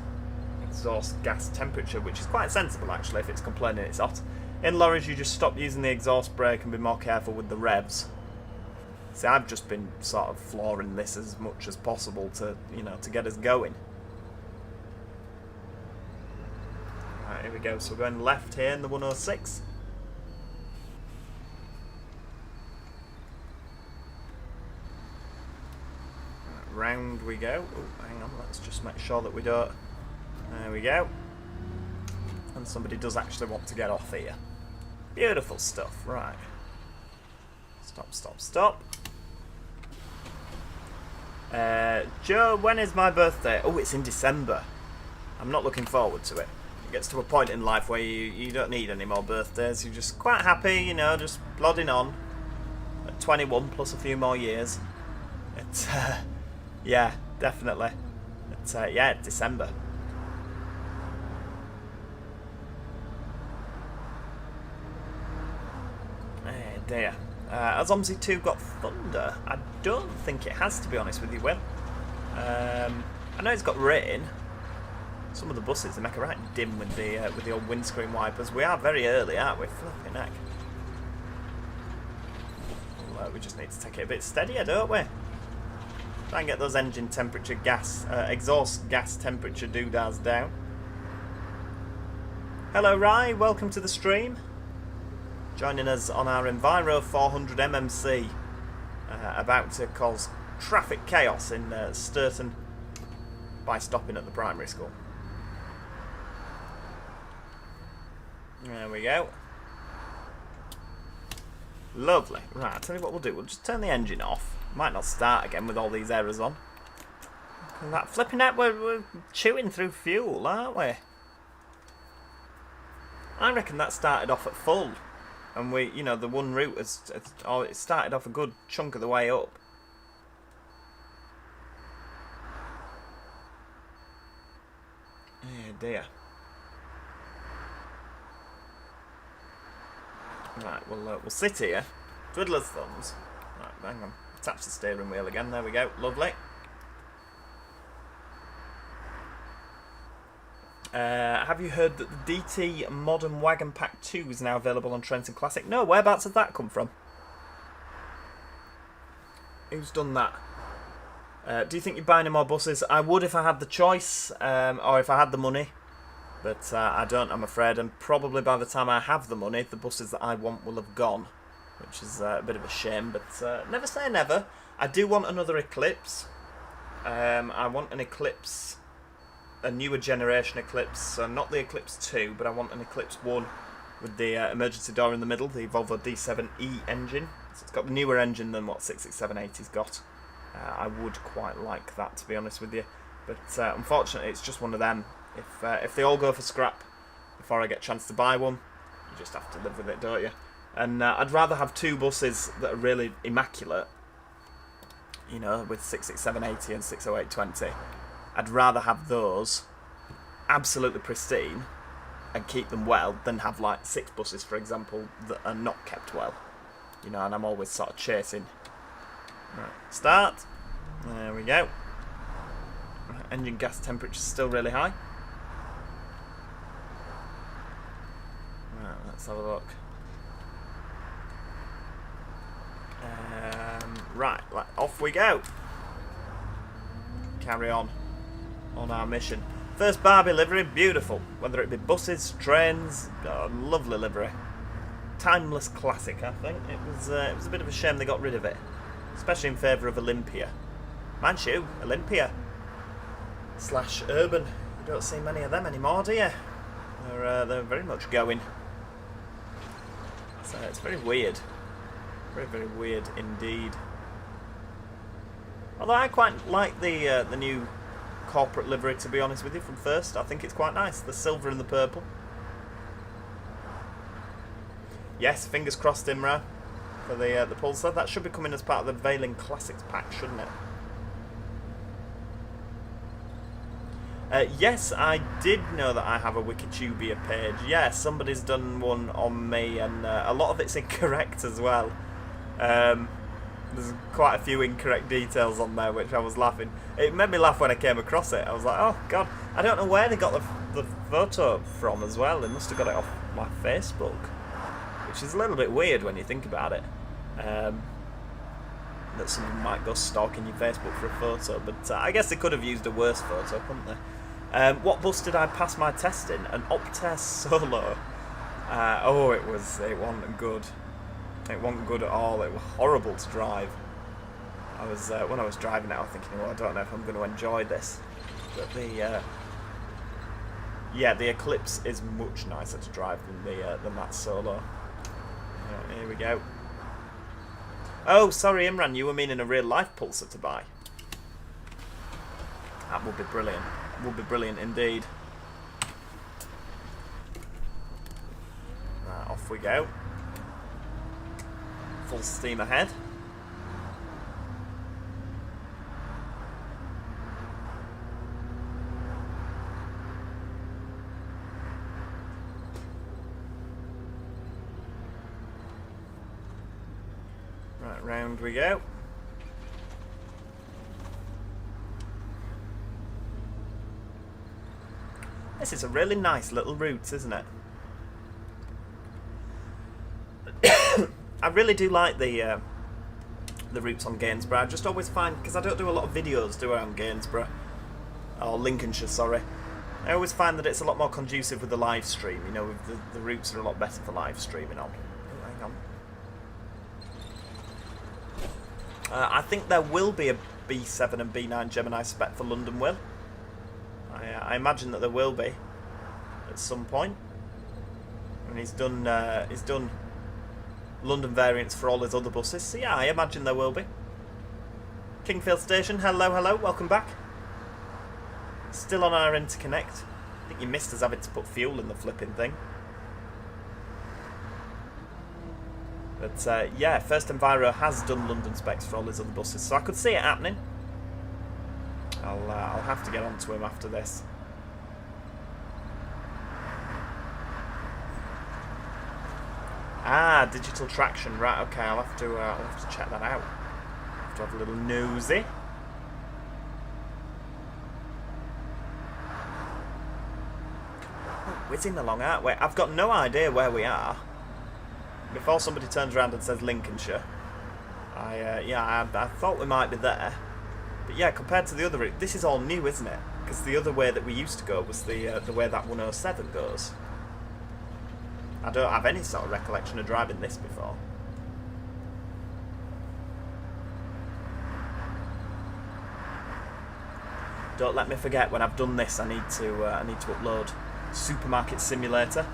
exhaust gas temperature, which is quite sensible actually if it's complaining it's hot. In lorries, you just stop using the exhaust brake and be more careful with the revs. See, I've just been sort of flooring this as much as possible to, you know, to get us going. Right, here we go. So we're going left here in the 106. Right, round we go. Oh, hang on, let's just make sure that we don't... There we go. And somebody does actually want to get off here. Beautiful stuff, right. Stop, stop, stop. Joe, when is my birthday? Oh, it's in December. I'm not looking forward to it. It gets to a point in life where you don't need any more birthdays. You're just quite happy, you know, just plodding on. At 21 plus a few more years. It's, yeah, definitely. It's, yeah, December. Hey, dear. Has OMSI 2 got thunder? I don't think it has, to be honest with you, Will. I know it's got rain. Some of the buses, they make it right dim with the old windscreen wipers. We are very early, aren't we? Flipping heck. Well, we just need to take it a bit steadier, don't we? Try and get those engine temperature gas, exhaust gas temperature doodads down. Hello, Rye. Welcome to the stream. Joining us on our Enviro 400 MMC, about to cause traffic chaos in Sturton by stopping at the primary school. There we go. Lovely. Right, I'll tell you what we'll do. We'll just turn the engine off. Might not start again with all these errors on. And that flipping out, we're chewing through fuel, aren't we? I reckon that started off at full. And we, you know, the one route it started off a good chunk of the way up. Oh dear. Right, we'll sit here, twiddle our thumbs. Right, hang on, attach the steering wheel again. There we go, lovely. Have you heard that the DT Modern Wagon Pack 2 is now available on Trenton Classic? No, whereabouts has that come from? Who's done that? Do you think you're buying any more buses? I would if I had the choice, or if I had the money. But I don't, I'm afraid, and probably by the time I have the money, the buses that I want will have gone. Which is a bit of a shame, but never say never. I do want another Eclipse. I want an Eclipse... a newer generation Eclipse, so not the Eclipse 2, but I want an Eclipse 1 with the emergency door in the middle, the Volvo D7e engine. So it's got the newer engine than what 66780's got. I would quite like that, to be honest with you, but unfortunately it's just one of them. If they all go for scrap before I get a chance to buy one, you just have to live with it, don't you? And I'd rather have two buses that are really immaculate, you know, with 66780 and 60820. I'd rather have those absolutely pristine and keep them well than have like 6 buses, for example, that are not kept well. You know, and I'm always sort of chasing. Right, start. There we go. Right, engine gas temperature is still really high. Right, let's have a look. Right, off we go. Carry on our mission. First Barbie livery, beautiful. Whether it be buses, trains, lovely livery. Timeless classic, I think. It was a bit of a shame they got rid of it, especially in favour of Olympia. Mind you, Olympia / Urban. You don't see many of them anymore, do you? They're very much going. So it's very weird. Very, very weird indeed. Although I quite like the new corporate livery, to be honest with you, from First. I think it's quite nice, the silver and the purple. Yes, fingers crossed, Imra, for the Pulsar. That should be coming as part of the Veiling Classics pack, shouldn't it? Yes, I did know that I have a Wikitubia page. Yeah, somebody's done one on me, and a lot of it's incorrect as well. There's quite a few incorrect details on there, which I was laughing. It made me laugh when I came across it. I was like, oh god, I don't know where they got the photo from as well. They must have got it off my Facebook, which is a little bit weird when you think about it. That someone might go stalking your Facebook for a photo, but I guess they could have used a worse photo, couldn't they? What bus did I pass my test in? An Optare Solo. Oh, it wasn't good. It wasn't good at all. It was horrible to drive. I was when I was driving it, I was thinking, well, I don't know if I'm going to enjoy this. But the Eclipse is much nicer to drive than that Solo. Here we go. Oh, sorry, Imran, you were meaning a real life Pulsar to buy. That would be brilliant. Would be brilliant indeed. Right, off we go. Full steam ahead. Right, round we go. This is a really nice little route, isn't it? I really do like the routes on Gainsborough. I just always find, because I don't do a lot of videos, do I, on Gainsborough? Or Lincolnshire, sorry. I always find that it's a lot more conducive with the live stream. You know, the routes are a lot better for live streaming on. Oh, hang on. I think there will be a B7 and B9 Gemini spec for London, Will. I imagine that there will be at some point. And he's done London variants for all his other buses. So yeah, I imagine there will be. Kingfield Station, hello, welcome back. Still on our interconnect. I think you missed us having to put fuel in the flipping thing. But yeah, First Enviro has done London specs for all his other buses, so I could see it happening. I'll have to get onto him after this. Ah, digital traction, right? Okay, I'll have to check that out. I'll have to have a little nosy. Oh, whizzing along, aren't we? I've got no idea where we are. Before somebody turns around and says Lincolnshire, I thought we might be there. But yeah, compared to the other route, this is all new, isn't it? Because the other way that we used to go was the way that 107 goes. I don't have any sort of recollection of driving this before. Don't let me forget, when I've done this, I need to upload Supermarket Simulator,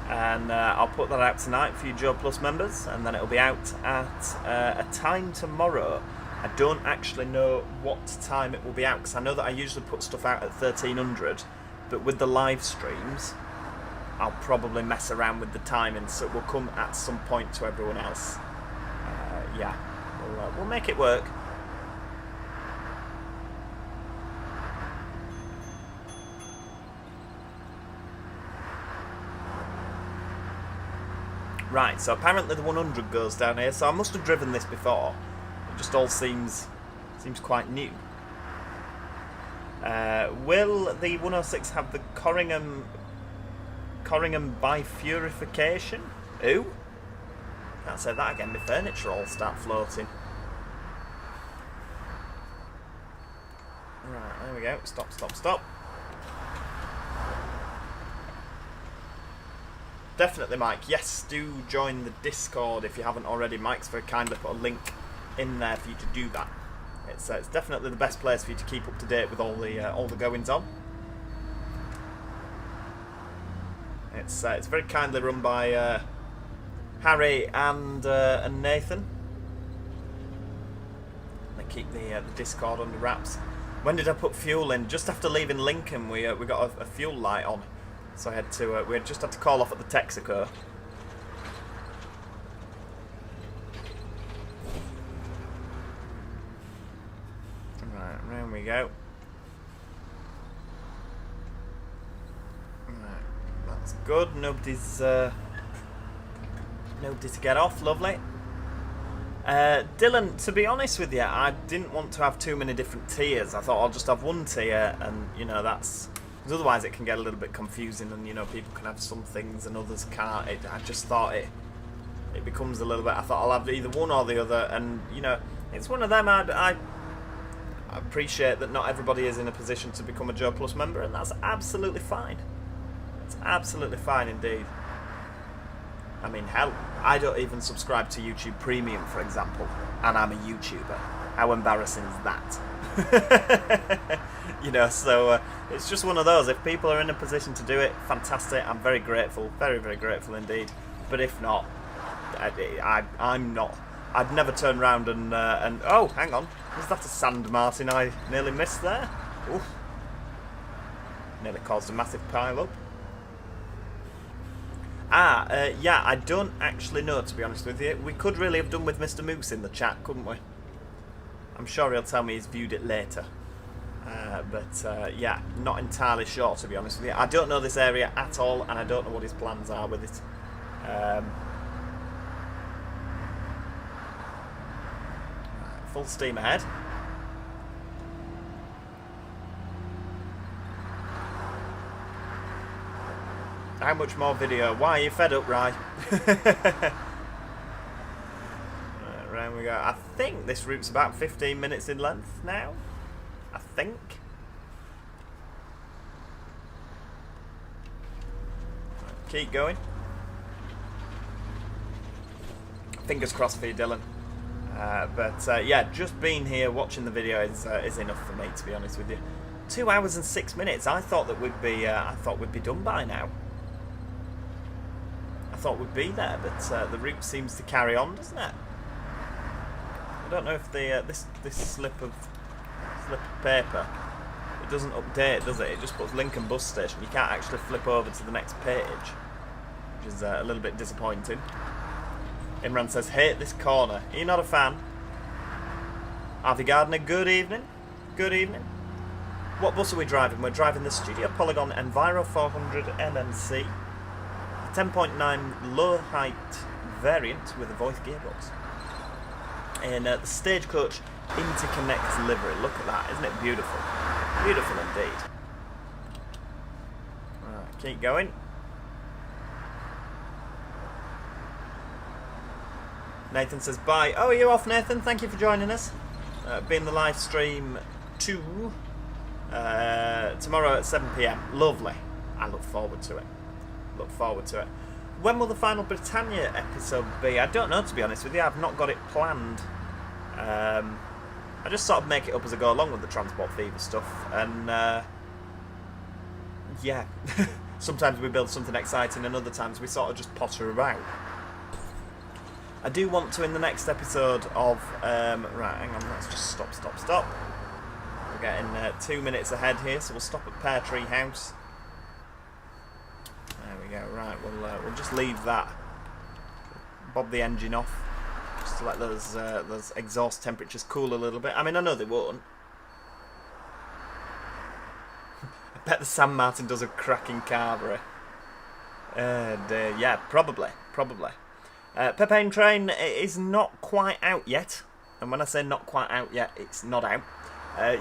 and I'll put that out tonight for you Joe Plus members, and then it'll be out at a time tomorrow. I don't actually know what time it will be out, because I know that I usually put stuff out at 1300, but with the live streams, I'll probably mess around with the timing, so it will come at some point to everyone else. Yeah, we'll make it work. Right, so apparently the 100 goes down here, so I must have driven this before. It just all seems quite new. Will the 106 have the Corringham bifurification? Ooh? Can't say that again, the furniture all start floating. Right, there we go. Stop. Definitely, Mike. Yes, do join the Discord if you haven't already. Mike's very kindly put a link in there for you to do that. It's definitely the best place for you to keep up to date with all the goings on. It's very kindly run by Harry and Nathan. They keep the Discord under wraps. When did I put fuel in? Just after leaving Lincoln, we got a fuel light on, so I had to we just had to call off at the Texaco. Right, round we go. Right, that's good. Nobody's nobody to get off. Lovely. Dylan, to be honest with you, I didn't want to have too many different tiers. I thought I'll just have one tier, and you know, that's because otherwise it can get a little bit confusing, and you know, people can have some things and others can't. I just thought it becomes a little bit. I thought I'll have either one or the other, and you know, it's one of them. I appreciate that not everybody is in a position to become a Joe Plus member, and that's absolutely fine. It's absolutely fine indeed. I mean, hell, I don't even subscribe to YouTube Premium, for example, and I'm a YouTuber. How embarrassing is that? You know, so it's just one of those. If people are in a position to do it, fantastic. I'm very grateful, very, very grateful indeed. But if not, I'm not. I'd never turn around and oh, hang on, was that a sand martin I nearly missed there? Oof. Nearly caused a massive pile up. Yeah, I don't actually know, to be honest with you. We could really have done with Mr. Moose in the chat, couldn't we? I'm sure he'll tell me he's viewed it later. But yeah, not entirely sure, to be honest with you. I don't know this area at all, and I don't know what his plans are with it. Full steam ahead. How much more video? Why are you fed up, Rye? Round we go. I think this route's about 15 minutes in length now. I think. Keep going. Fingers crossed for you, Dylan. But yeah, just being here watching the video is enough for me, to be honest with you. 2 hours and 6 minutes. I thought that we'd be done by now. I thought we'd be there, but the route seems to carry on, doesn't it? I don't know if the this slip of paper, it doesn't update, does it? It just puts Lincoln bus station. You can't actually flip over to the next page, which is a little bit disappointing. Imran says, hate this corner. Are you not a fan? Harvey Gardner, good evening. Good evening. What bus are we driving? We're driving the Studio Polygon Enviro 400 MMC. 10.9 low height variant with a Voith gearbox. And the Stagecoach Interconnect livery. Look at that, isn't it beautiful? Beautiful indeed. Right, keep going. Nathan says bye. Oh, are you off, Nathan? Thank you for joining us. Be in the live stream too tomorrow at 7 PM. Lovely. I look forward to it. Look forward to it. When will the final Britannia episode be? I don't know, to be honest with you. I've not got it planned. I just sort of make it up as I go along with the Transport Fever stuff, and yeah. Sometimes we build something exciting, and other times we sort of just potter about. I do want to, in the next episode of right, hang on, let's just stop. We're getting 2 minutes ahead here, so we'll stop at Pear Tree House. There we go. Right, we'll just leave that. Bob the engine off, just to let those exhaust temperatures cool a little bit. I mean, I know they won't. I bet the San Martin does a cracking carbury. And yeah, probably. Pepane Train is not quite out yet, and when I say not quite out yet, it's not out.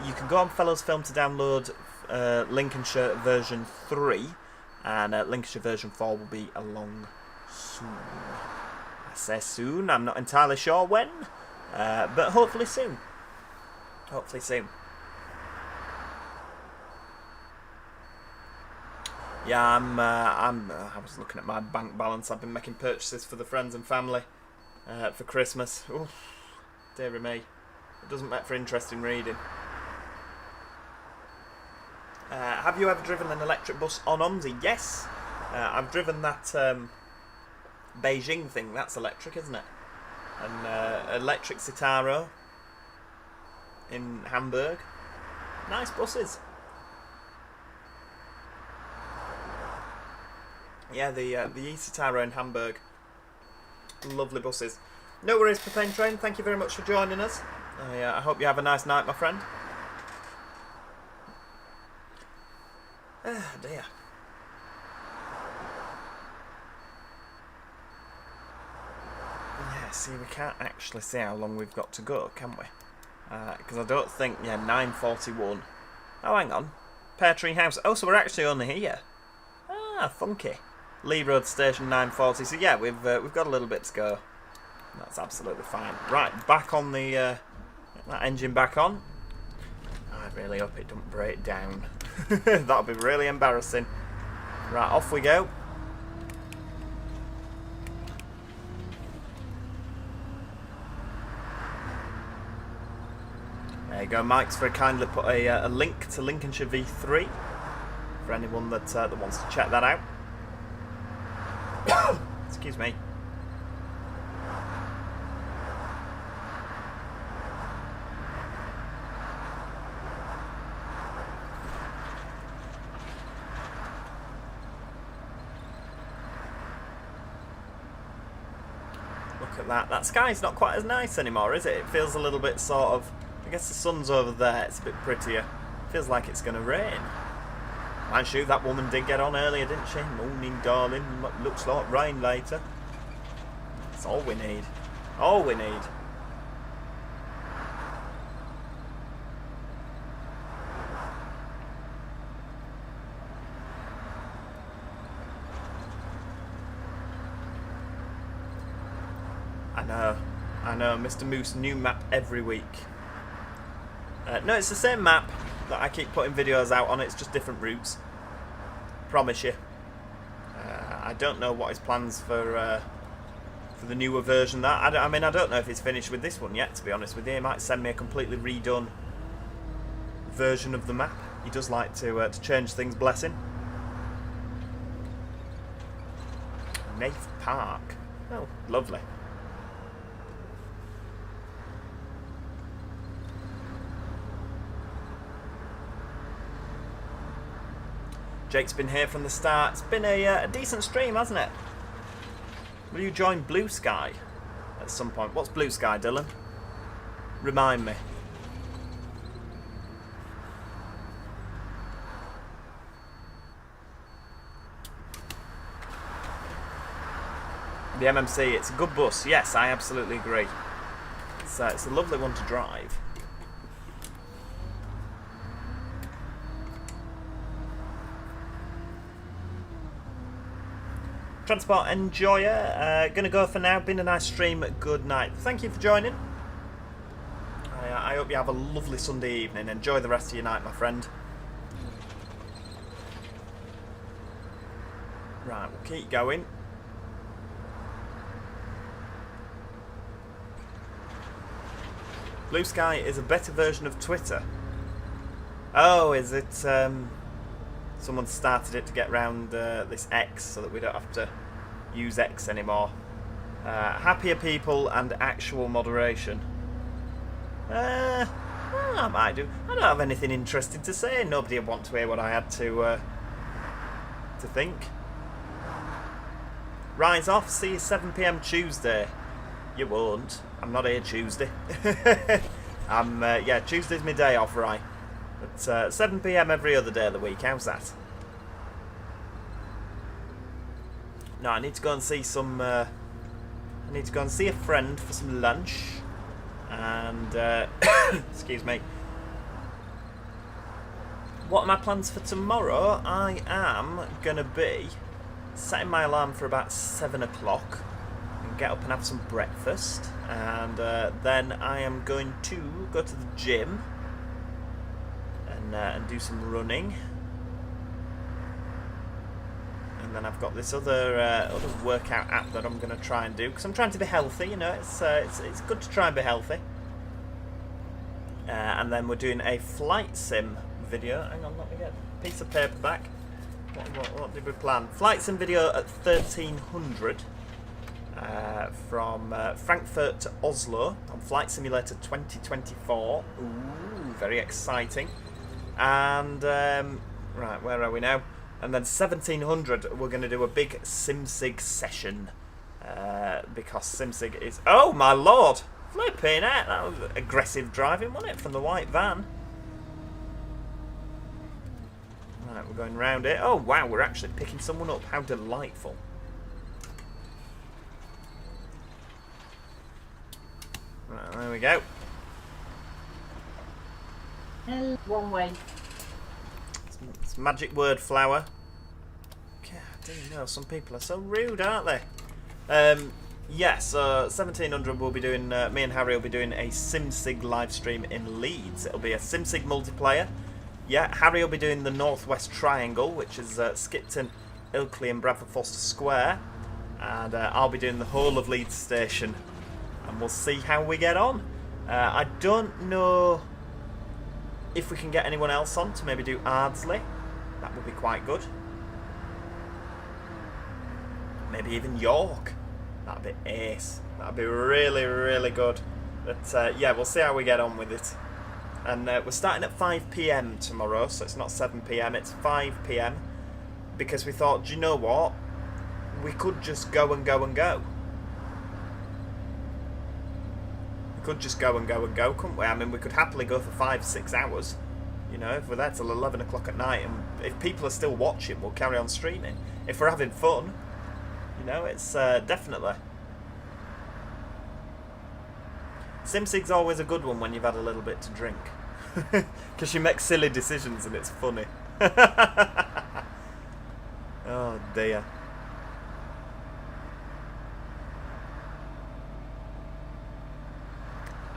You can go on Fellows Film to download Lincolnshire version 3, and Lincolnshire version 4 will be along soon. I say soon, I'm not entirely sure when, but hopefully soon. Hopefully soon. Yeah, I was looking at my bank balance. I've been making purchases for the friends and family for Christmas. Oof, dearie me. It doesn't make for interesting reading. Have you ever driven an electric bus on OMSI? Yes. I've driven that Beijing thing. That's electric, isn't it? An electric Citaro. in Hamburg. Nice buses. Yeah, the Isotaro in Hamburg. Lovely buses. No worries, Propane Train. Thank you very much for joining us. I hope you have a nice night, my friend. Ah, dear. Yeah, see, we can't actually see how long we've got to go, can we? Because I don't think, yeah, 9:41. Oh, hang on. Pear Tree House. Oh, so we're actually only here. Ah, funky. Lee Road Station 9:40. So yeah, we've got a little bit to go. That's absolutely fine. Right, back on the that engine back on. I really hope it don't break down. That'll be really embarrassing. Right, off we go. There you go. Mike's very kindly put a link to Lincolnshire V3 for anyone that wants to check that out. Excuse me. Look at that. That sky's not quite as nice anymore, is it? It feels a little bit sort of... I guess the sun's over there. It's a bit prettier. Feels like it's going to rain. Mind you, that woman did get on earlier, didn't she? Morning, darling. Looks like rain later. That's all we need. All we need. I know, Mr. Moose, new map every week. No, it's the same map that I keep putting videos out on, it's just different routes. Promise you. I don't know what his plans for the newer version. That I mean, I don't know if he's finished with this one yet, to be honest with you. He might send me a completely redone version of the map. He does like to change things, bless him. Nath Park. Oh, lovely. Jake's been here from the start. It's been a decent stream, hasn't it? Will you join Blue Sky at some point? What's Blue Sky, Dylan? Remind me. The MMC, it's a good bus. Yes, I absolutely agree. It's a lovely one to drive. Transport Enjoyer, gonna go for now. Been a nice stream. Good night. Thank you for joining. I hope you have a lovely Sunday evening. Enjoy the rest of your night, my friend. Right, we'll keep going. Blue Sky is a better version of Twitter. Oh, is it? Someone started it to get around this X so that we don't have to use X anymore. Happier people and actual moderation. I might do. I don't have anything interesting to say. Nobody would want to hear what I had to think. Rise off. See you 7 PM Tuesday. You won't. I'm not here Tuesday. Yeah, Tuesday's my day off, right? But 7 PM every other day of the week. How's that? No, I need to go and see some. I need to go and see a friend for some lunch, and excuse me. What are my plans for tomorrow? I am gonna be setting my alarm for about 7 o'clock and get up and have some breakfast, and then I am going to go to the gym and do some running. And then I've got this other workout app that I'm going to try and do because I'm trying to be healthy. You know, it's good to try and be healthy. And then we're doing a flight sim video. Hang on, let me get a piece of paper back. What did we plan? Flight sim video at 1300. from Frankfurt to Oslo on Flight Simulator 2024. Ooh, very exciting. And, right, where are we now? And then 1700, we're going to do a big SimSig session. Because SimSig is... Oh, my lord! Flipping out! That was aggressive driving, wasn't it, from the white van? Right, we're going round it. Oh, wow, we're actually picking someone up. How delightful. Right, there we go. One way. It's magic word flower. God, I don't know. Some people are so rude, aren't they? Yes, 1700 we'll be doing, me and Harry will be doing a SimSig live stream in Leeds. It'll be a SimSig multiplayer. Yeah, Harry will be doing the Northwest Triangle, which is Skipton, Ilkley and Bradford Foster Square. And I'll be doing the whole of Leeds Station. And we'll see how we get on. I don't know if we can get anyone else on to maybe do Ardsley. That would be quite good. Maybe even York. That'd be ace. That'd be really, really good. But yeah, we'll see how we get on with it. And we're starting at 5 PM tomorrow, so it's not 7 PM, it's 5 PM. Because we thought, do you know what? We could just go and go and go. We could just go and go and go, couldn't we? I mean, we could happily go for 5-6 hours. You know, if we're there till 11 o'clock at night, and if people are still watching, we'll carry on streaming. If we're having fun, you know, it's definitely. SimSig's always a good one when you've had a little bit to drink. Because you make silly decisions and it's funny. Oh dear.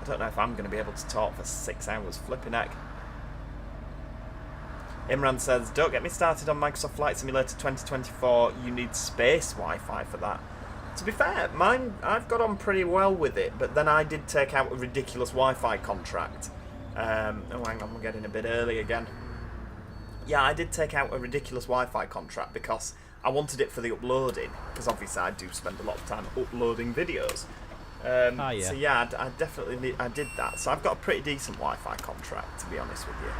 I don't know if I'm going to be able to talk for 6 hours. Flipping heck. Imran says, don't get me started on Microsoft Flight Simulator 2024. You need space Wi-Fi for that. To be fair, mine, I've got on pretty well with it, but then I did take out a ridiculous Wi-Fi contract. Oh, hang on, we're getting a bit early again. Yeah, I did take out a ridiculous Wi-Fi contract because I wanted it for the uploading, because obviously I do spend a lot of time uploading videos. Yeah. So yeah, I definitely I did that. So I've got a pretty decent Wi-Fi contract, to be honest with you.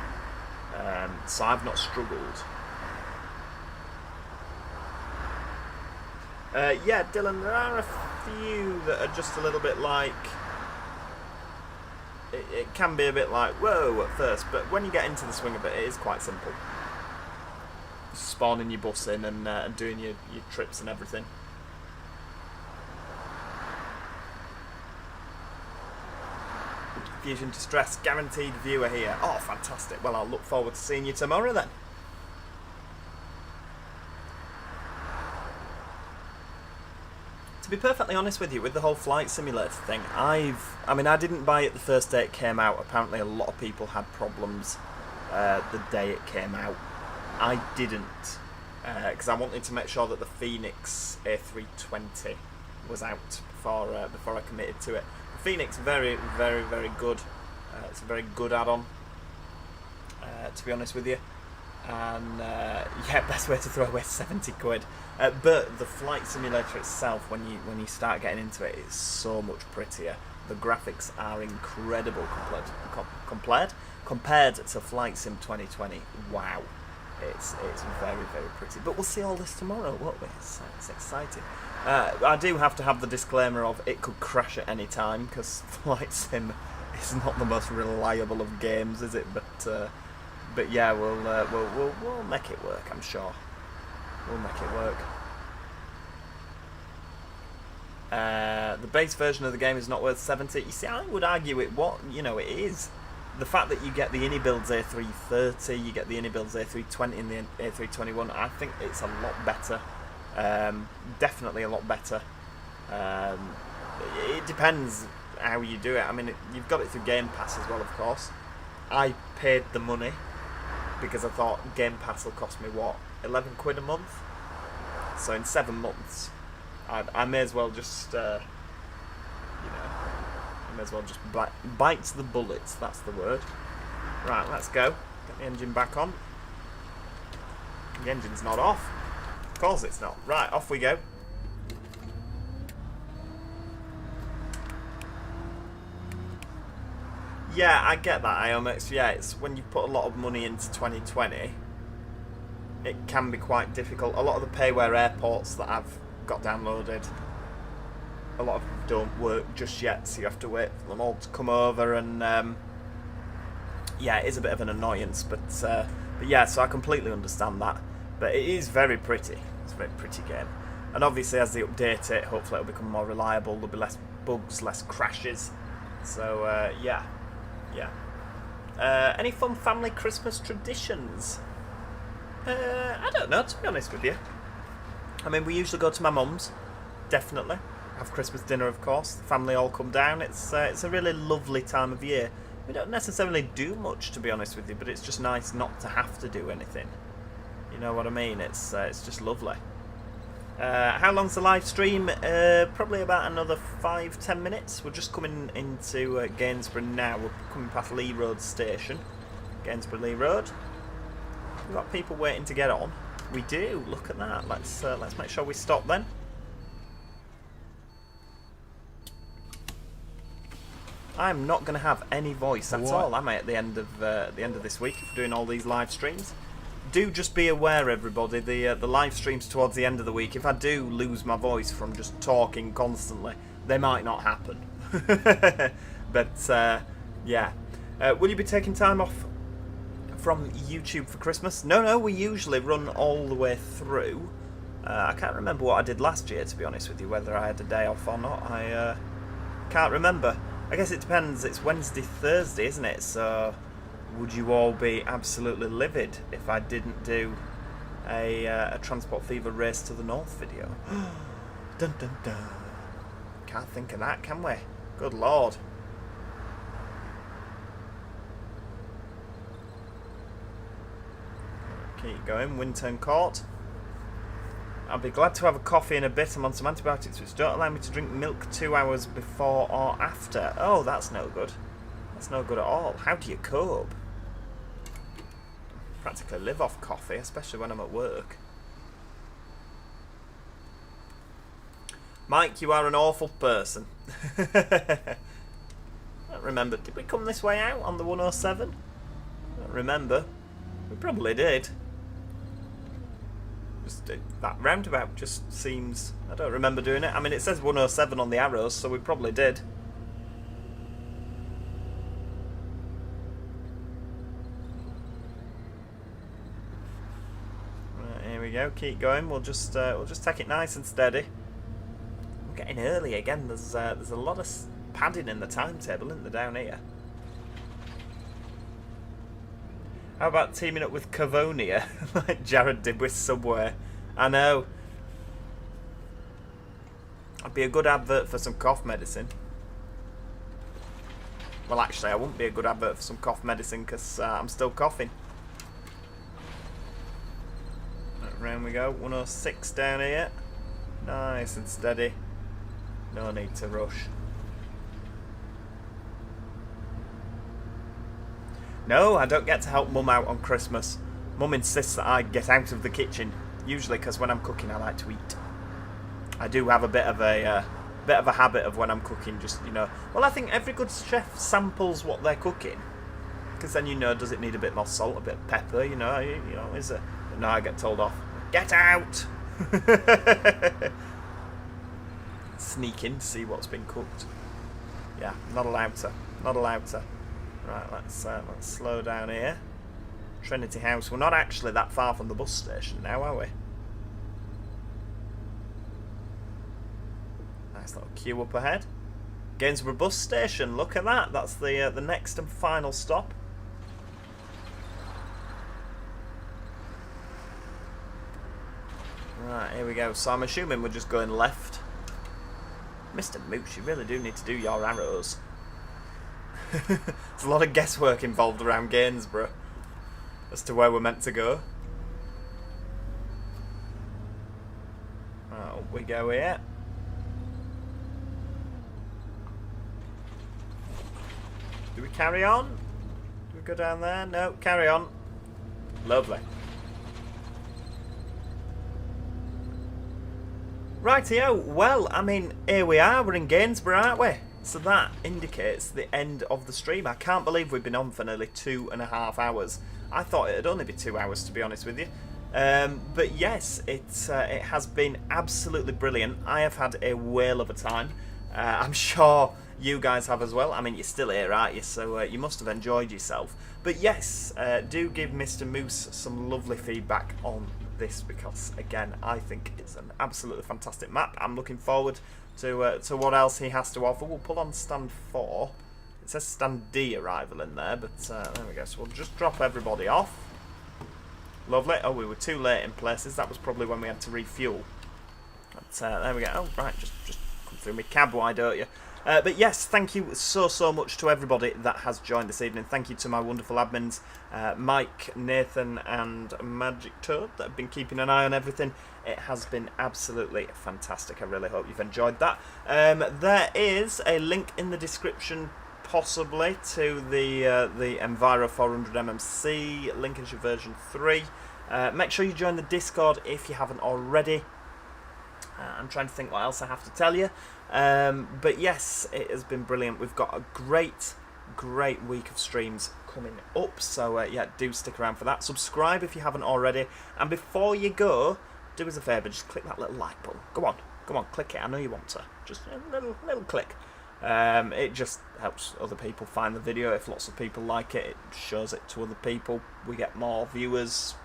So I've not struggled. Yeah, Dylan, there are a few that are just a little bit like... It can be a bit like, whoa, at first, but when you get into the swing of it, it is quite simple. Spawning your bus in and doing your trips and everything. Fusion to Stress, guaranteed viewer here. Oh, fantastic. Well, I'll look forward to seeing you tomorrow then. To be perfectly honest with you, with the whole flight simulator thing, I mean, I didn't buy it the first day it came out. Apparently a lot of people had problems the day it came out. I didn't, because I wanted to make sure that the Phoenix A320 was out before I committed to it. The Phoenix, very, very, very good. It's a very good add-on, to be honest with you. And yeah, best way to throw away 70 quid. But the flight simulator itself, when you start getting into it, is so much prettier. The graphics are incredible compared to Flight Sim 2020. Wow, it's very, very pretty. But we'll see all this tomorrow, won't we? It's exciting. I do have to have the disclaimer of it could crash at any time, because Flight Sim is not the most reliable of games, is it? But yeah, we'll make it work, I'm sure. We'll make it work. The base version of the game is not worth 70. You see, I would argue it is. The fact that you get the ini-builds A330, you get the ini-builds A320 and the A321, I think it's a lot better. Definitely a lot better. It depends how you do it. I mean, you've got it through Game Pass as well, of course. I paid the money because I thought Game Pass will cost me, what, 11 quid a month? So in 7 months, I may as well just, I may as well just bite the bullets, that's the word. Right, let's go. Get the engine back on. The engine's not off. Of course it's not. Right, off we go. Yeah, I get that, IOMX. Yeah, it's when you put a lot of money into 2020, it can be quite difficult. A lot of the payware airports that I've got downloaded, a lot of them don't work just yet, so you have to wait for them all to come over, and yeah, it is a bit of an annoyance, but yeah, so I completely understand that. But it is very pretty. It's a very pretty game. And obviously as they update it, hopefully it'll become more reliable, there'll be less bugs, less crashes. So yeah. Any fun family Christmas traditions? I don't know, to be honest with you. I mean, we usually go to my mum's, definitely. Have Christmas dinner, of course. The family all come down. It's a really lovely time of year. We don't necessarily do much, to be honest with you, but it's just nice not to have to do anything. You know what I mean? It's just lovely. How long's the live stream? Probably about another 5-10 minutes. We're just coming into Gainsborough now. We're coming past Lee Road station. Gainsborough Lee Road. We've got people waiting to get on. We do. Look at that. Let's make sure we stop then. I'm not going to have any voice at all, am I? At the end of this week, if we're doing all these live streams. Do just be aware, everybody. The live streams towards the end of the week. If I do lose my voice from just talking constantly, they might not happen. But yeah, will you be taking time off from YouTube for Christmas? No, we usually run all the way through. I can't remember what I did last year, to be honest with you, whether I had a day off or not. I can't remember. I guess it depends. It's Wednesday, Thursday, isn't it? So would you all be absolutely livid if I didn't do a Transport Fever Race to the North video? Dun dun dun. Can't think of that, can we? Good lord. Keep going. Winton Court. I'll be glad to have a coffee in a bit. I'm on some antibiotics which don't allow me to drink milk 2 hours before or after. Oh, that's no good. That's no good at all. How do you cope? Practically live off coffee, especially when I'm at work. Mike, you are an awful person. I don't remember. Did we come this way out on the 107? I don't remember. We probably did. Just that roundabout just seems... I don't remember doing it. I mean, it says 107 on the arrows, so we probably did. Right, here we go. Keep going. We'll just take it nice and steady. We're getting early again. There's a lot of padding in the timetable, isn't there, down here? How about teaming up with Cavonia, like Jared did with Subway? I know. I'd be a good advert for some cough medicine. Well, actually, I wouldn't be a good advert for some cough medicine because I'm still coughing. Right, round we go. 106 down here. Nice and steady. No need to rush. No, I don't get to help Mum out on Christmas. Mum insists that I get out of the kitchen, usually because when I'm cooking I like to eat. I do have a bit of a habit of when I'm cooking, just, you know. Well, I think every good chef samples what they're cooking, because then you know, does it need a bit more salt, a bit of pepper, you know, is it? But no, I get told off. Get out! Sneak in to see what's been cooked. Yeah, not allowed to. Not allowed to. Right, let's slow down here. Trinity House. We're not actually that far from the bus station now, are we? Nice little queue up ahead. Gainsborough bus station. Look at that. That's the next and final stop. Right, here we go. So I'm assuming we're just going left. Mr. Mooch, you really do need to do your arrows. There's a lot of guesswork involved around Gainsborough as to where we're meant to go. Right, up we go here. Do we carry on? Do we go down there? No, carry on. Lovely. Rightio, well, I mean, here we are. We're in Gainsborough, aren't we? So that indicates the end of the stream. I can't believe we've been on for nearly 2.5 hours. I thought it'd only be 2 hours, to be honest with you. But yes, it has been absolutely brilliant. I have had a whale of a time. I'm sure you guys have as well. I mean, you're still here, aren't you? So you must have enjoyed yourself. But yes, do give Mr. Moose some lovely feedback on this, because again, I think it's an absolutely fantastic map. I'm looking forward to what else he has to offer. We'll pull on stand 4. It says stand D arrival in there, but there we go. So we'll just drop everybody off. Lovely. Oh, we were too late in places. That was probably when we had to refuel. But there we go. Oh, right, just come through me cab, why don't you? But yes, thank you so much to everybody that has joined this evening. Thank you to my wonderful admins, Mike, Nathan and Magic Toad, that have been keeping an eye on everything. It has been absolutely fantastic. I really hope you've enjoyed that. There is a link in the description, possibly, to the Enviro 400 MMC Lincolnshire version 3. Make sure you join the Discord if you haven't already. I'm trying to think what else I have to tell you. But yes, it has been brilliant. We've got a great week of streams coming up. So yeah, do stick around for that. Subscribe if you haven't already. And before you go, do us a favour, just click that little like button. Go on, click it. I know you want to. Just a little click. It just helps other people find the video. If lots of people like it, it shows it to other people. We get more viewers,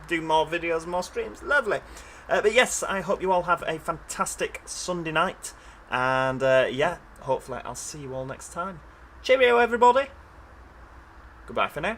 do more videos, more streams. Lovely. But yes, I hope you all have a fantastic Sunday night. And yeah, hopefully I'll see you all next time. Cheerio, everybody. Goodbye for now.